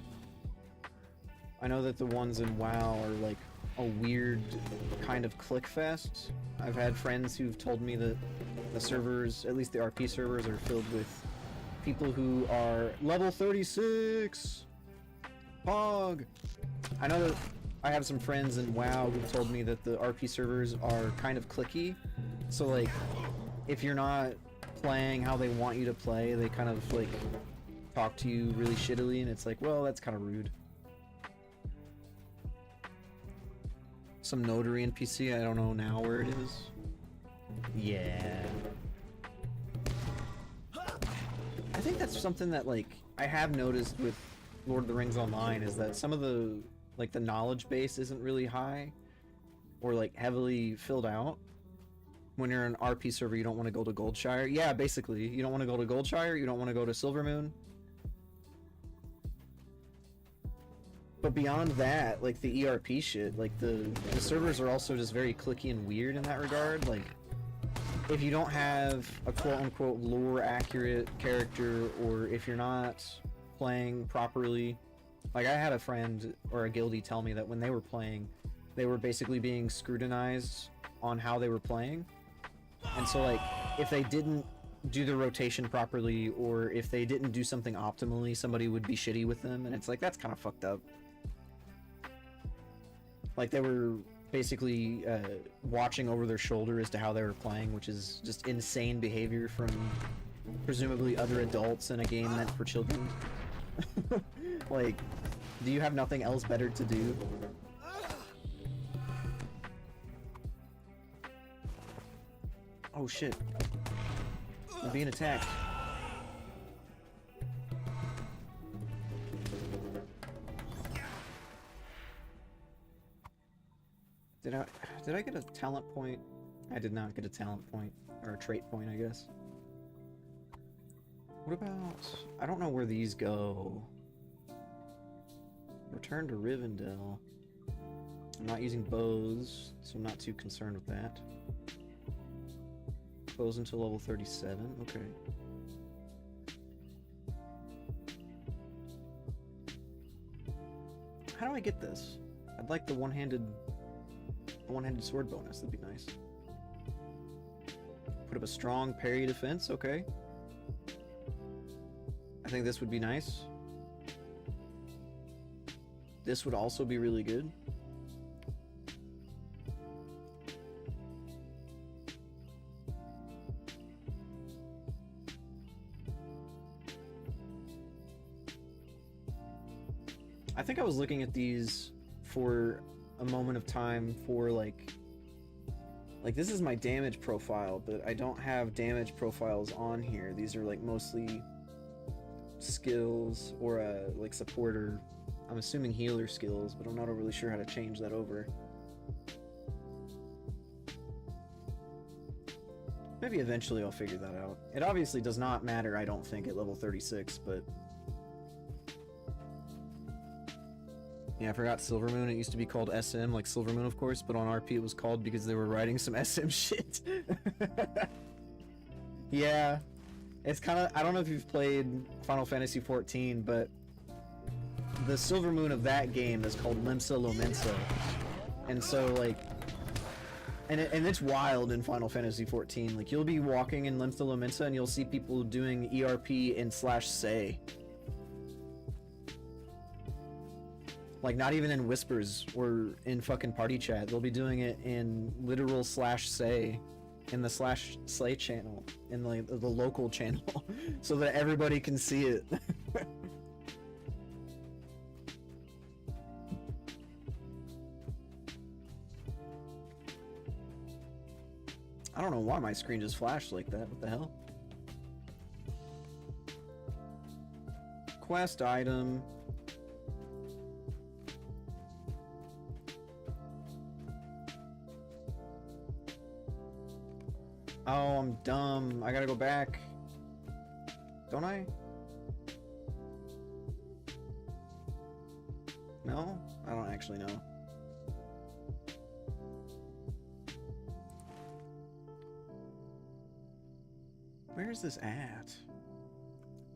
I know that the ones in WoW are like a weird kind of click fest. I've had friends who've told me that the servers, at least the RP servers, are filled with people who are level 36! Pog! I know that I have some friends in WoW who've told me that the RP servers are kind of clicky. So like, if you're not playing how they want you to play, they kind of like talk to you really shittily, and it's like, well, that's kind of rude. Some notary NPC, I don't know now where it is. Yeah. I think that's something that, like, I have noticed with Lord of the Rings Online, is that some of the, like, the knowledge base isn't really high or, like, heavily filled out. When you're an RP server, you don't want to go to Goldshire. Yeah, basically. You don't want to go to Goldshire, you don't want to go to Silvermoon. But beyond that, like, the ERP shit, like, the servers are also just very clicky and weird in that regard. Like, if you don't have a quote-unquote lore-accurate character, or if you're not playing properly... Like, I had a friend, or a guildie, tell me that when they were playing, they were basically being scrutinized on how they were playing. And so, like, if they didn't do the rotation properly, or if they didn't do something optimally, somebody would be shitty with them, and it's like, that's kind of fucked up. Like, they were basically watching over their shoulder as to how they were playing, which is just insane behavior from presumably other adults in a game meant for children. Like, do you have nothing else better to do? Oh shit. I'm being attacked. Did I get a talent point? I did not get a talent point, or a trait point, I guess. What about... I don't know where these go. Return to Rivendell. I'm not using bows, so I'm not too concerned with that. Bows until level 37, okay. How do I get this? I'd like the one-handed sword bonus, that'd be nice. Put up a strong parry defense, okay. I think this would be nice. This would also be really good. I think I was looking at these for a moment of time for like this is my damage profile, but I don't have damage profiles on here. These are like mostly skills or like supporter, I'm assuming healer skills, but I'm not really sure how to change that over. Maybe eventually I'll figure that out. It obviously does not matter, I don't think, at level 36, but... Yeah, I forgot Silvermoon. It used to be called SM, like Silvermoon, of course, but on RP it was called because they were writing some SM shit. Yeah. It's kind of... I don't know if you've played Final Fantasy XIV, but the Silvermoon of that game is called Limsa Lominsa. And so, like... And it's wild in Final Fantasy XIV. Like, you'll be walking in Limsa Lominsa and you'll see people doing ERP in /say. Like, not even in whispers or in fucking party chat. They'll be doing it in literal /say in the /slay channel, in the local channel, so that everybody can see it. I don't know why my screen just flashed like that. What the hell? Quest item. Oh, I'm dumb. I gotta go back. Don't I? No? I don't actually know. Where is this at?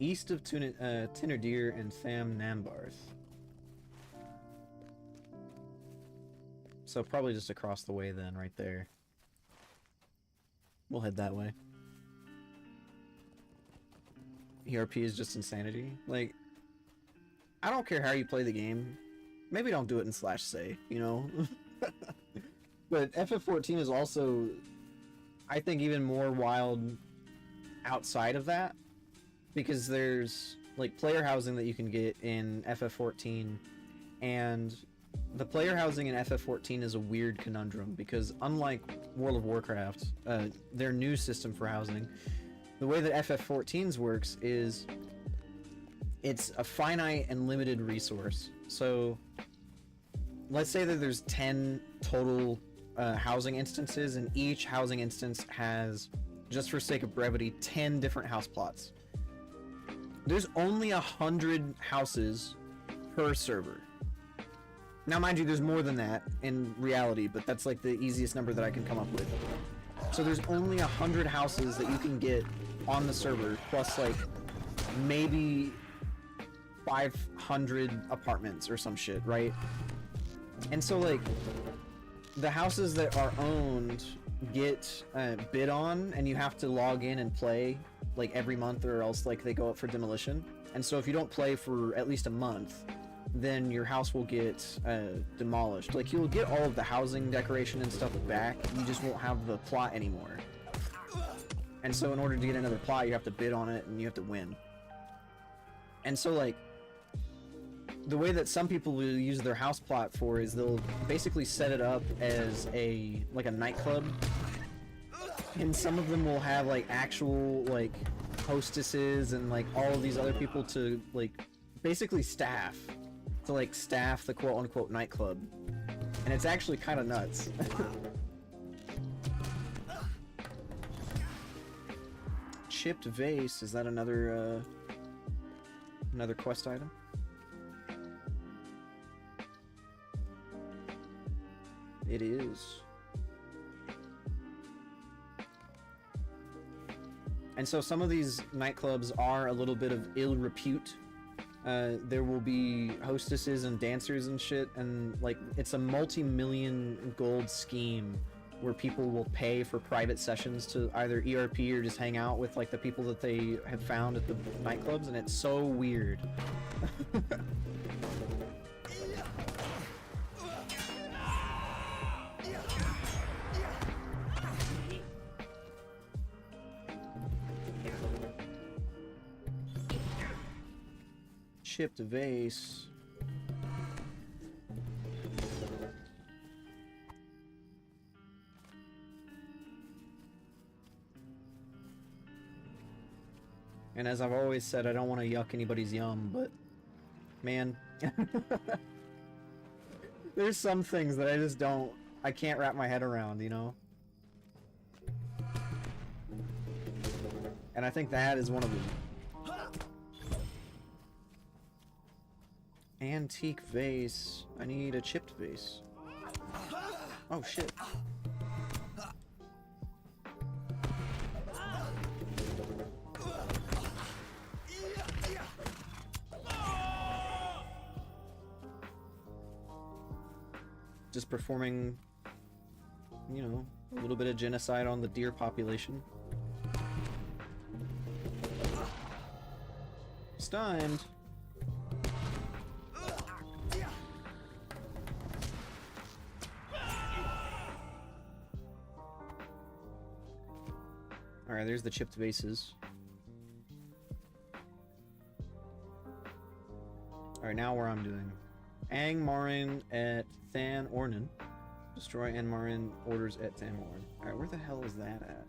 East of Tinnerdeer and Tham Nambarth. So probably just across the way then, right there. We'll head that way. ERP is just insanity. Like, I don't care how you play the game. Maybe don't do it in /say, you know? But FF14 is also, I think, even more wild outside of that, because there's like player housing that you can get in FF14, and the player housing in FF14 is a weird conundrum because unlike World of Warcraft, their new system for housing, the way that FF14's works is it's a finite and limited resource. So let's say that there's 10 total housing instances, and each housing instance has, just for sake of brevity, 10 different house plots. There's only 100 houses per server. Now, mind you, there's more than that in reality, but that's like the easiest number that I can come up with. So there's only 100 houses that you can get on the server, plus like maybe 500 apartments or some shit, right? And so like the houses that are owned get bid on, and you have to log in and play like every month, or else like they go up for demolition. And so if you don't play for at least a month, then your house will get demolished. Like, you'll get all of the housing decoration and stuff back, you just won't have the plot anymore. And so in order to get another plot, you have to bid on it and you have to win. And so like the way that some people will use their house plot for is they'll basically set it up as a nightclub, and some of them will have like actual like hostesses and like all of these other people to like basically staff the quote-unquote nightclub, and it's actually kind of nuts. chipped vase. Is that another another quest item? It is. And so some of these nightclubs are a little bit of ill repute. There will be hostesses and dancers and shit, and like it's a multi-million gold scheme where people will pay for private sessions to either ERP or just hang out with like the people that they have found at the nightclubs, and it's so weird. Chipped vase. And as I've always said, I don't want to yuck anybody's yum, but man, there's some things that I just I can't wrap my head around, you know? And I think that is one of them. Antique vase. I need a chipped vase. Oh shit. Just performing, you know, a little bit of genocide on the deer population. Stunned. Alright, there's the chipped vases. Alright, now where I'm doing. Angmarin at Than Ornan. Destroy Angmarin orders at Than Ornan. Alright, where the hell is that at?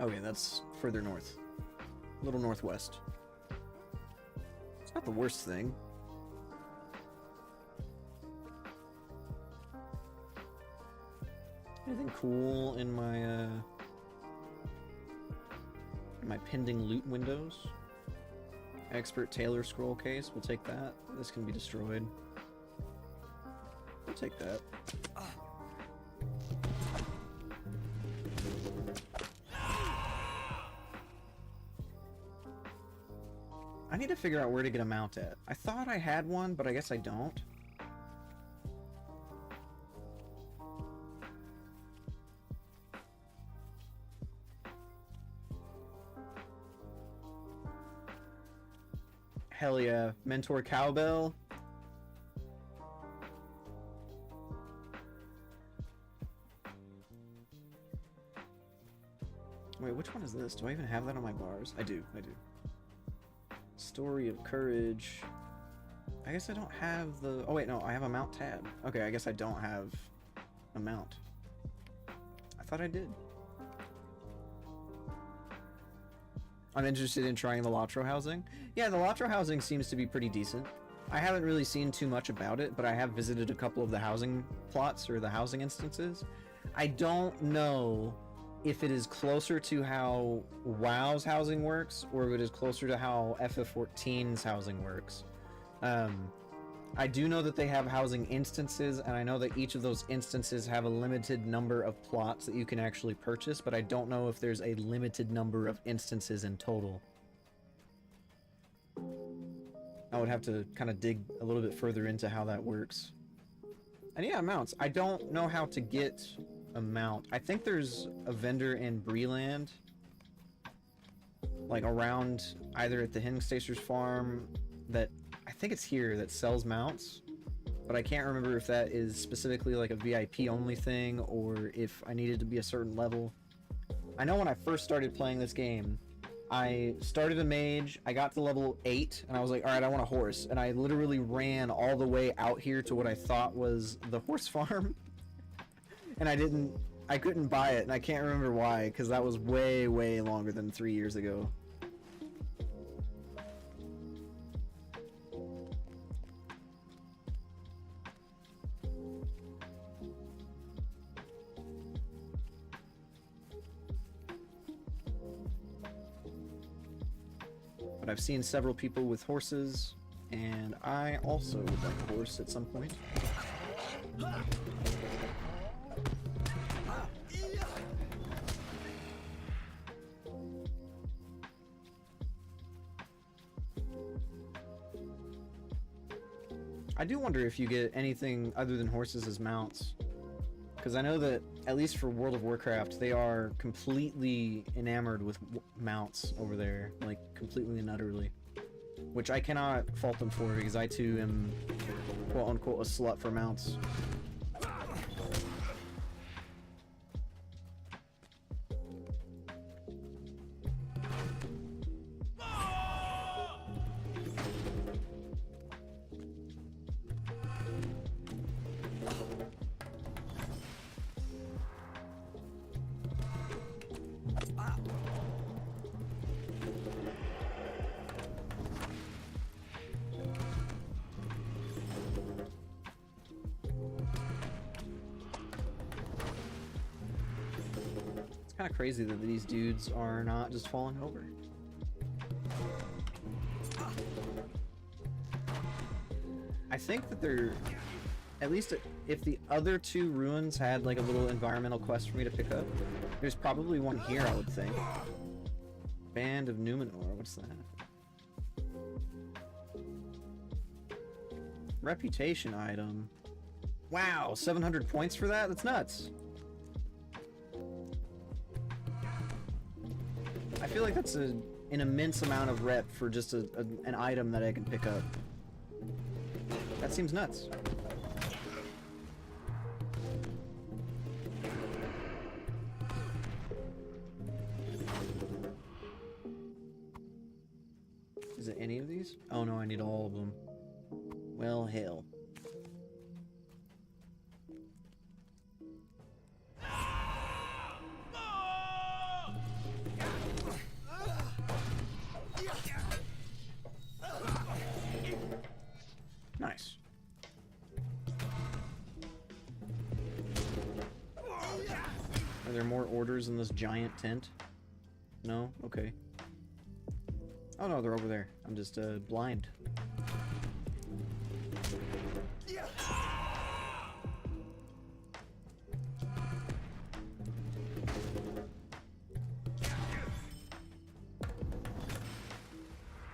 Okay, that's further north. A little northwest. It's not the worst thing. Anything cool in my pending loot windows? Expert Taylor scroll case, we'll take that. This can be destroyed. We'll take that. I need to figure out where to get a mount at. I thought I had one, but I guess I don't. Hell yeah. Mentor Cowbell. Wait, which one is this? Do I even have that on my bars? I do. Story of Courage. I guess I don't have the... Oh wait, no, I have a mount tab. Okay, I guess I don't have a mount. I thought I did. I'm interested in trying the Latro housing. Yeah, the Latro housing seems to be pretty decent. I haven't really seen too much about it, but I have visited a couple of the housing plots or the housing instances. I don't know if it is closer to how WoW's housing works, or if it is closer to how FF14's housing works. I do know that they have housing instances, and I know that each of those instances have a limited number of plots that you can actually purchase, but I don't know if there's a limited number of instances in total. I would have to kind of dig a little bit further into how that works. And yeah, mounts. I don't know how to get a mount. I think there's a vendor in Breland, like around either at the Hengstaster's farm, that I think it's here, that sells mounts, but I can't remember if that is specifically like a VIP only thing or if I needed to be a certain level. I know when I first started playing this game, I started a mage, I got to level 8, and I was like, alright, I want a horse, and I literally ran all the way out here to what I thought was the horse farm, and I couldn't buy it, and I can't remember why, because that was way, way longer than 3 years ago. but I've seen several people with horses, and I also would like a horse at some point. I do wonder if you get anything other than horses as mounts. Because I know that, at least for World of Warcraft, they are completely enamored with mounts over there. Like, completely and utterly. Which I cannot fault them for, because I too am, quote-unquote, a slut for mounts. Kind of crazy that these dudes are not just falling over. I think that they're, at least if the other two ruins had like a little environmental quest for me to pick up, there's probably one here, I would think. Band of Numenor, what's that? Reputation item. Wow, 700 points for that? That's nuts. I feel like that's an immense amount of rep for just an item that I can pick up. That seems nuts. Is it any of these? Oh no, I need all of them. Well, hell. Nice. Are there more orders in this giant tent? No? Okay. Oh no, they're over there. I'm just blind.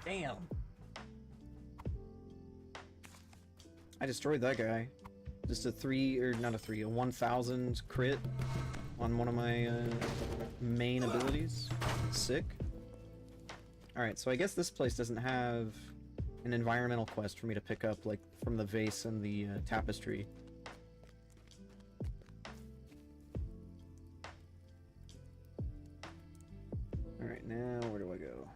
Damn. I destroyed that guy. Just a 1,000 crit on one of my main abilities. Sick. Alright, so I guess this place doesn't have an environmental quest for me to pick up, like from the vase and the tapestry. Alright, now where do I go?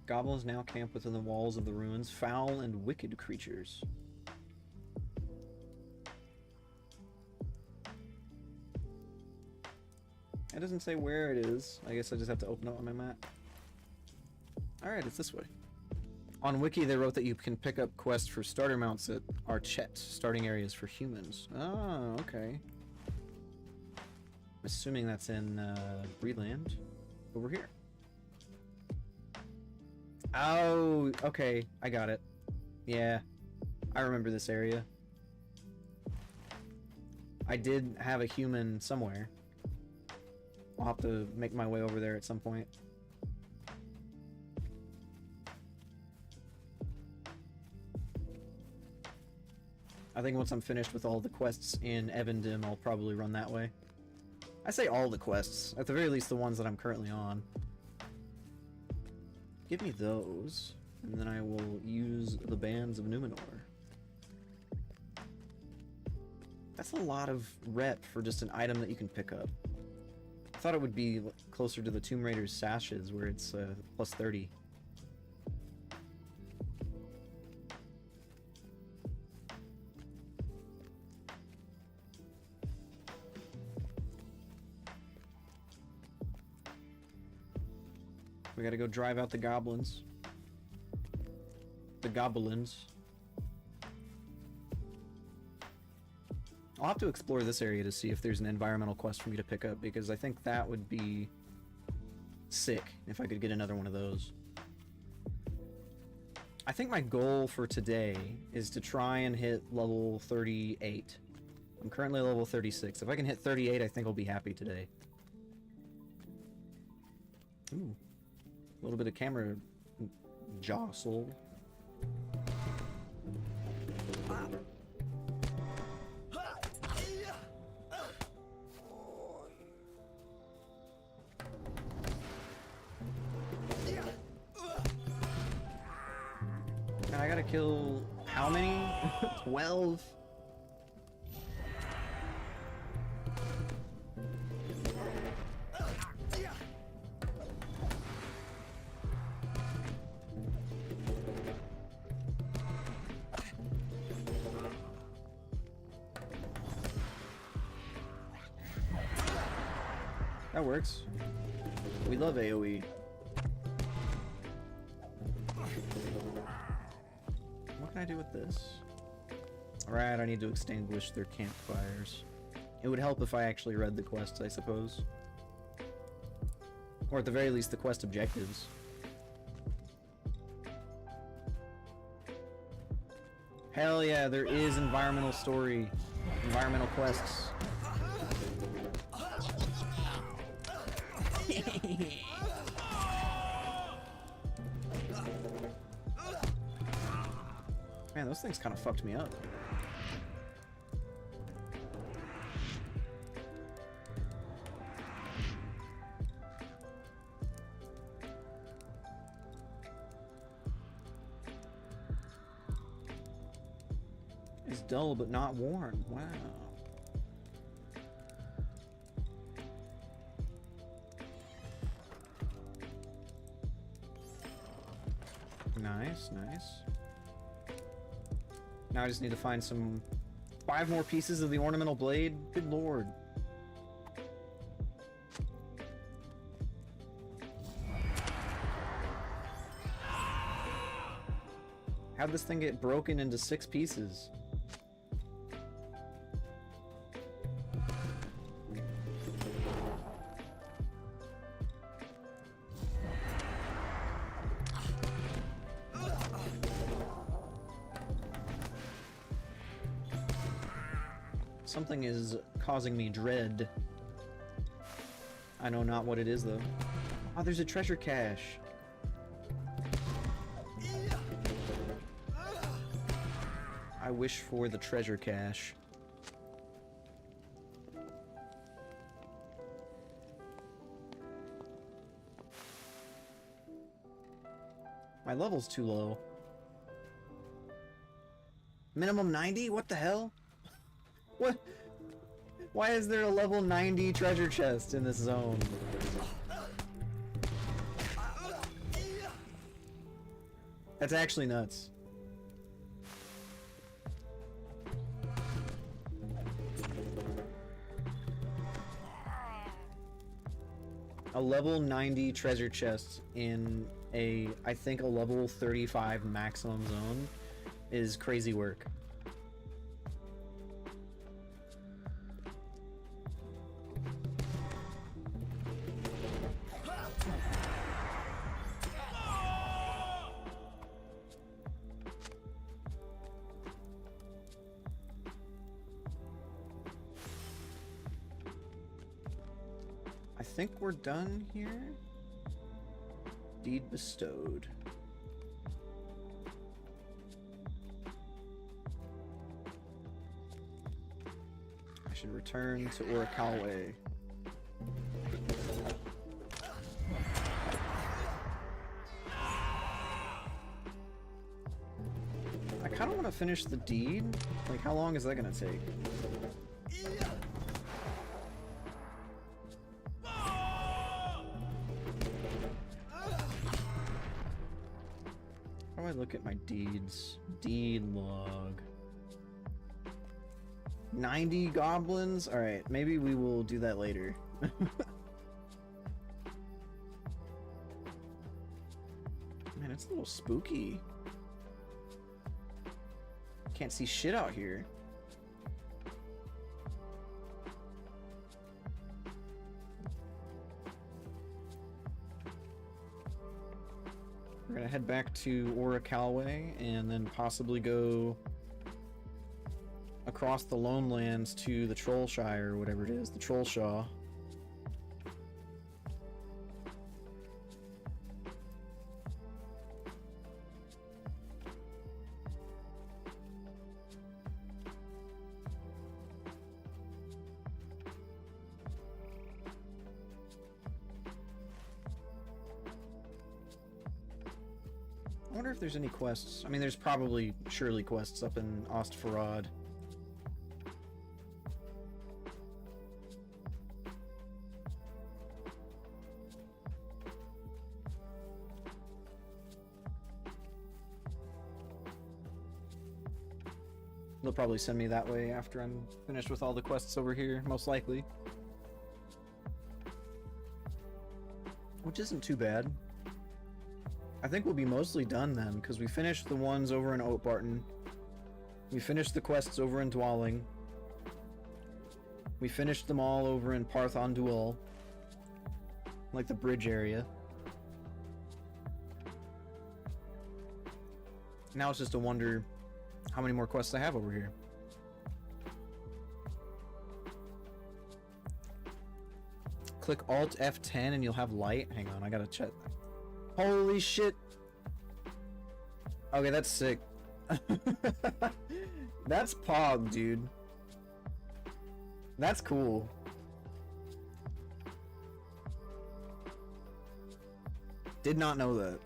Goblins now camp within the walls of the ruins, foul and wicked creatures. It doesn't say where it is. I guess I just have to open it on my map. Alright, it's this way. On Wiki, they wrote that you can pick up quests for starter mounts at Archet, starting areas for humans. Oh, okay. I'm assuming that's in Breedland. Over here. Oh, okay. I got it. Yeah. I remember this area. I did have a human somewhere. I'll have to make my way over there at some point. I think once I'm finished with all the quests in Evendim, I'll probably run that way. I say all the quests, at the very least the ones that I'm currently on. Give me those, and then I will use the Bands of Numenor. That's a lot of rep for just an item that you can pick up. I thought it would be closer to the Tomb Raider's sashes, where it's plus 30. We gotta go drive out the goblins. The goblins. I'll have to explore this area to see if there's an environmental quest for me to pick up, because I think that would be sick if I could get another one of those. I think my goal for today is to try and hit level 38. I'm currently level 36. If I can hit 38, I think I'll be happy today. Ooh. A little bit of camera jostle. And I gotta kill how many? 12? That works. We love AoE. What can I do with this? Alright, I need to extinguish their campfires. It would help if I actually read the quests, I suppose. Or at the very least, the quest objectives. Hell yeah, there is environmental story. Environmental quests. Man, those things kind of fucked me up. It's dull but not worn. Wow. Nice, nice. Now I just need to find 5 more pieces of the ornamental blade. Good lord. How'd this thing get broken into 6 pieces? Something is causing me dread. I know not what it is, though. Oh, there's a treasure cache. I wish for the treasure cache. My level's too low. Minimum 90? What the hell? What? Why is there a level 90 treasure chest in this zone? That's actually nuts. A level 90 treasure chest in I think a level 35 maximum zone is crazy work. I think we're done here. Deed bestowed. I should return to Urakawa. I kind of want to finish the deed. Like, how long is that going to take? How do I look at my deeds? Deed log. 90 goblins? Alright, maybe we will do that later. Man, it's a little spooky. Can't see shit out here. We're gonna head back to Aura Calway and then possibly go across the Lone Lands to the Trollshire or whatever it is, the Trollshaw. I wonder if there's any quests. I mean, there's probably surely quests up in Ostfarad. They'll probably send me that way after I'm finished with all the quests over here, most likely. Which isn't too bad. I think we'll be mostly done then, because we finished the ones over in Oatbarton. We finished the quests over in Dwalling. We finished them all over in Parthon Duel. Like the bridge area. Now it's just a wonder how many more quests I have over here. Click Alt F10 and you'll have light. Hang on, I gotta check. Holy shit. Okay, that's sick. That's Pog, dude. That's cool. Did not know that.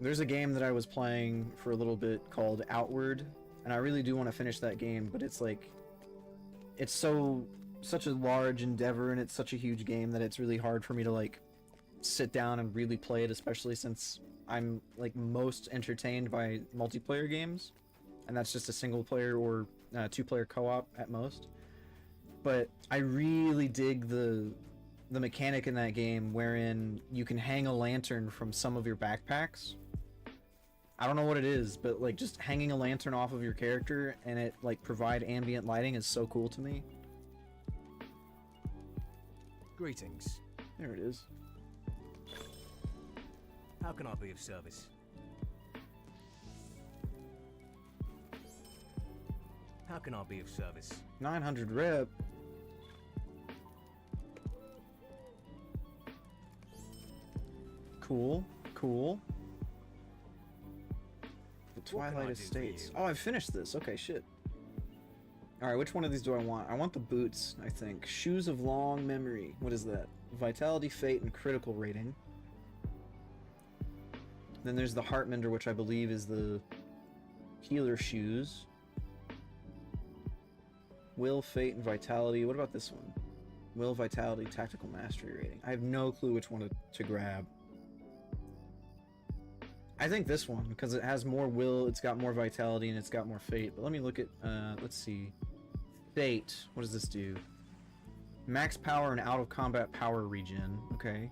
There's a game that I was playing for a little bit called Outward, and I really do want to finish that game, but it's like, it's such a large endeavor and it's such a huge game that it's really hard for me to like sit down and really play it, especially since I'm like most entertained by multiplayer games, and that's just a single player or two-player co-op at most. But I really dig the mechanic in that game wherein you can hang a lantern from some of your backpacks. I don't know what it is, but like just hanging a lantern off of your character and it like provide ambient lighting is so cool to me. Greetings. There it is. How can I be of service? How can I be of service? 900 rep. Cool, cool. The What can I Twilight do for Estates. you? Oh, I've finished this. Okay, shit. Alright, which one of these do I want? I want the boots, I think. Shoes of Long Memory. What is that? Vitality, Fate, and Critical Rating. Then there's the Heartmender, which I believe is the Healer Shoes. Will, Fate, and Vitality. What about this one? Will, Vitality, Tactical Mastery Rating. I have no clue which one to grab. I think this one, because it has more will, it's got more vitality, and it's got more fate. But let me look at, let's see. Fate, what does this do? Max power and out of combat power regen, okay.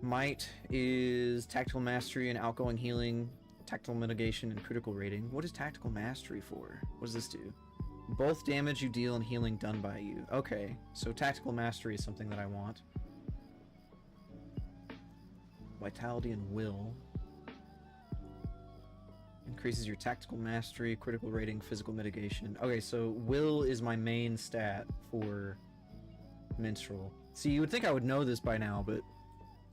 Might is tactical mastery and outgoing healing, tactical mitigation, and critical rating. What is tactical mastery for? What does this do? Both damage you deal and healing done by you. Okay, so tactical mastery is something that I want. Vitality and will. Increases your tactical mastery, critical rating, physical mitigation. Okay, so will is my main stat for Minstrel. See, you would think I would know this by now, but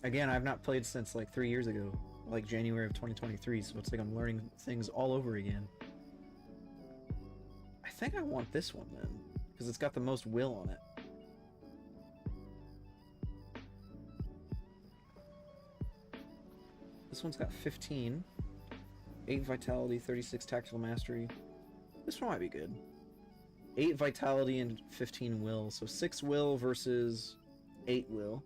again, I've not played since like 3 years ago, like January of 2023, so it's like I'm learning things all over again. I think I want this one then, because it's got the most will on it. This one's got 15. 8 vitality, 36 tactical mastery. This one might be good. 8 vitality and 15 will. So 6 will versus 8 will.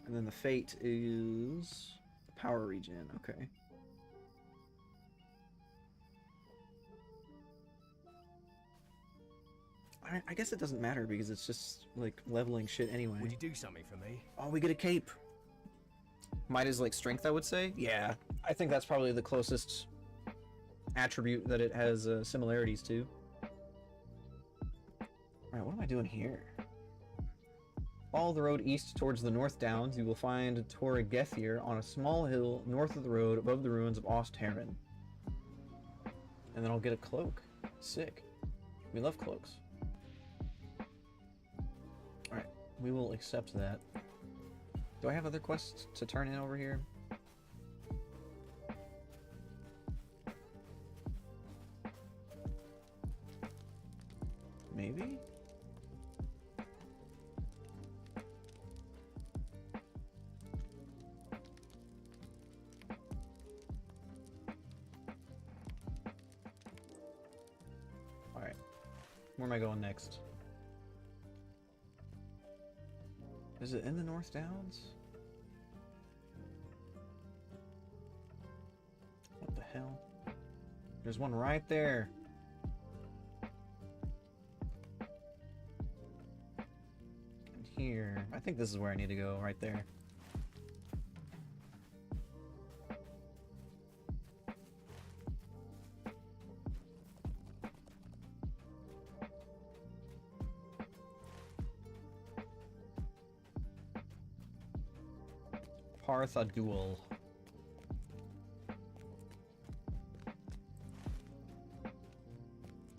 And then the fate is power regen. Okay. I guess it doesn't matter because it's just like leveling shit anyway. Would you do something for me? Oh, we get a cape. Might is like strength, I would say. Yeah, I think that's probably the closest attribute that it has similarities to. Alright, what am I doing here? Follow the road east towards the North Downs. You will find Tora Gethir on a small hill north of the road above the ruins of Ostherren. And then I'll get a cloak. Sick. We love cloaks. Alright, we will accept that. Do I have other quests to turn in over here? Maybe? Alright. Where am I going next? Is it in the North Downs? What the hell? There's one right there. And here. I think this is where I need to go, right there. Partha Duel.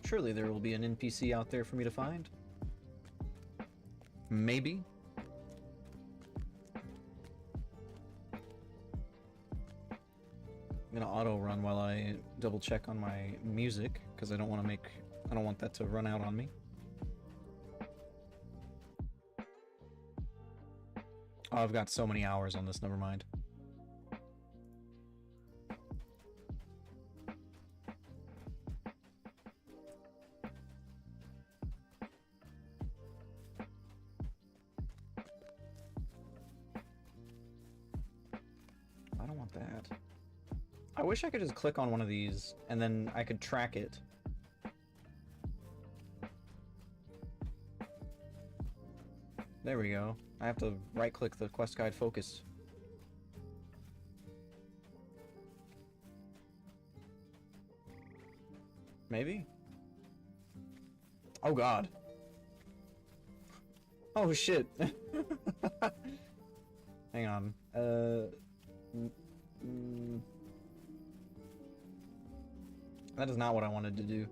Surely there will be an NPC out there for me to find. Maybe. I'm gonna auto run while I double check on my music because I don't want that to run out on me. Oh, I've got so many hours on this, never mind. I don't want that. I wish I could just click on one of these and then I could track it. There we go. I have to right-click the quest guide focus. Maybe? Oh god. Oh shit. Hang on. That is not what I wanted to do.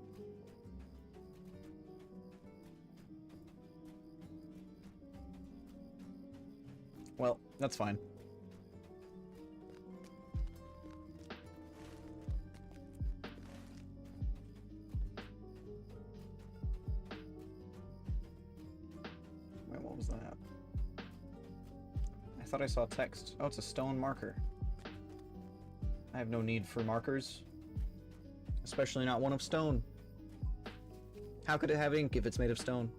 Well, that's fine. Wait, what was that? I thought I saw text. Oh, it's a stone marker. I have no need for markers. Especially not one of stone. How could it have ink if it's made of stone?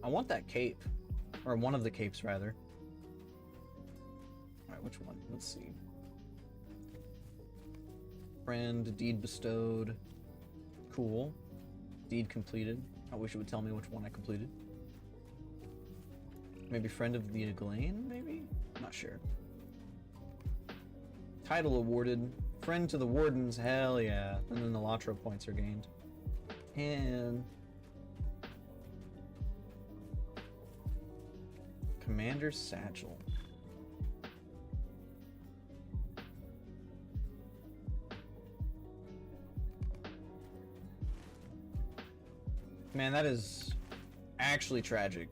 I want that cape. Or one of the capes, rather. Alright, which one? Let's see. Friend, deed bestowed. Cool. Deed completed. I wish it would tell me which one I completed. Maybe friend of the Aglain, maybe? Not sure. Title awarded. Friend to the Wardens, hell yeah. And then the Latro points are gained. And... Commander's Satchel. Man, that is actually tragic.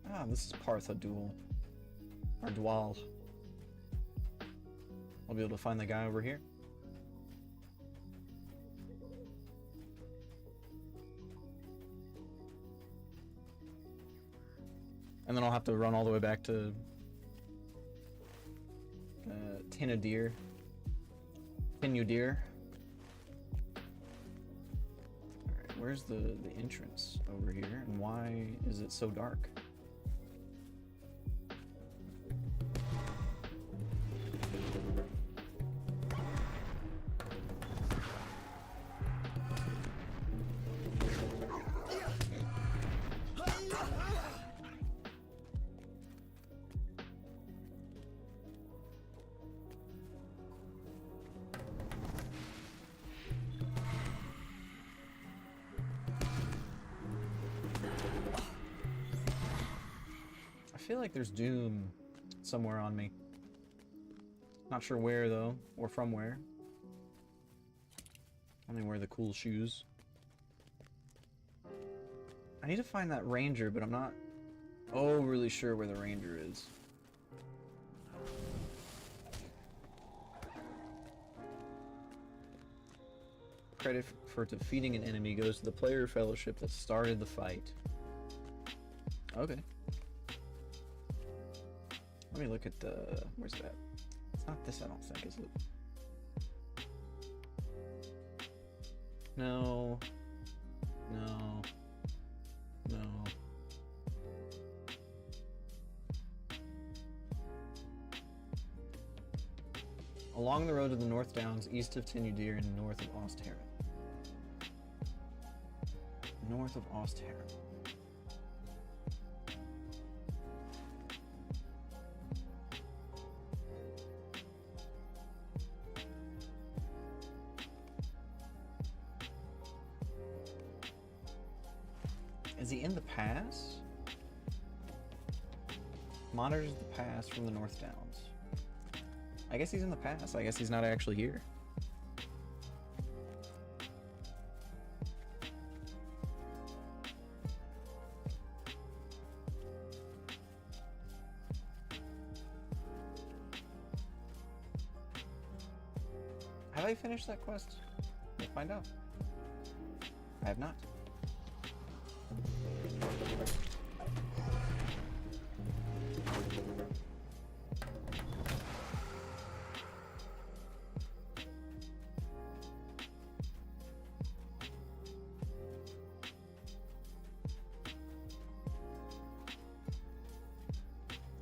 Ah, this is Partha Duel. Or Dwal. I'll be able to find the guy over here. And then I'll have to run all the way back to Tinudir. where's the entrance over here, and why is it so dark? I feel like there's doom somewhere on me. Not sure where though, or from where. Only wear the cool shoes. I need to find that ranger, but I'm not overly sure where the ranger is. Credit for defeating an enemy goes to the player fellowship that started the fight. Okay. Let me look at the... Where's that? It's not this, I don't think, is it? No. No. No. Along the road to the North Downs, east of Tinudir and north of Ostheron. North of Ostheron. Is he in the pass? Monitors the pass from the North Downs. I guess he's in the pass. I guess he's not actually here. Have I finished that quest? We'll find out. I have not.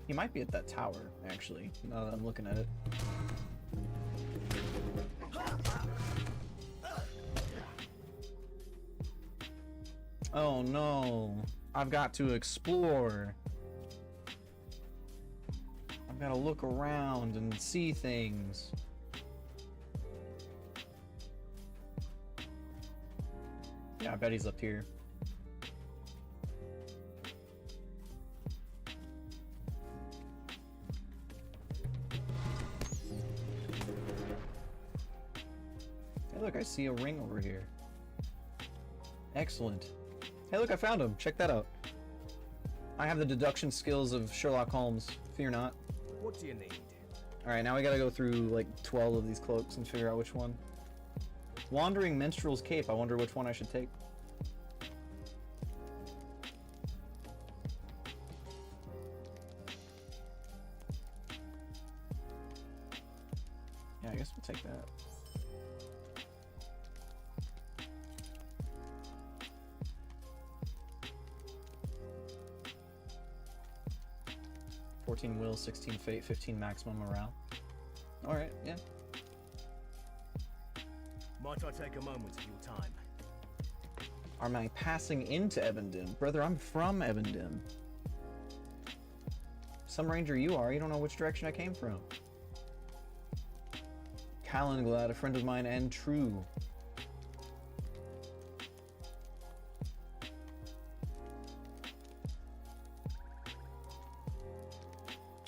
He might be at that tower, actually, now that I'm looking at it. Oh no, I've got to explore. I've got to look around and see things. Yeah, I bet he's up here. Hey, look, I see a ring over here. Excellent. Hey, look, I found him. Check that out. I have the deduction skills of Sherlock Holmes. Fear not. What do you need? Alright, now we gotta go through like 12 of these cloaks and figure out which one. Wandering Minstrel's Cape. I wonder which one I should take. Yeah, I guess we'll take that. Will, 16 fate, 15 maximum morale. Alright, yeah. Might I take a moment of your time? Am I passing into Ebendim? Brother, I'm from Ebendim. Some ranger you are, you don't know which direction I came from. Calenglad, a friend of mine and true.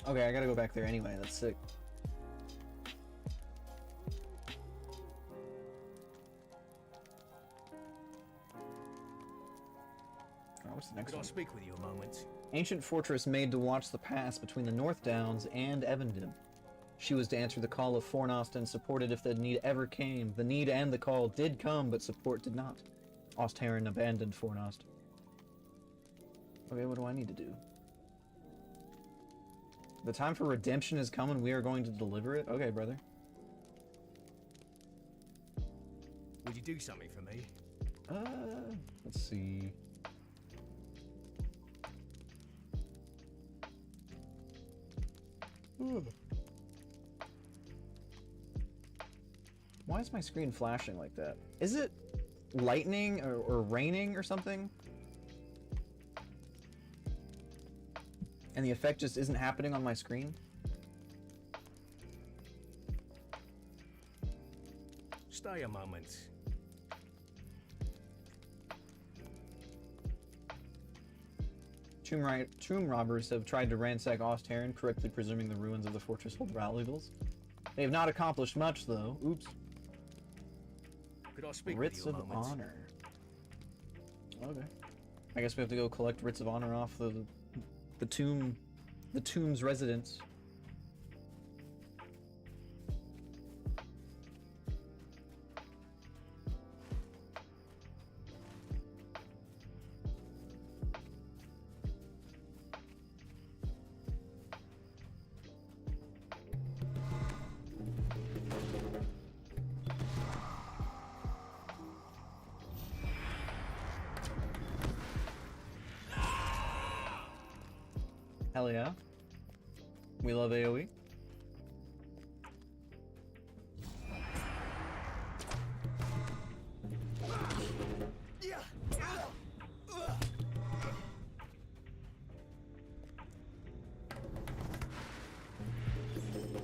Okay, I gotta go back there anyway, that's sick. Alright, what's the next Could I one? speak with you a moment? Ancient fortress made to watch the pass between the North Downs and Evendim. She was to answer the call of Fornost and support it if the need ever came. The need and the call did come, but support did not. Ostheron abandoned Fornost. Okay, what do I need to do? The time for redemption has come and we are going to deliver it? Okay, brother. Would you do something for me? Let's see. Why is my screen flashing like that? Is it lightning or raining or something? And the effect just isn't happening on my screen? Stay a moment. Tomb robbers have tried to ransack Osthairn, correctly presuming the ruins of the fortress hold valuables. They have not accomplished much, though. Oops. Could I speak Writs with you a of moment? honor. Okay. I guess we have to go collect writs of honor off the tomb's residents. Hell yeah. We love AoE.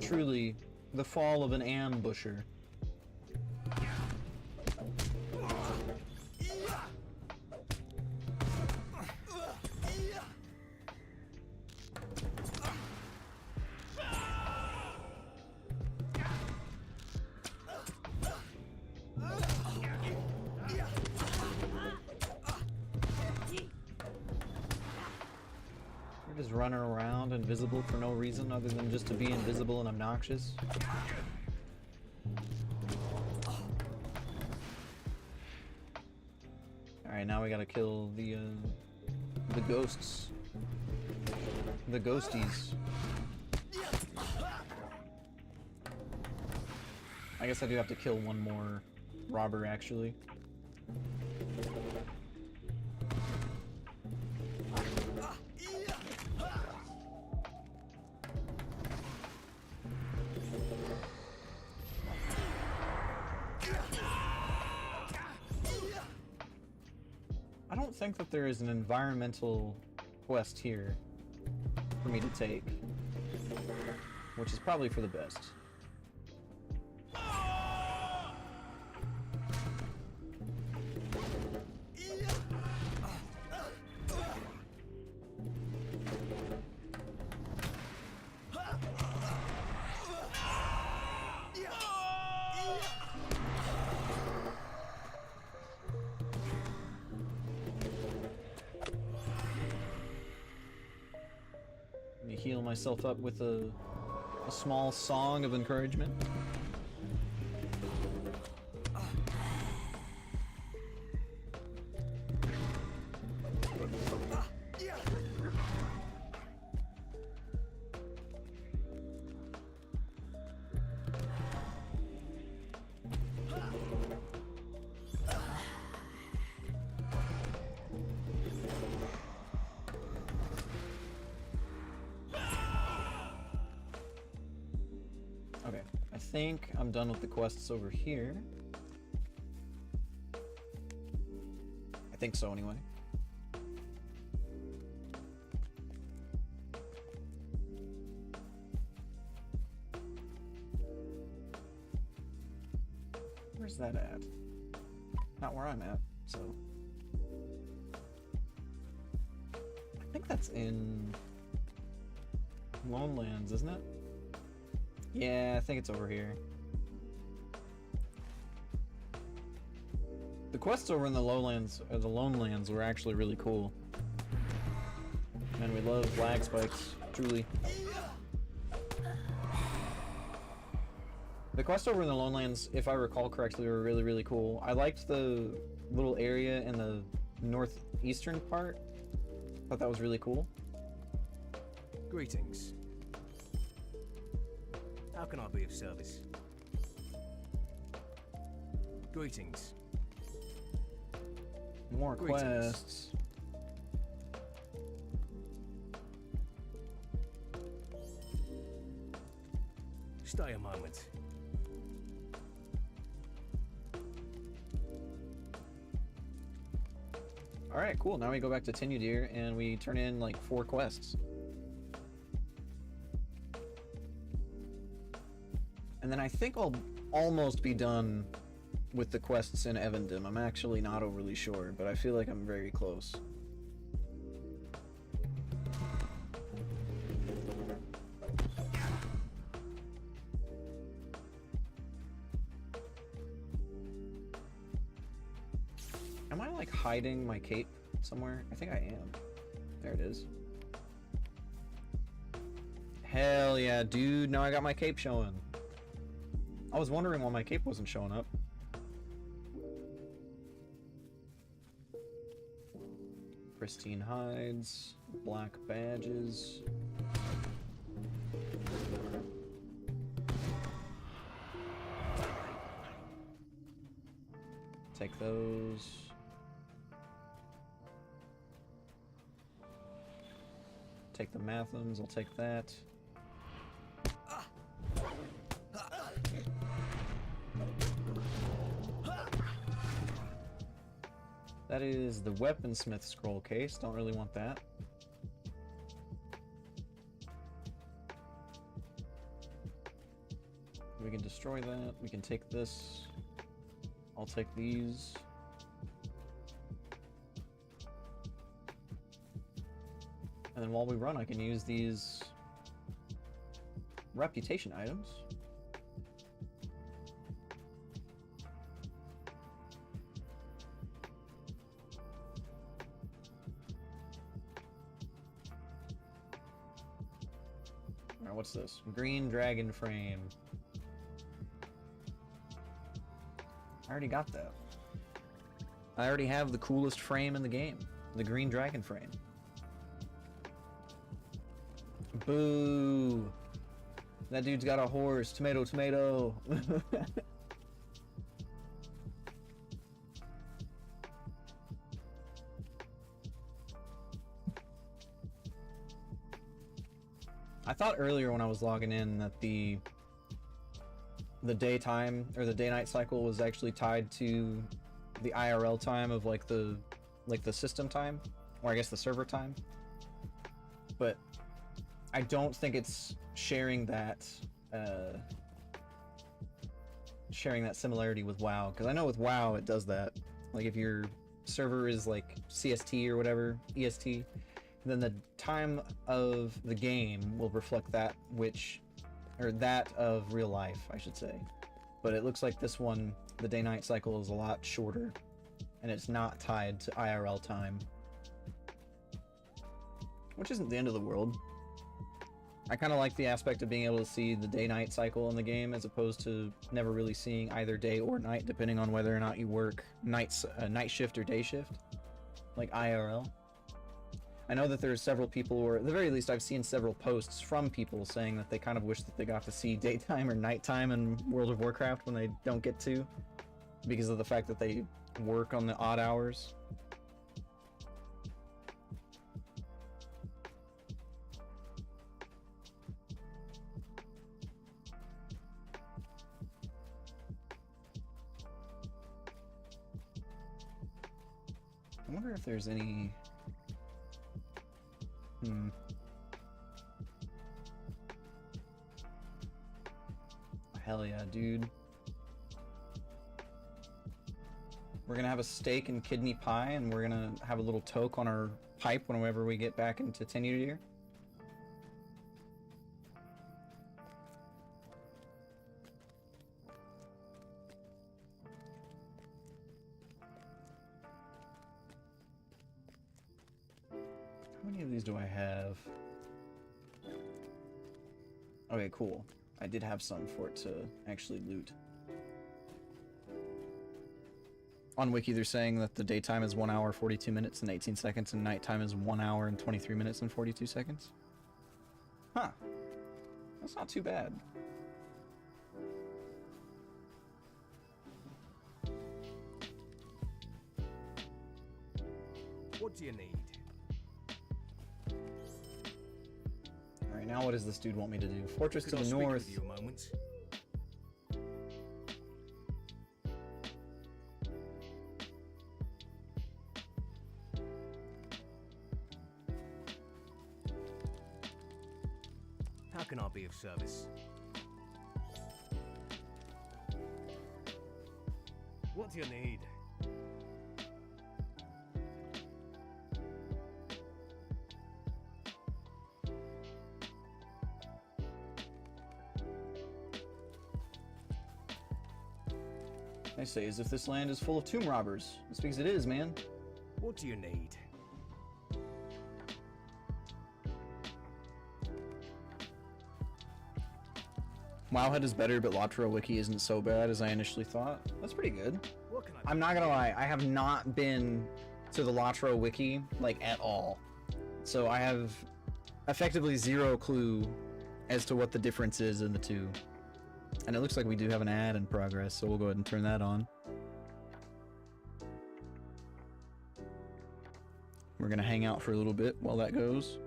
Truly, the fall of an ambusher. We're just running around invisible for no reason other than just to be invisible and obnoxious. Alright, now we gotta kill the ghosts. The ghosties. I guess I do have to kill one more robber, actually. I don't think that there is an environmental quest here for me to take, which is probably for the best. Let me heal myself up with a small song of encouragement. Okay, I think I'm done with the quests over here. I think so, anyway. Where's that at? Not where I'm at, so... I think that's in... Lone Lands, isn't it? Yeah, I think it's over here. The quests over in the Lowlands, or the Lone Lands, were actually really cool. Man, we love flag spikes, truly. The quests over in the Lone Lands, if I recall correctly, were really, really cool. I liked the little area in the northeastern part. Thought that was really cool. Greetings. How can I be of service? Greetings. More Greetings. quests. Stay a moment. Alright, cool. Now we go back to Tenudir and we turn in like 4 quests. And then I think I'll almost be done with the quests in Evendom. I'm actually not overly sure, but I feel like I'm very close. Am I like hiding my cape somewhere? I think I am. There it is. Hell yeah, dude. Now I got my cape showing. I was wondering why my cape wasn't showing up. Pristine hides, black badges. Take those. Take the Mathams, I'll take that. That is the Weaponsmith scroll case. Don't really want that. We can destroy that. We can take this. I'll take these. And then while we run, I can use these reputation items. Alright, what's this? Green dragon frame. I already got that. I already have the coolest frame in the game. The green dragon frame. Boo! That dude's got a horse. Tomato, tomato. I thought earlier when I was logging in that the daytime or the day-night cycle was actually tied to the IRL time of like the system time, or I guess the server time. But I don't think it's sharing that similarity with WoW, because I know with WoW it does that. Like if your server is like CST or whatever, EST, then the time of the game will reflect that that of real life, I should say. But it looks like this one, the day-night cycle, is a lot shorter, and it's not tied to IRL time, which isn't the end of the world. I kind of like the aspect of being able to see the day-night cycle in the game, as opposed to never really seeing either day or night, depending on whether or not you work night shift or day shift, like IRL. I know that there's several people, or at the very least I've seen several posts from people saying that they kind of wish that they got to see daytime or nighttime in World of Warcraft when they don't get to, because of the fact that they work on the odd hours. I wonder if there's any... Hell yeah, dude. We're gonna have a steak and kidney pie, and we're gonna have a little toke on our pipe whenever we get back into Tenudir. How many of these do I have? Okay, cool. I did have some for it to actually loot. On Wiki, they're saying that the daytime is 1 hour, 42 minutes and 18 seconds, and nighttime is 1 hour and 23 minutes and 42 seconds. Huh. That's not too bad. What do you need? Alright, now what does this dude want me to do? Fortress Could to I the speak north. with you a moment? How can I be of service? What do you need? They say as if this land is full of tomb robbers. That's because it is, man. What do you need? Wowhead is better, but Lotro Wiki isn't so bad as I initially thought. That's pretty good. What can I I'm not gonna lie, I have not been to the Lotro Wiki, like, at all. So I have effectively zero clue as to what the difference is in the two. And it looks like we do have an ad in progress, so we'll go ahead and turn that on. We're gonna hang out for a little bit while that goes.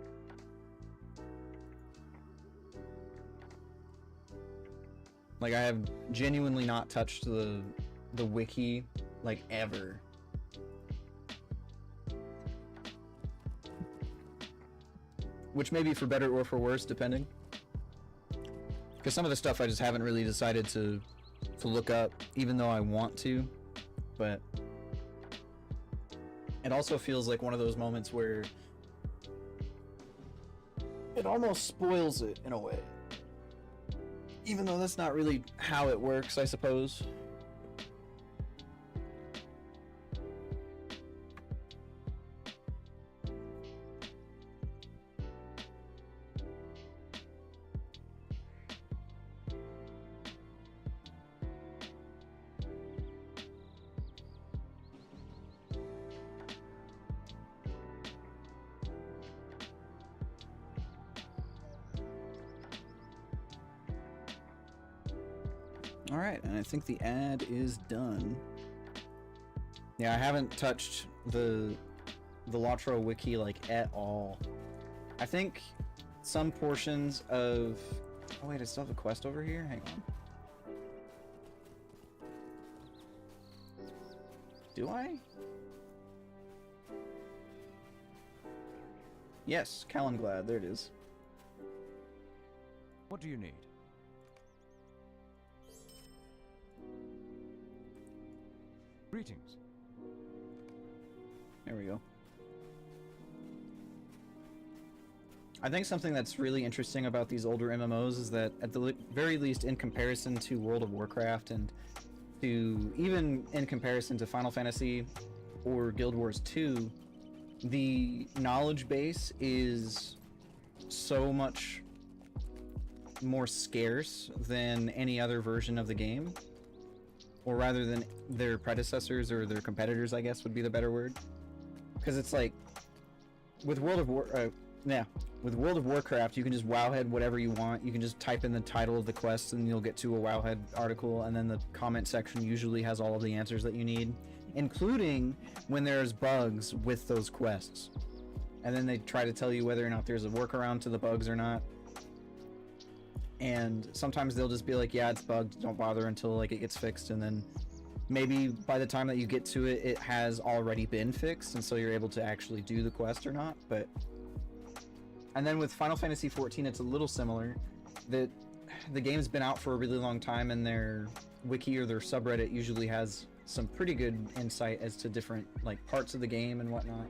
Like, I have genuinely not touched the wiki, like, ever. Which may be for better or for worse, depending. Because some of the stuff I just haven't really decided to look up, even though I want to. But it also feels like one of those moments where it almost spoils it in a way. Even though that's not really how it works, I suppose. Alright, and I think the ad is done. Yeah, I haven't touched the Lotro wiki, like, at all. I think some portions of... Oh wait, I still have a quest over here? Hang on. Do I? Yes, Calenglad, there it is. What do you need? Greetings. There we go. I think something that's really interesting about these older MMOs is that, at the very least, in comparison to World of Warcraft and to even in comparison to Final Fantasy or Guild Wars 2, the knowledge base is so much more scarce than any other version of the game. Or rather than their predecessors or their competitors, I guess would be the better word. Because it's like, with World of Warcraft, you can just wowhead whatever you want. You can just type in the title of the quest and you'll get to a wowhead article, and then the comment section usually has all of the answers that you need, including when there's bugs with those quests. And then they try to tell you whether or not there's a workaround to the bugs or not. And sometimes they'll just be like, yeah, it's bugged, don't bother until, like, it gets fixed, and then maybe by the time that you get to it, it has already been fixed, and so you're able to actually do the quest or not. But and then with Final Fantasy XIV, it's a little similar. That the game's been out for a really long time, and their wiki or their subreddit usually has some pretty good insight as to different, like, parts of the game and whatnot.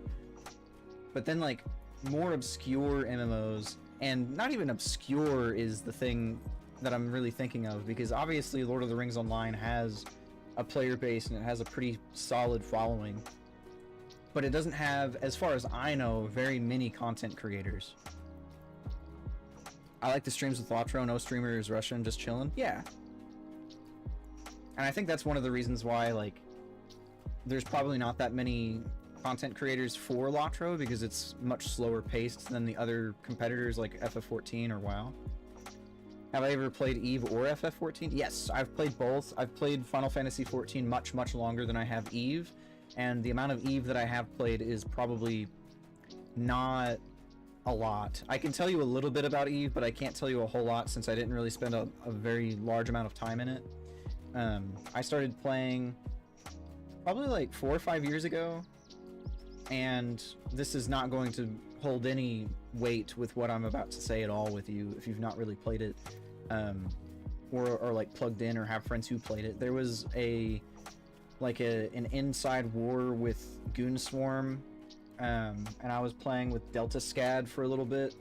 But then, like, more obscure MMOs, and not even obscure is the thing that I'm really thinking of, because obviously Lord of the Rings Online has a player base and it has a pretty solid following, but it doesn't have, as far as I know, very many content creators. I like the streams with Lotro. No streamer is Russian, just chilling. Yeah. And I think that's one of the reasons why, like, there's probably not that many content creators for Lotro, because it's much slower paced than the other competitors like FF14 or WoW. Have I ever played EVE or FF14? Yes, I've played both. I've played Final Fantasy XIV much, much longer than I have EVE, and the amount of Eve that I have played is probably not a lot. I can tell you a little bit about Eve, but I can't tell you a whole lot since I didn't really spend a very large amount of time in it. I started playing probably like 4 or 5 years ago, and this is not going to hold any weight with what I'm about to say at all with you if you've not really played it, or like plugged in or have friends who played it. There was an inside war with Goon Swarm, and I was playing with Delta Scad for a little bit,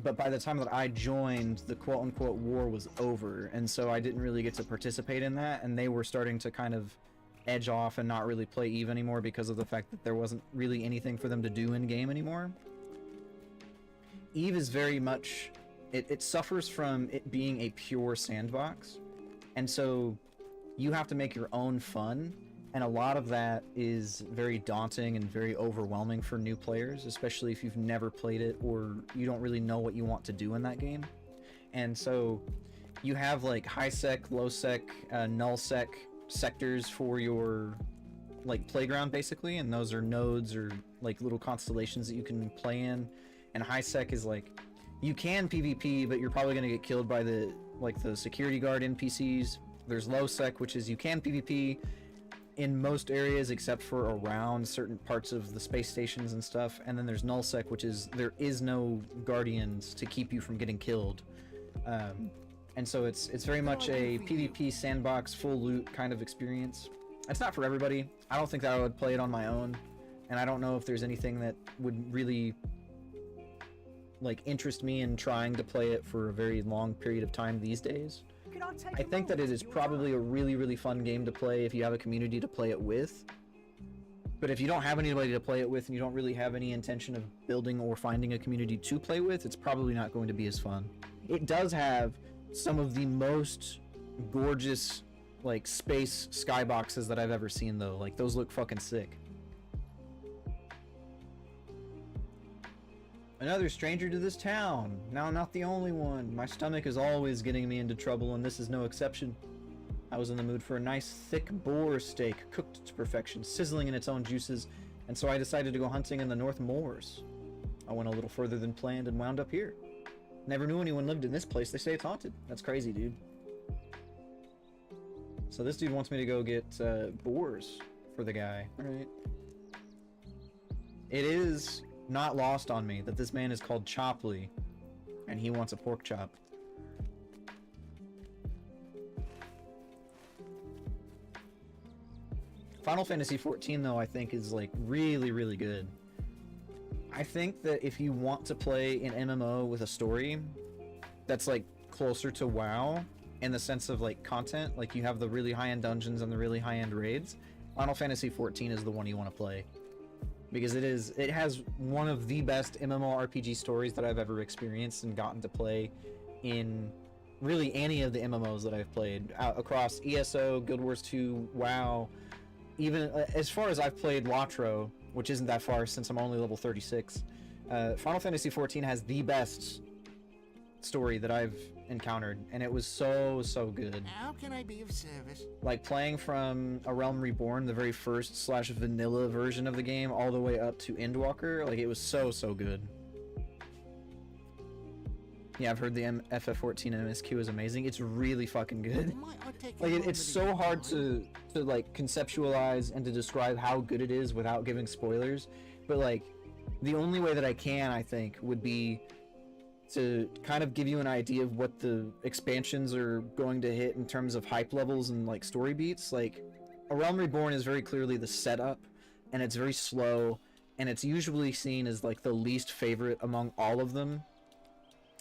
but by the time that I joined, the quote-unquote war was over, and so I didn't really get to participate in that, and they were starting to kind of edge off and not really play Eve anymore because of the fact that there wasn't really anything for them to do in game anymore. Eve is very much, it suffers from it being a pure sandbox, and so you have to make your own fun, and a lot of that is very daunting and very overwhelming for new players, especially if you've never played it or you don't really know what you want to do in that game. And so you have like high sec, low sec, null sec sectors for your like playground basically, and those are nodes or like little constellations that you can play in. And high sec is like you can PvP, but you're probably going to get killed by the security guard NPCs. There's low sec, which is you can PvP in most areas except for around certain parts of the space stations and stuff, and then there's null sec, which is there is no guardians to keep you from getting killed, and so it's very much a PvP sandbox full loot kind of experience. It's not for everybody. I don't think that I would play it on my own, and I don't know if there's anything that would really like interest me in trying to play it for a very long period of time these days. I think that it is probably a really, really fun game to play if you have a community to play it with. But if you don't have anybody to play it with and you don't really have any intention of building or finding a community to play with, it's probably not going to be as fun. It does have some of the most gorgeous like space skyboxes that I've ever seen though. Like those look fucking sick. Another stranger to this town. Now not the only one. My stomach is always getting me into trouble, and this is no exception. I was in the mood for a nice thick boar steak, cooked to perfection, sizzling in its own juices, and so I decided to go hunting in the North Moors. I went a little further than planned and wound up here. Never knew anyone lived in this place. They say it's haunted. That's crazy, dude. So this dude wants me to go get boars for the guy. Alright. It is not lost on me that this man is called Chopley, and he wants a pork chop. Final Fantasy XIV, though, I think is like really, really good. I think that if you want to play an MMO with a story that's like closer to WoW in the sense of like content, like you have the really high-end dungeons and the really high-end raids, Final Fantasy XIV is the one you want to play. Because it has one of the best MMORPG stories that I've ever experienced and gotten to play in really any of the MMOs that I've played across ESO, Guild Wars 2, WoW, even as far as I've played LATRO, which isn't that far since I'm only level 36. Final Fantasy XIV has the best story that I've encountered, and it was so good. How can I be of service? Like playing from A Realm Reborn, the very first / vanilla version of the game, all the way up to Endwalker, like it was so good. Yeah, I've heard the FF14 MSQ is amazing. It's really fucking good. Like it's so hard to like conceptualize and to describe how good it is without giving spoilers, but like the only way that I can, I think, would be to kind of give you an idea of what the expansions are going to hit in terms of hype levels and like story beats. Like A Realm Reborn is very clearly the setup, and it's very slow, and it's usually seen as like the least favorite among all of them.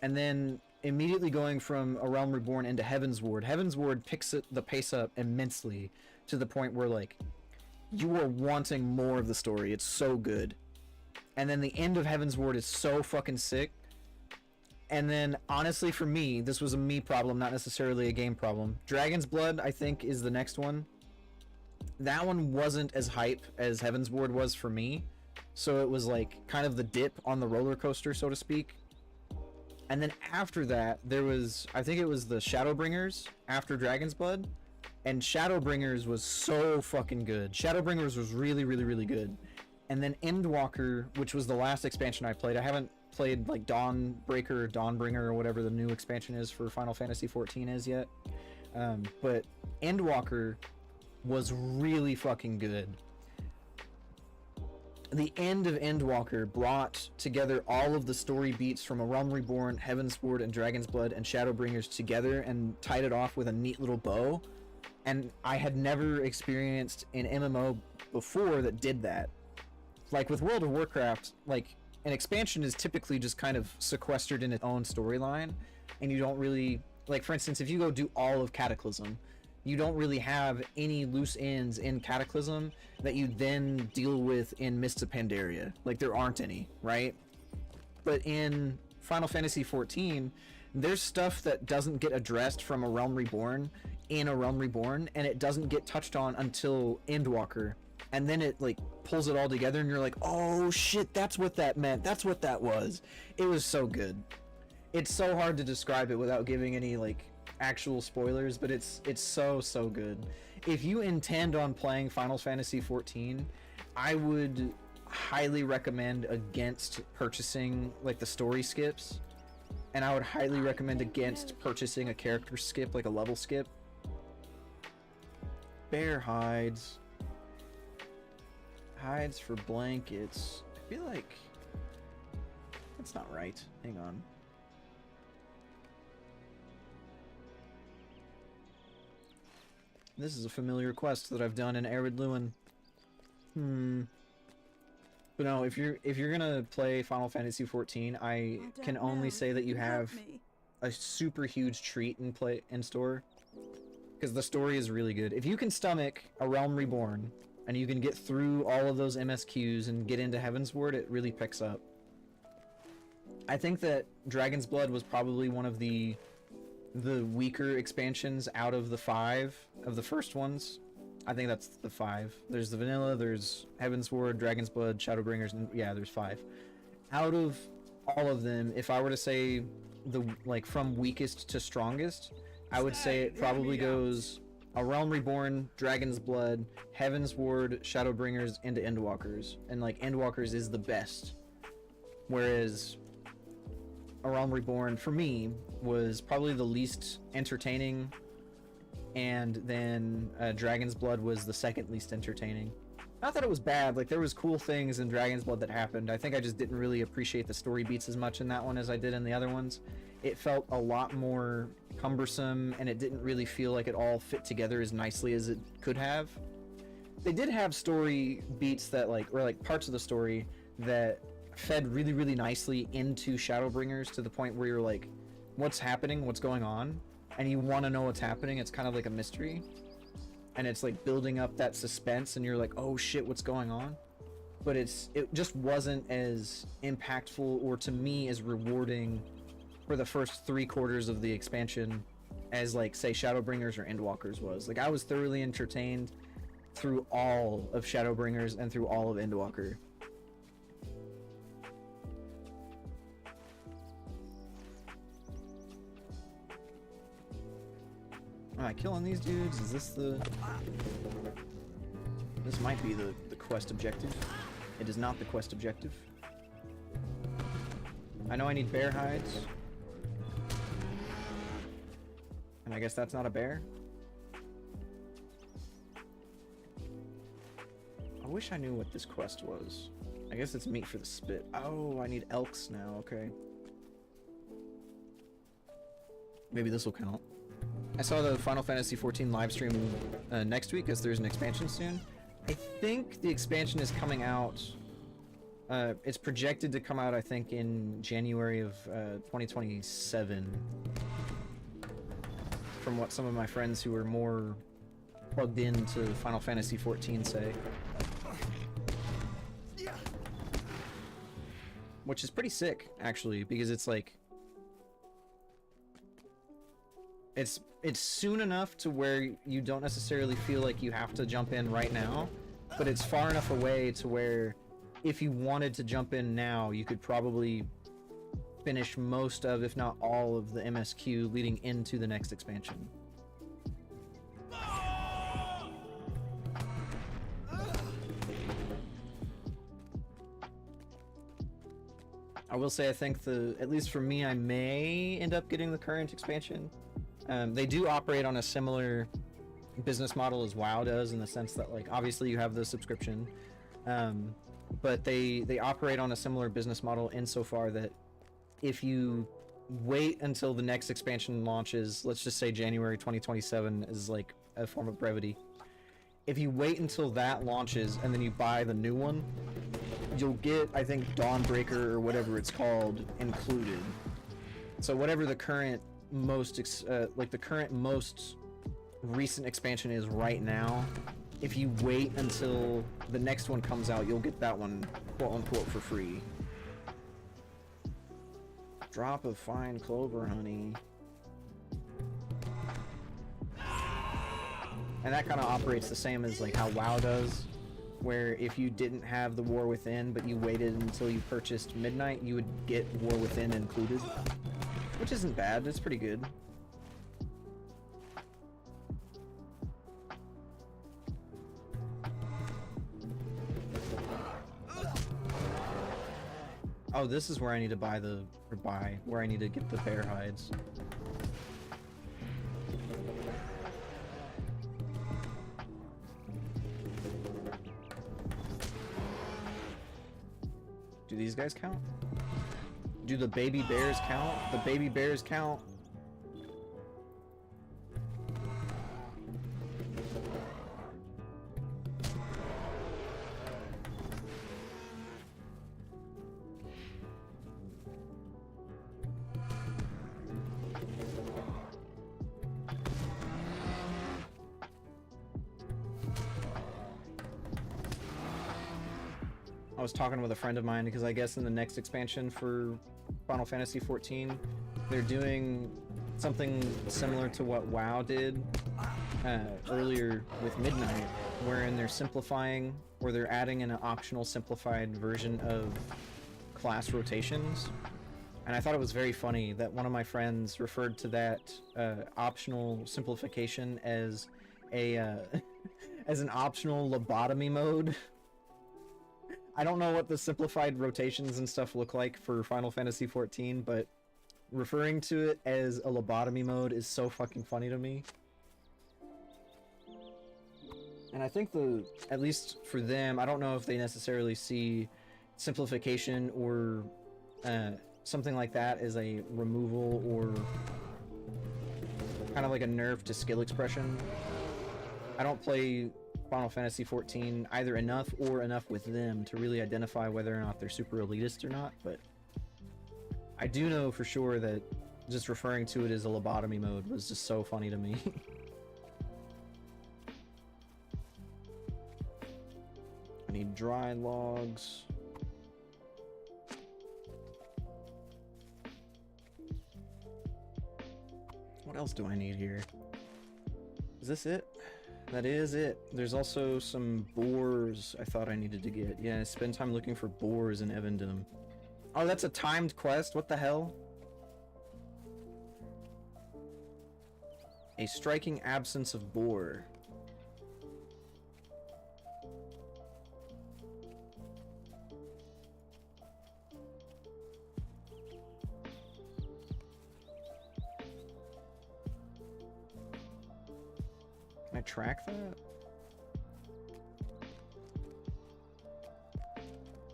And then immediately going from A Realm Reborn into Heavensward picks the pace up immensely to the point where like you are wanting more of the story. It's so good. And then the end of Heavensward is so fucking sick. And then, honestly, for me, this was a me problem, not necessarily a game problem. Dragon's Blood, I think, is the next one. That one wasn't as hype as Heavensward was for me, so it was like kind of the dip on the roller coaster, so to speak. And then after that, there was, I think it was the Shadowbringers after Dragon's Blood, And Shadowbringers was so fucking good. Shadowbringers was really, really, really good. And then Endwalker, which was the last expansion I played. I haven't played like Dawnbreaker or Dawnbringer or whatever the new expansion is for Final Fantasy XIV is yet. But Endwalker was really fucking good. The end of Endwalker brought together all of the story beats from A Realm Reborn, Heavensward, and Dragon's Blood and Shadowbringers together and tied it off with a neat little bow. And I had never experienced an MMO before that did that. Like with World of Warcraft, like an expansion is typically just kind of sequestered in its own storyline, and you don't really, like for instance, if you go do all of Cataclysm, you don't really have any loose ends in Cataclysm that you then deal with in Mists of Pandaria. Like there aren't any, right? But in Final Fantasy XIV, there's stuff that doesn't get addressed from A Realm Reborn in A Realm Reborn, and it doesn't get touched on until Endwalker. And then it like pulls it all together and you're like, oh shit, that's what that meant. That's what that was. It was so good. It's so hard to describe it without giving any like actual spoilers, but it's so good. If you intend on playing Final Fantasy XIV, I would highly recommend against purchasing like the story skips, and I would highly recommend against purchasing a character skip, like a level skip. Bear hides for blankets. I feel like that's not right. Hang on. This is a familiar quest that I've done in Arid Luin. But no, if you're gonna play Final Fantasy XIV, I can only say that you have a super huge treat in store, because the story is really good. If you can stomach A Realm Reborn and you can get through all of those MSQs and get into Heavensward, it really picks up. I think that Dragon's Blood was probably one of the weaker expansions out of the 5 of the first ones. I think that's the 5. There's the vanilla, there's Heavensward, Dragon's Blood, Shadowbringers, and yeah, there's 5. Out of all of them, if I were to say the like from weakest to strongest, I would say it probably goes A Realm Reborn, Dragon's Blood, Heavensward, Shadowbringers, into Endwalkers. And like Endwalkers is the best. Whereas A Realm Reborn, for me, was probably the least entertaining, and then Dragon's Blood was the second least entertaining. Not that it was bad, like there was cool things in Dragon's Blood that happened. I think I just didn't really appreciate the story beats as much in that one as I did in the other ones. It felt a lot more cumbersome, and it didn't really feel like it all fit together as nicely as it could have. They did have story beats that like, or like parts of the story that fed really, really nicely into Shadowbringers, to the point where you're like, what's happening? What's going on? And you want to know what's happening. It's kind of like a mystery. And it's like building up that suspense, and you're like, oh shit, what's going on? But it just wasn't as impactful, or to me as rewarding for the first 3/4 of the expansion as like, say, Shadowbringers or Endwalkers was. Like I was thoroughly entertained through all of Shadowbringers and through all of Endwalker. Am I killing these dudes? Is this the... This might be the quest objective. It is not the quest objective. I know I need bear hides. And I guess that's not a bear. I wish I knew what this quest was. I guess it's meat for the spit. Oh, I need elks now, okay. Maybe this will count. I saw the Final Fantasy XIV live stream next week, as there's an expansion soon. I think the expansion is coming out... it's projected to come out, I think, in January of 2027. From what some of my friends who are more plugged into Final Fantasy XIV say. Which is pretty sick, actually, because it's like... It's soon enough to where you don't necessarily feel like you have to jump in right now, but it's far enough away to where if you wanted to jump in now, you could probably finish most of, if not all of, the MSQ leading into the next expansion. I will say I think at least for me, I may end up getting the current expansion. They do operate on a similar business model as WoW does, in the sense that, like, obviously you have the subscription, but they operate on a similar business model insofar that if you wait until the next expansion launches, let's just say January 2027 is like a form of brevity. If you wait until that launches and then you buy the new one, you'll get, I think, Dawnbreaker or whatever it's called included. So whatever the current most recent expansion is right now, if you wait until the next one comes out, you'll get that one, quote unquote, for free. Drop of fine clover honey. And that kind of operates the same as like how WoW does, where if you didn't have the War Within but you waited until you purchased Midnight, you would get War Within included, which isn't bad. It's pretty good. Oh, this is where I need to where I need to get the bear hides. Do these guys count? Do the baby bears count? The baby bears count. I was talking with a friend of mine because I guess in the next expansion for Final Fantasy XIV, they're doing something similar to what WoW did earlier with Midnight, wherein they're simplifying, or they're adding in an optional simplified version of class rotations. And I thought it was very funny that one of my friends referred to that optional simplification as a as an optional lobotomy mode. I don't know what the simplified rotations and stuff look like for Final Fantasy XIV, but referring to it as a lobotomy mode is so fucking funny to me. And I think at least for them, I don't know if they necessarily see simplification or something like that as a removal or kind of like a nerf to skill expression. I don't play Final Fantasy XIV either enough or enough with them to really identify whether or not they're super elitist or not, but I do know for sure that just referring to it as a lobotomy mode was just so funny to me. I need dry logs. What else do I need here? Is this it? That is it. There's also some boars I thought I needed to get. Yeah, spend time looking for boars in Evendom. Oh, that's a timed quest? What the hell? A striking absence of boar. Can I track that?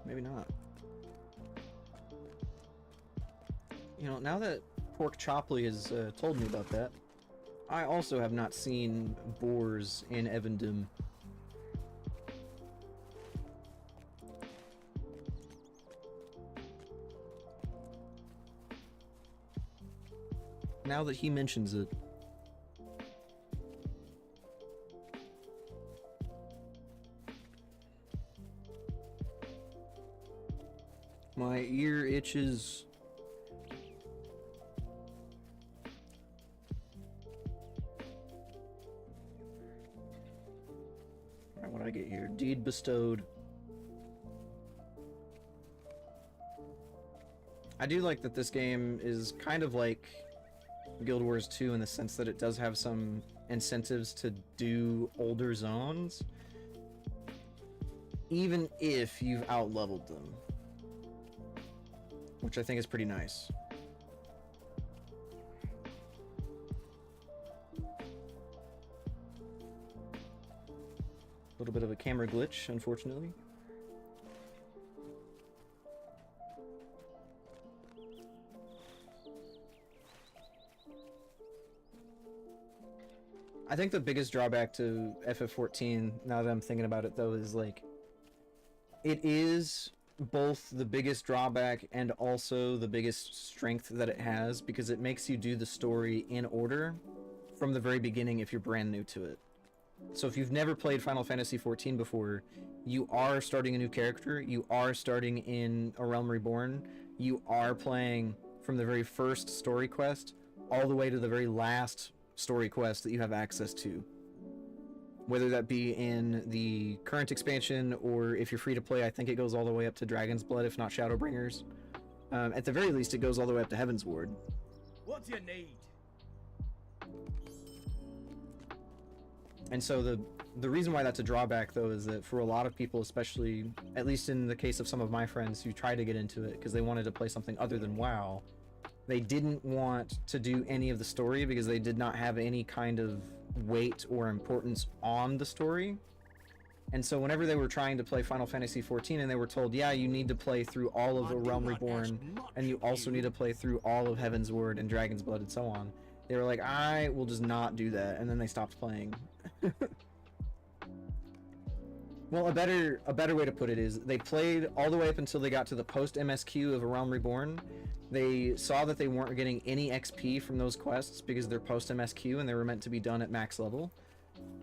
Maybe not. You know, now that Pork Chopley has told me about that, I also have not seen boars in Evendom. Now that he mentions it. My ear itches. Alright, what did I get here? Deed bestowed. I do like that this game is kind of like Guild Wars 2 in the sense that it does have some incentives to do older zones, even if you've out-leveled them. which I think is pretty nice. A little bit of a camera glitch, unfortunately. I think the biggest drawback to FF14, now that I'm thinking about it though, is like, it is both the biggest drawback and also the biggest strength that it has, because it makes you do the story in order from the very beginning if you're brand new to it. So if you've never played Final Fantasy XIV before, you are starting a new character, you are starting in A Realm Reborn, you are playing from the very first story quest all the way to the very last story quest that you have access to. Whether that be in the current expansion, or if you're free to play, I think it goes all the way up to Dragon's Blood, if not Shadowbringers. At the very least, it goes all the way up to Heaven's Ward. What do you need? And so the reason why that's a drawback, though, is that for a lot of people, especially, at least in the case of some of my friends who tried to get into it because they wanted to play something other than WoW, they didn't want to do any of the story because they did not have any kind of weight or importance on the story. And so whenever they were trying to play Final Fantasy XIV and they were told, yeah, you need to play through all of A Realm Reborn, and you also need to play through all of Heaven's Word and Dragon's Blood and so on, they were like, I will just not do that, and then they stopped playing. Well, a better way to put it is they played all the way up until they got to the post MSQ of A Realm Reborn. They saw that they weren't getting any XP from those quests because they're post MSQ and they were meant to be done at max level,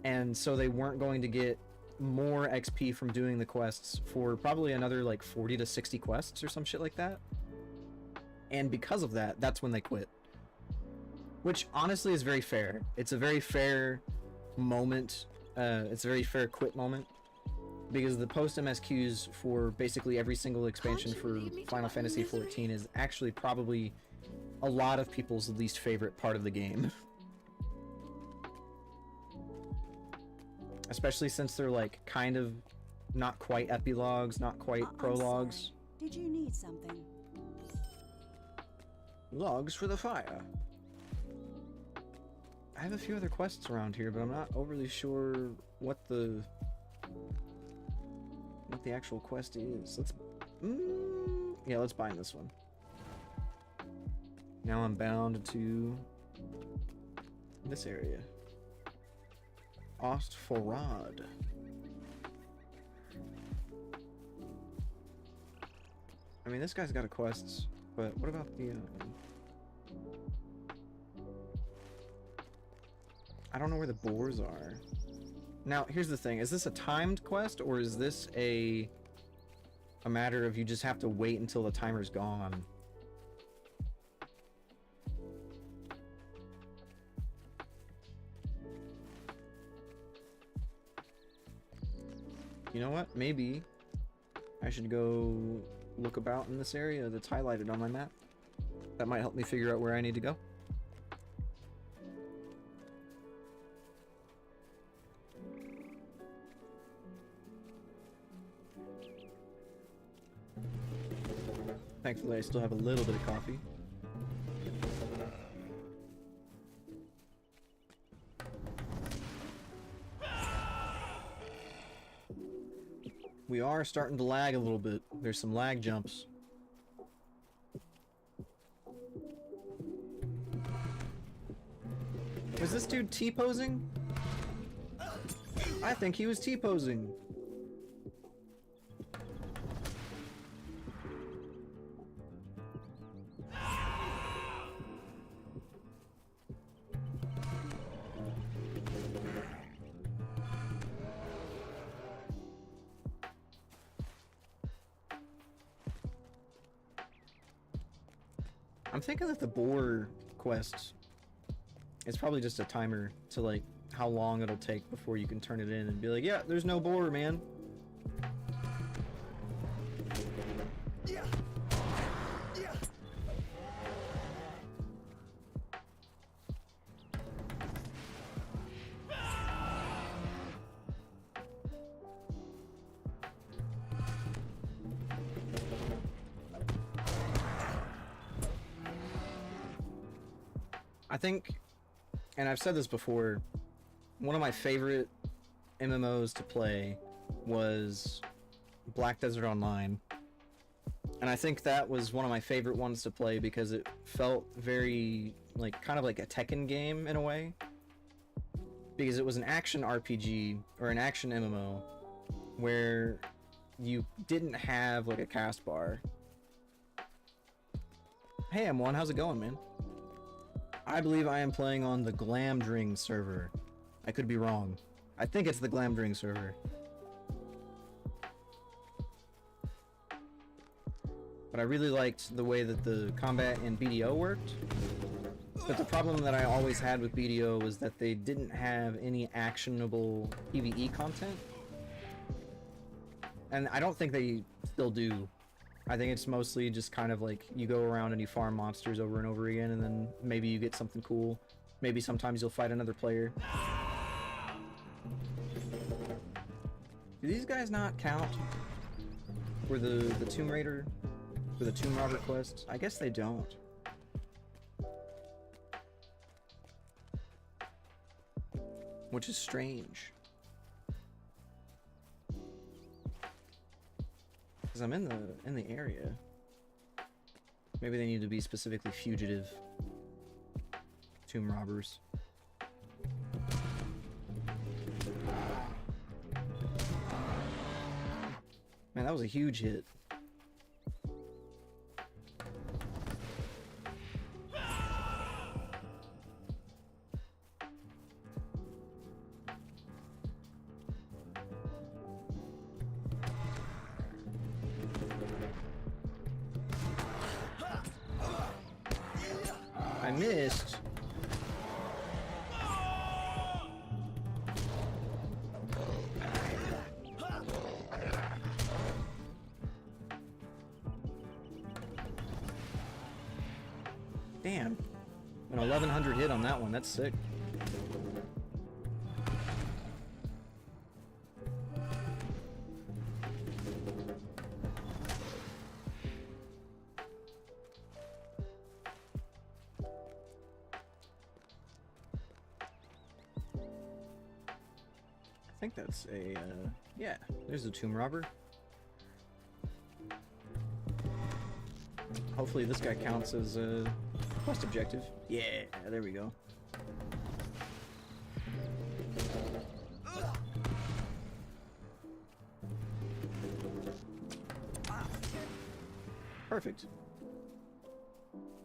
and so they weren't going to get more XP from doing the quests for probably another like 40 to 60 quests or some shit like that. And because of that, that's when they quit. Which honestly is very fair. It's a very fair moment. It's a very fair quit moment. Because the post MSQs for basically every single expansion for Final Fantasy XIV is actually probably a lot of people's least favorite part of the game. Especially since they're like kind of not quite epilogues, not quite prologues. Did you need something? Logs for the fire. I have a few other quests around here, but I'm not overly sure what the actual quest is. Let's bind this one. Now I'm bound to this area. Ostforad. I mean, this guy's got a quest, but what about the I don't know where the boars are. Now, here's the thing. Is this a timed quest, or is this a matter of you just have to wait until the timer's gone? You know what? Maybe I should go look about in this area that's highlighted on my map. That might help me figure out where I need to go. Thankfully, I still have a little bit of coffee. We are starting to lag a little bit. There's some lag jumps. Was this dude T-posing? I think he was T-posing. I'm thinking that the boar quest is probably just a timer to like how long it'll take before you can turn it in and be like, yeah, there's no boar, man. I think, and I've said this before, one of my favorite MMOs to play was Black Desert Online. And I think that was one of my favorite ones to play because it felt very, like, kind of like a Tekken game in a way. Because it was an action RPG, or an action MMO, where you didn't have, like, a cast bar. Hey M1, how's it going, man? I believe I am playing on the Glamdring server. I could be wrong. I think it's the Glamdring server. But I really liked the way that the combat in BDO worked. But the problem that I always had with BDO was that they didn't have any actionable PvE content. And I don't think they still do. I think it's mostly just kind of like you go around and you farm monsters over and over again, and then maybe you get something cool. Maybe sometimes you'll fight another player. Do these guys not count for the Tomb Raider, for the Tomb Robber quest? I guess they don't. Which is strange. Because I'm in the area. Maybe they need to be specifically fugitive tomb robbers. Man, that was a huge hit. I missed. Damn. An 1100 hit on that one. That's sick. I think that's a, yeah, there's a tomb robber. Hopefully this guy counts as a quest objective. Yeah, there we go. Perfect.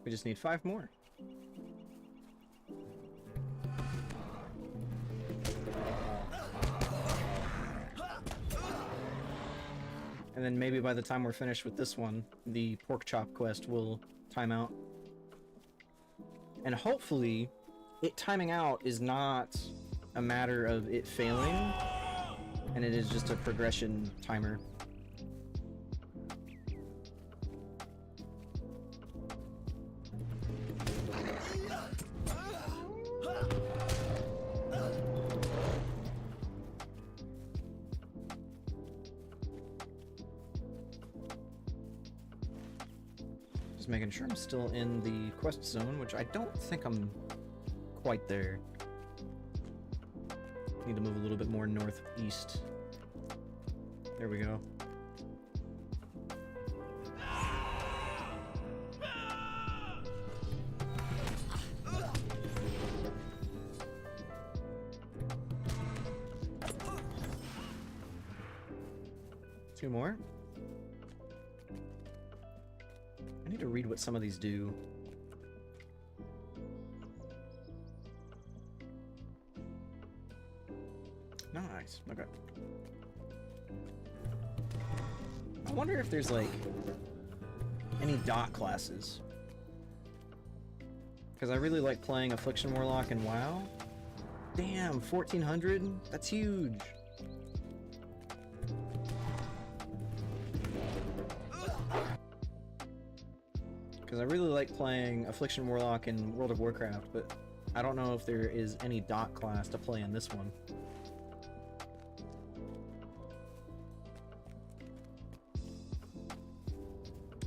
We just need 5 more. And then maybe by the time we're finished with this one, the pork chop quest will time out. And hopefully, it timing out is not a matter of it failing, and it is just a progression timer. Just making sure I'm still in the quest zone, which I don't think I'm quite there. Need to move a little bit more northeast. There we go. Two more. I need to read what some of these do. Nice. Okay. I wonder if there's like any dot classes. Because I really like playing Affliction Warlock and WoW. Damn, 1400? That's huge. Because I really like playing Affliction Warlock in World of Warcraft, but I don't know if there is any dot class to play in this one.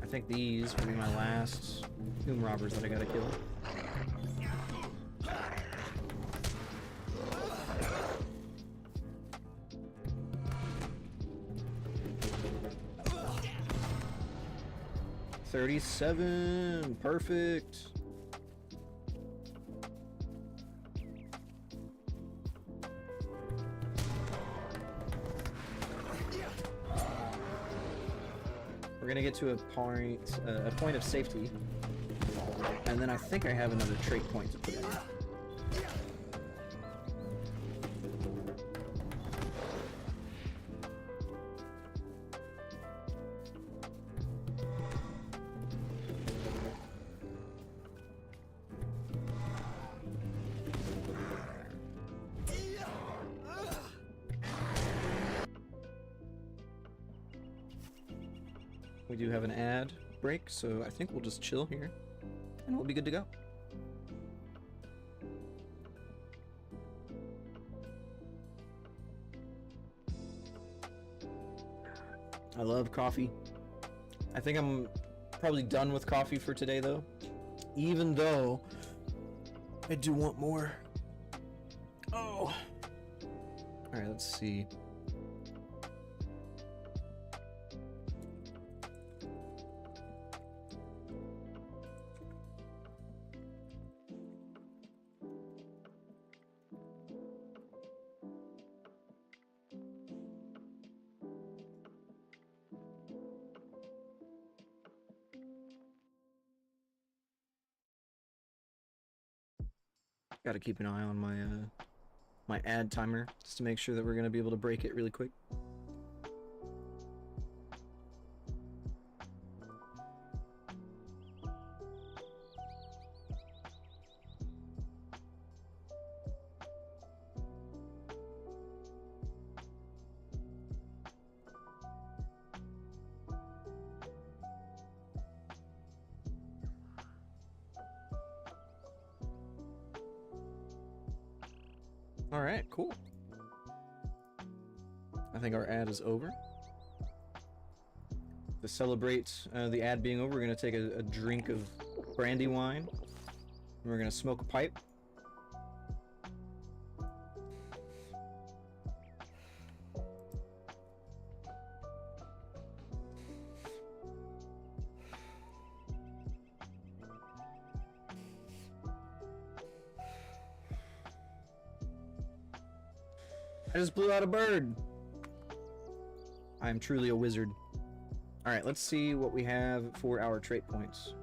I think these will be my last tomb robbers that I gotta kill. 37. Perfect. We're gonna get to a point of safety, and then I think I have another trait point to put in. We do have an ad break, so I think we'll just chill here, and we'll be good to go. I love coffee. I think I'm probably done with coffee for today, though. Even though I do want more. Oh. Alright, let's see. Got to keep an eye on my my ad timer just to make sure that we're gonna be able to break it really quick. Alright, cool. I think our ad is over. To celebrate the ad being over, we're going to take a drink of brandy wine. And we're going to smoke a pipe. I just blew out a bird. I am truly a wizard. Alright, let's see what we have for our trait points.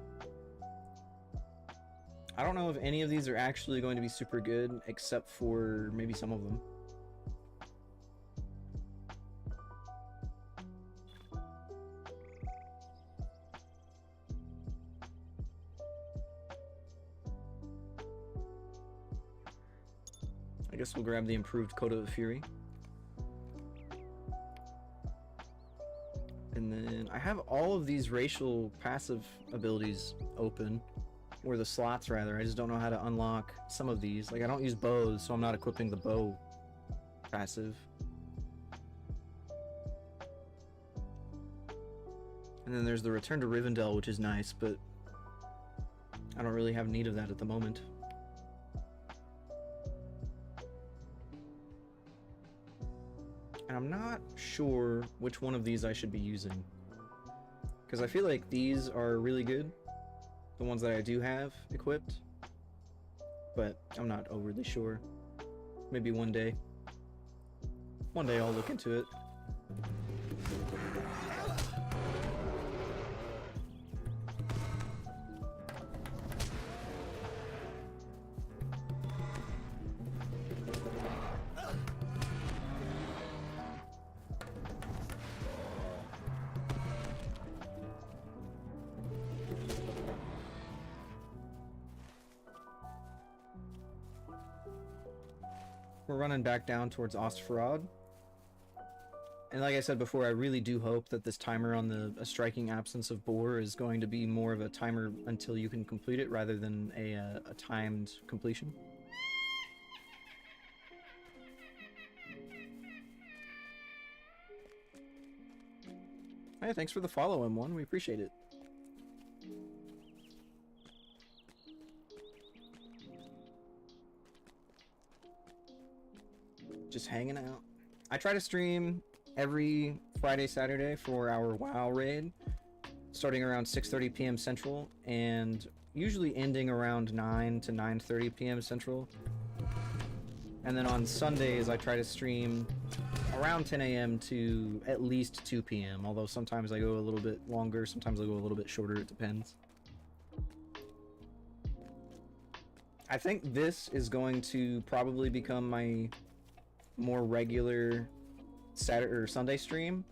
I don't know if any of these are actually going to be super good, except for maybe some of them. I guess we'll grab the improved Coda of Fury. And then I have all of these racial passive abilities open, or the slots rather. I just don't know how to unlock some of these. Like, I don't use bows, so I'm not equipping the bow passive. And then there's the Return to Rivendell, which is nice, but I don't really have need of that at the moment. And I'm not sure which one of these I should be using, because I feel like these are really good, the ones that I do have equipped, but I'm not overly sure. Maybe one day I'll look into it. We're running back down towards Ostfarad. And like I said before, I really do hope that this timer on a striking absence of boar is going to be more of a timer until you can complete it rather than a timed completion. Hey, thanks for the follow, M1. We appreciate it. Just hanging out. I try to stream every Friday, Saturday for our WoW raid. starting around 6:30 p.m. Central, and usually ending around 9 to 9:30 p.m. Central. And then on Sundays, I try to stream around 10 a.m. to at least 2 p.m. Although sometimes I go a little bit longer, sometimes I go a little bit shorter, it depends. I think this is going to probably become my more regular Saturday or Sunday stream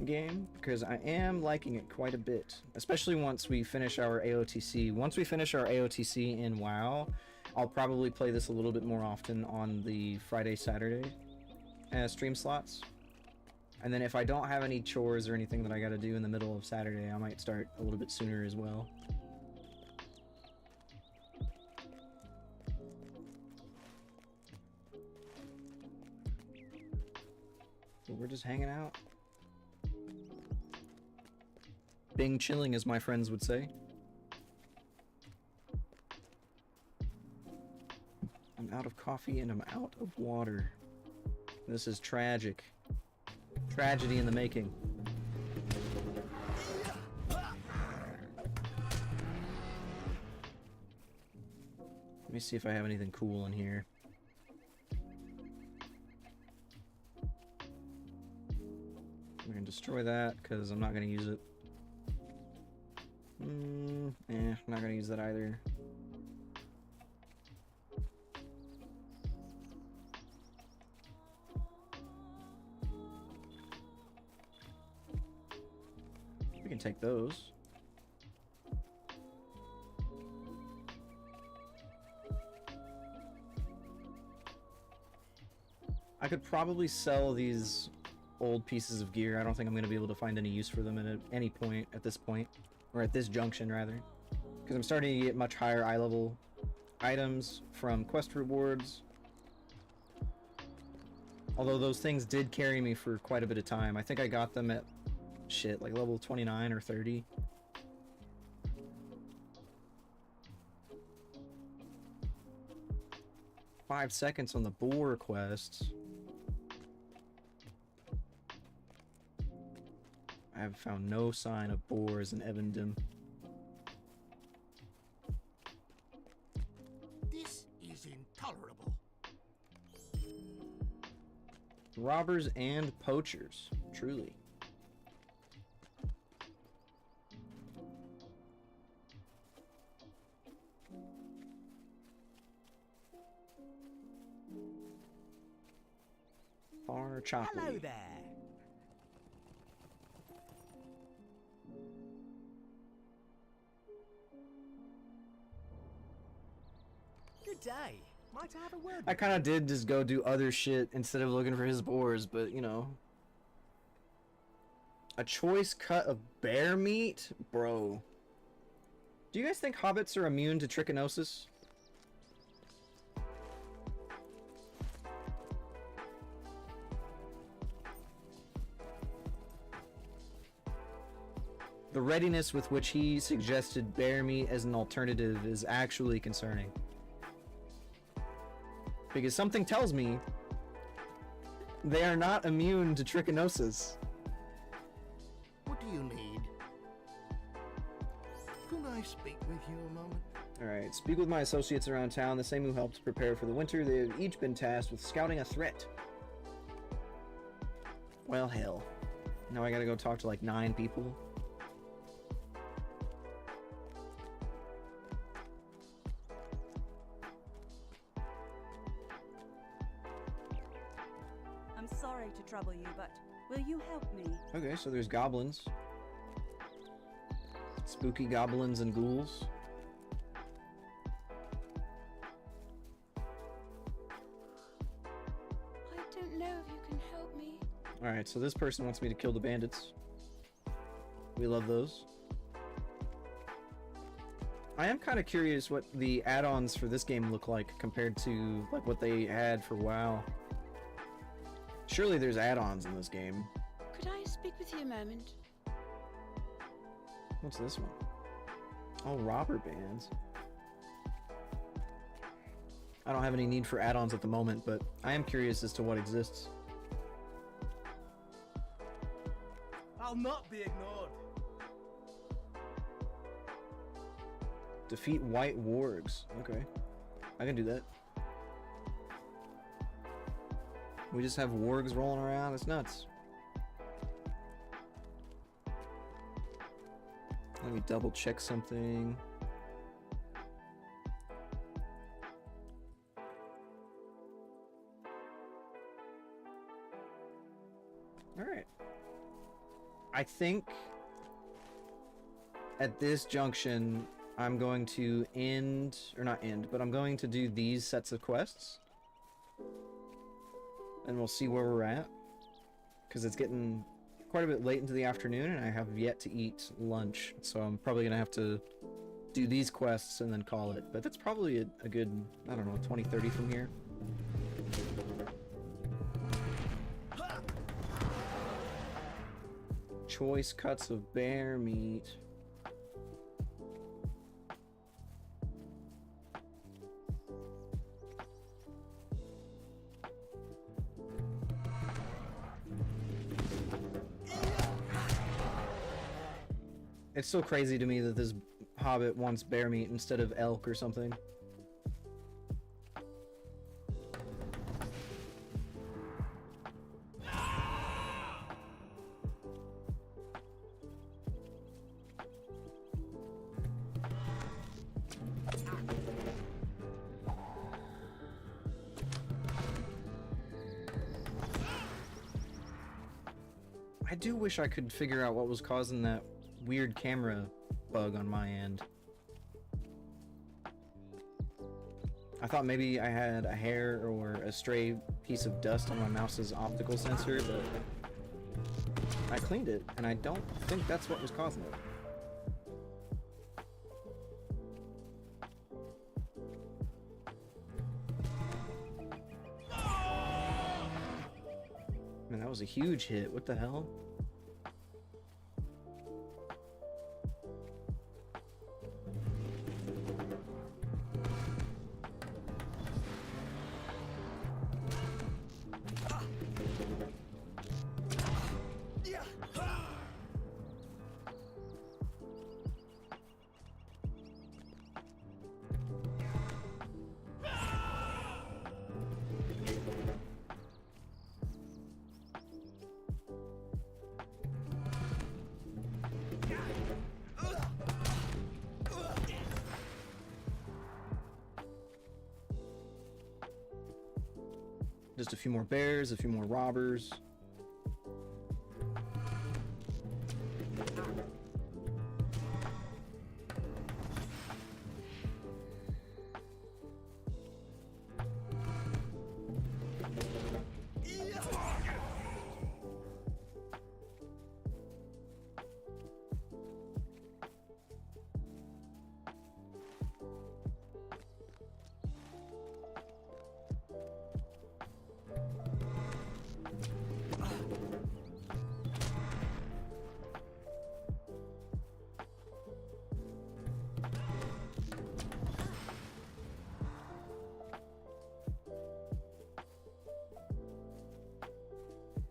game, because I am liking it quite a bit, especially once we finish our AOTC. Once we finish our AOTC in WoW, I'll probably play this a little bit more often on the Friday, Saturday stream slots. And then if I don't have any chores or anything that I gotta do in the middle of Saturday, I might start a little bit sooner as well. So we're just hanging out. Bing chilling, as my friends would say. I'm out of coffee and I'm out of water. This is tragic. Tragedy in the making. Let me see if I have anything cool in here. We're gonna destroy that because I'm not gonna use it. I'm not gonna use that either. We can take those. I could probably sell these old pieces of gear. I don't think I'm going to be able to find any use for them at any point at this point, or at this junction rather, because I'm starting to get much higher eye level items from quest rewards. Although those things did carry me for quite a bit of time. I think I got them at shit, like level 29 or 30. Five seconds on the boar quest. I have found no sign of boars in Evendom. This is intolerable. Robbers and poachers, truly. Far choppy. Hello there. Good day. Might I have a word? I kind of did just go do other shit instead of looking for his boars, but you know. A choice cut of bear meat? Bro. Do you guys think hobbits are immune to trichinosis? The readiness with which he suggested bear meat as an alternative is actually concerning. Because something tells me they are not immune to trichinosis. What do you need? Could I speak with you a moment? Alright, speak with my associates around town, the same who helped prepare for the winter. They have each been tasked with scouting a threat. Well, hell. Now I gotta go talk to like 9 people. I'm sorry to trouble you, but will you help me? Okay, so there's goblins. Spooky goblins and ghouls. I don't know if you can help me. Alright, so this person wants me to kill the bandits. We love those. I am kind of curious what the add-ons for this game look like compared to like what they had for WoW. Surely there's add-ons in this game. Could I speak with you a moment? What's this one? Oh, robber bands. I don't have any need for add-ons at the moment, but I am curious as to what exists. I'll not be ignored. Defeat white wargs. Okay. I can do that. We just have wargs rolling around. It's nuts. Let me double check something. Alright. I think at this junction I'm going to end, or not end, but I'm going to do these sets of quests. And we'll see where we're at. Because it's getting quite a bit late into the afternoon and I have yet to eat lunch. So I'm probably going to have to do these quests and then call it. But that's probably a good, I don't know, 20-30 from here. Choice cuts of bear meat. It's so crazy to me that this hobbit wants bear meat instead of elk or something. I do wish I could figure out what was causing that weird camera bug on my end. I thought maybe I had a hair or a stray piece of dust on my mouse's optical sensor, but I cleaned it, and I don't think that's what was causing it. Man, that was a huge hit. What the hell? Just a few more bears, a few more robbers.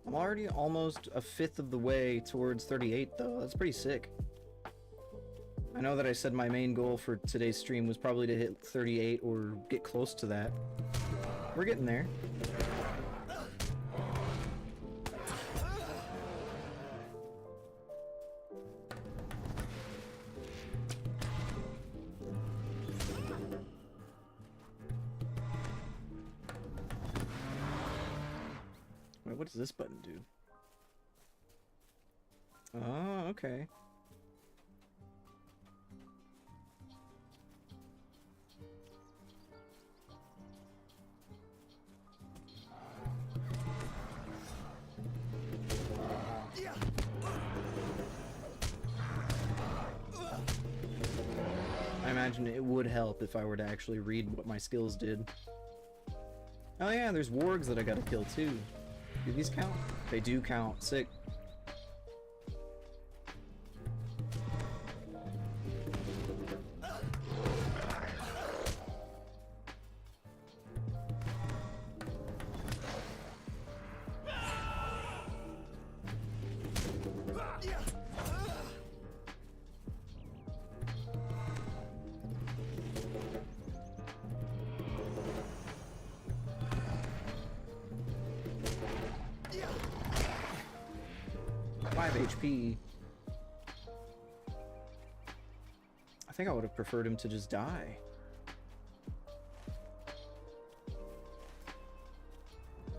I'm already almost a fifth of the way towards 38 though. That's pretty sick. I know that I said my main goal for today's stream was probably to hit 38 or get close to that. We're getting there. Wait, what does this button do? Oh, okay. I imagine it would help if I were to actually read what my skills did. Oh yeah, there's wargs that I gotta kill too. Do these count? They do count. Sick. HP. I think I would have preferred him to just die.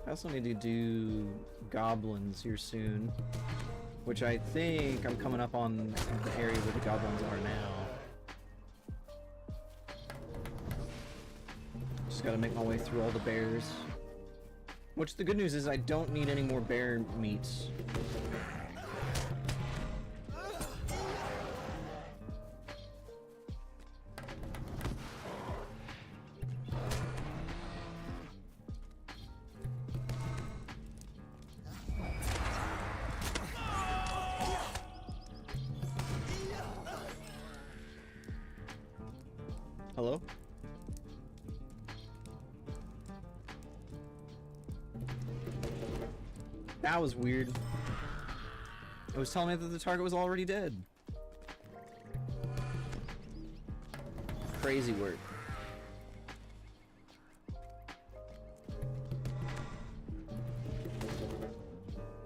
I also need to do goblins here soon, which I think I'm coming up on the area where the goblins are now. Just gotta make my way through all the bears. Which the good news is I don't need any more bear meats. Hello? That was weird. It was telling me that the target was already dead. Crazy work.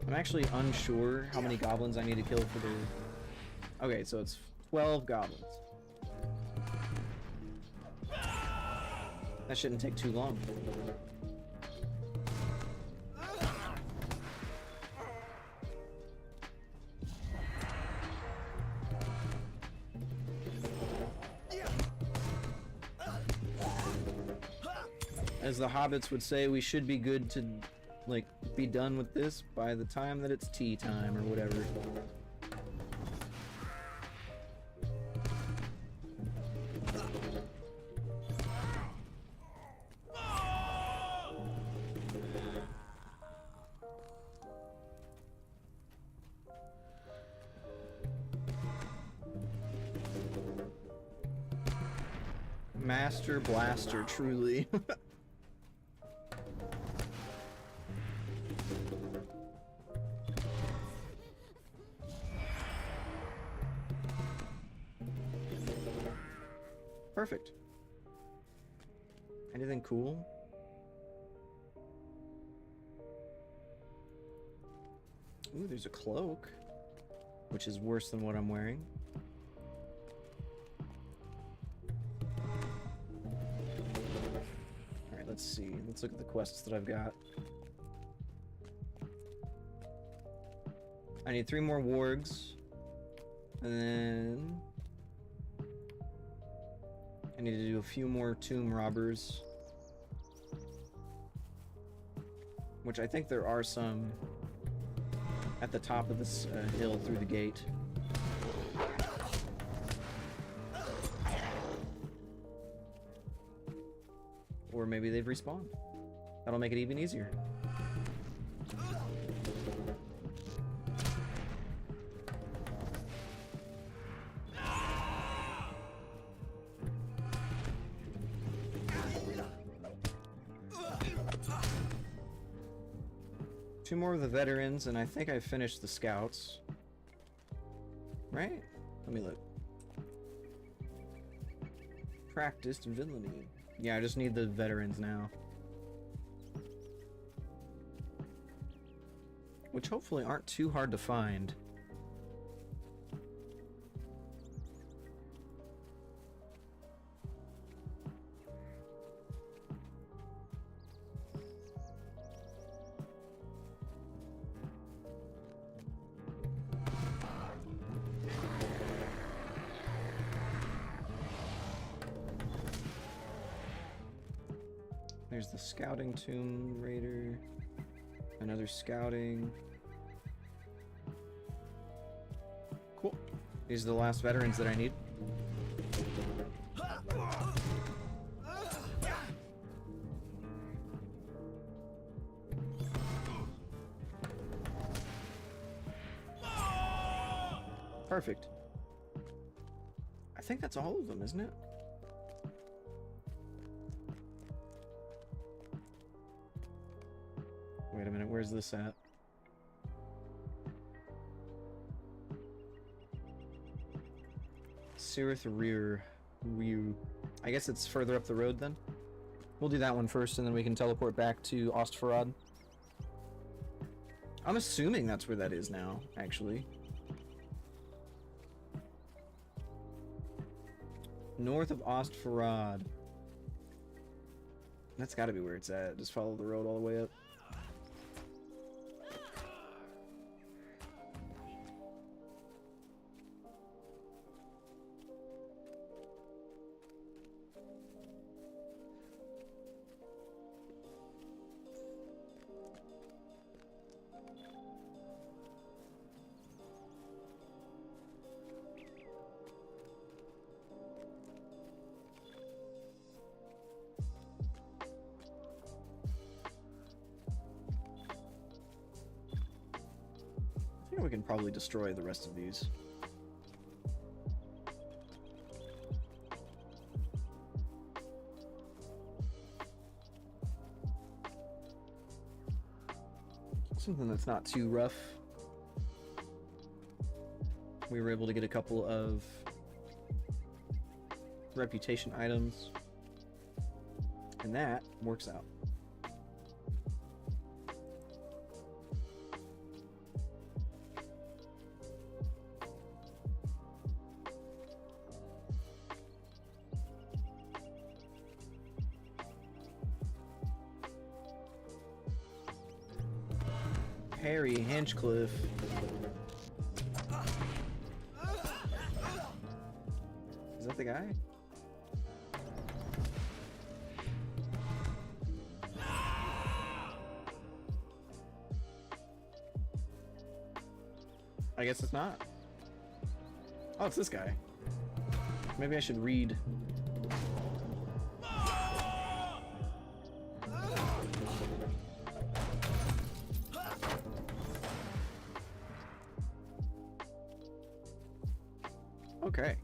I'm actually unsure how many goblins I need to kill for the... Okay, so it's 12 goblins. That shouldn't take too long. As the hobbits would say, we should be good to, like, be done with this by the time that it's tea time or whatever. Master Blaster, truly. Perfect. Anything cool? Ooh, there's a cloak, which is worse than what I'm wearing. Alright, let's see. Let's look at the quests that I've got. I need 3 more wargs. And then... I need to do a few more tomb robbers. Which I think there are some at the top of this hill through the gate. Or maybe they've respawned. That'll make it even easier. Two more of the veterans, and I think I finished the scouts. Right? Let me look. Practiced villainy. Yeah, I just need the veterans now. Which hopefully aren't too hard to find. There's the scouting tomb raider. Another scouting. Cool. These are the last veterans that I need. Perfect. I think that's all of them, isn't it? Wait a minute, where's this at? Cirith Rear. I guess it's further up the road then? We'll do that one first and then we can teleport back to Ostfarad. I'm assuming that's where that is now, actually. North of Ostfarad. That's gotta be where it's at. Just follow the road all the way up. I think we can probably destroy the rest of these. Something that's not too rough. We were able to get a couple of reputation items, and that works out. Harry Hinchcliffe. Is that the guy? I guess it's not. Oh, it's this guy. Maybe I should read. Okay.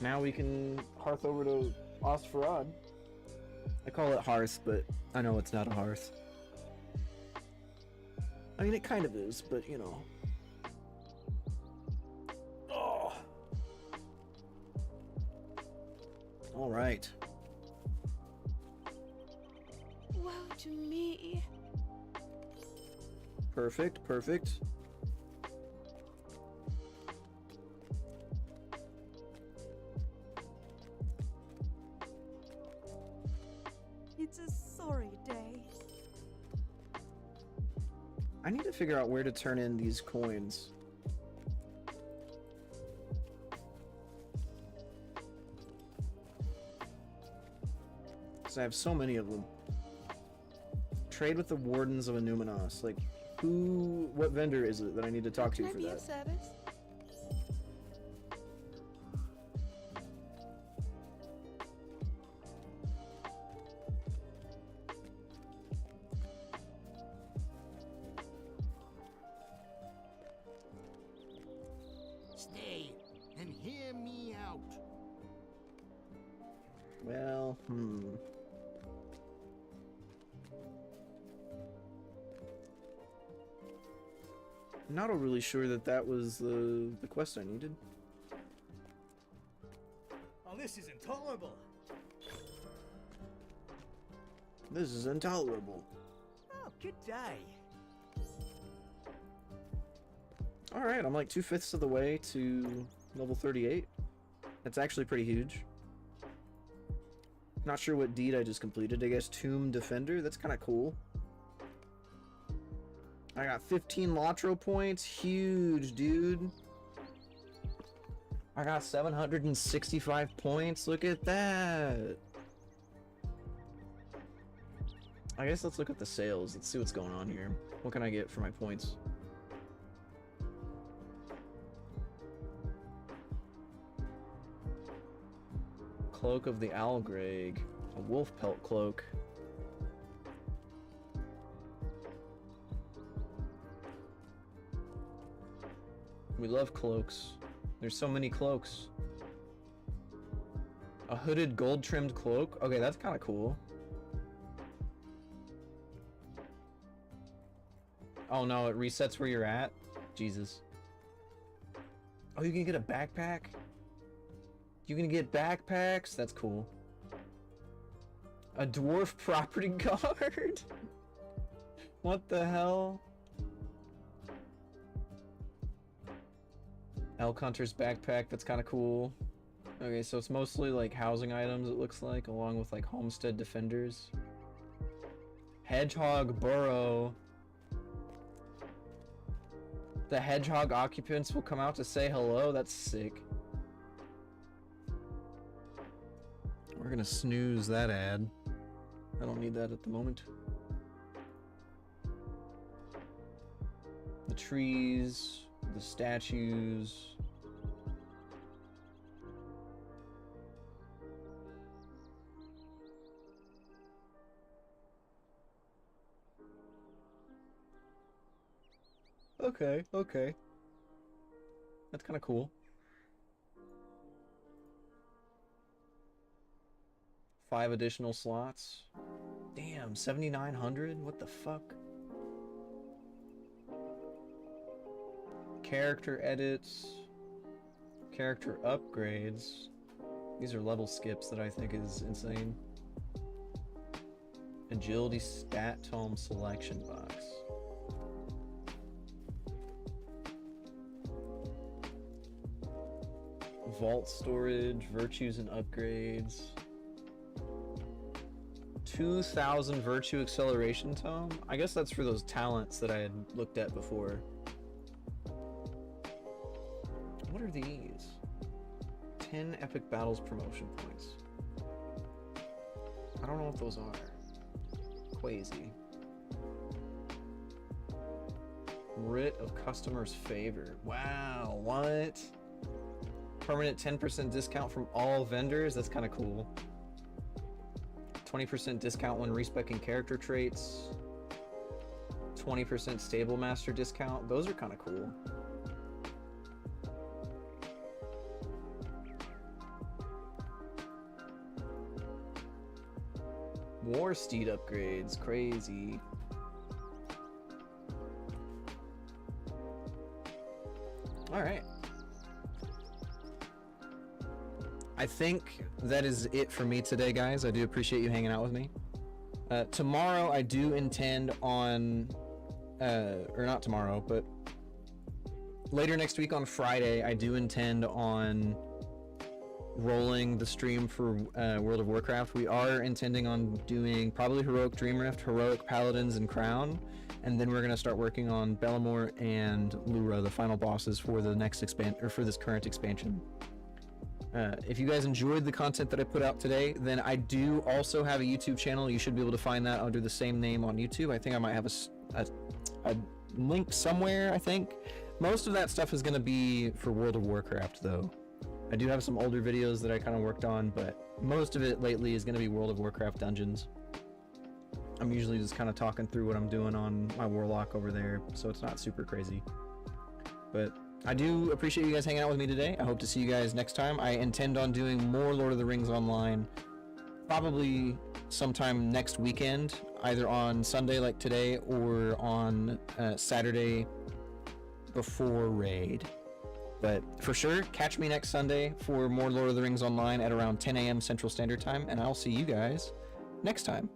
Now we can hearth over to Ostfarad. I call it hearth, but I know it's not a hearth. I mean, it kind of is, but you know. Oh. All right. Woe to me. Perfect, perfect. It's a sorry day. I need to figure out where to turn in these coins. Because I have so many of them. Trade with the Wardens of Numinos. Like, what vendor is it that I need to talk to Can I for be that? of service? Stay and hear me out. Well, I'm not really sure that that was the quest I needed. Oh, this is intolerable. This is intolerable. Oh, good day. Alright, I'm like 2/5 of the way to level 38. That's actually pretty huge. Not sure what deed I just completed. I guess Tomb Defender? That's kind of cool. I got 15 Lotro points. Huge, dude. I got 765 points. Look at that. I guess let's look at the sales. Let's see what's going on here. What can I get for my points? Cloak of the Algreg. A wolf pelt cloak. We love cloaks. There's so many cloaks. A hooded gold trimmed cloak? Okay, that's kind of cool. Oh no, it resets where you're at? Jesus. Oh, you can get a backpack? You can get backpacks? That's cool. A dwarf property guard? What the hell? Elk Hunter's backpack, that's kind of cool. Okay, so it's mostly like housing items, it looks like, along with like homestead defenders. Hedgehog burrow. The hedgehog occupants will come out to say hello. That's sick. We're gonna snooze that ad. I don't need that at the moment. The trees, the statues. Okay, okay. That's kind of cool. 5 additional slots. Damn, 7,900? What the fuck? Character edits. Character upgrades. These are level skips that I think is insane. Agility stat tome selection box. Vault storage, virtues and upgrades. 2,000 virtue acceleration tome? I guess that's for those talents that I had looked at before. What are these? 10 epic battles promotion points. I don't know what those are. Quasi. Writ of customer's favor. Wow, what? Permanent 10% discount from all vendors? That's kind of cool. 20% discount when respeccing character traits. 20% stable master discount. Those are kind of cool. War steed upgrades. Crazy. Alright. I think that is it for me today, guys. I do appreciate you hanging out with me. Tomorrow I do intend on, or not tomorrow, but later next week on Friday, I do intend on rolling the stream for World of Warcraft. We are intending on doing probably Heroic Dream Rift, Heroic Paladins, and Crown, and then we're going to start working on Bellamort and Lura, the final bosses for the next for this current expansion. If you guys enjoyed the content that I put out today, then I do also have a YouTube channel. You should be able to find that under the same name on YouTube. I think I might have a link somewhere, I think. Most of that stuff is going to be for World of Warcraft, though. I do have some older videos that I kind of worked on, but most of it lately is going to be World of Warcraft dungeons. I'm usually just kind of talking through what I'm doing on my Warlock over there, so it's not super crazy. But I do appreciate you guys hanging out with me today. I hope to see you guys next time. I intend on doing more Lord of the Rings Online, probably sometime next weekend, either on Sunday like today or on Saturday before Raid. But for sure, catch me next Sunday for more Lord of the Rings Online at around 10 a.m. Central Standard Time, and I'll see you guys next time.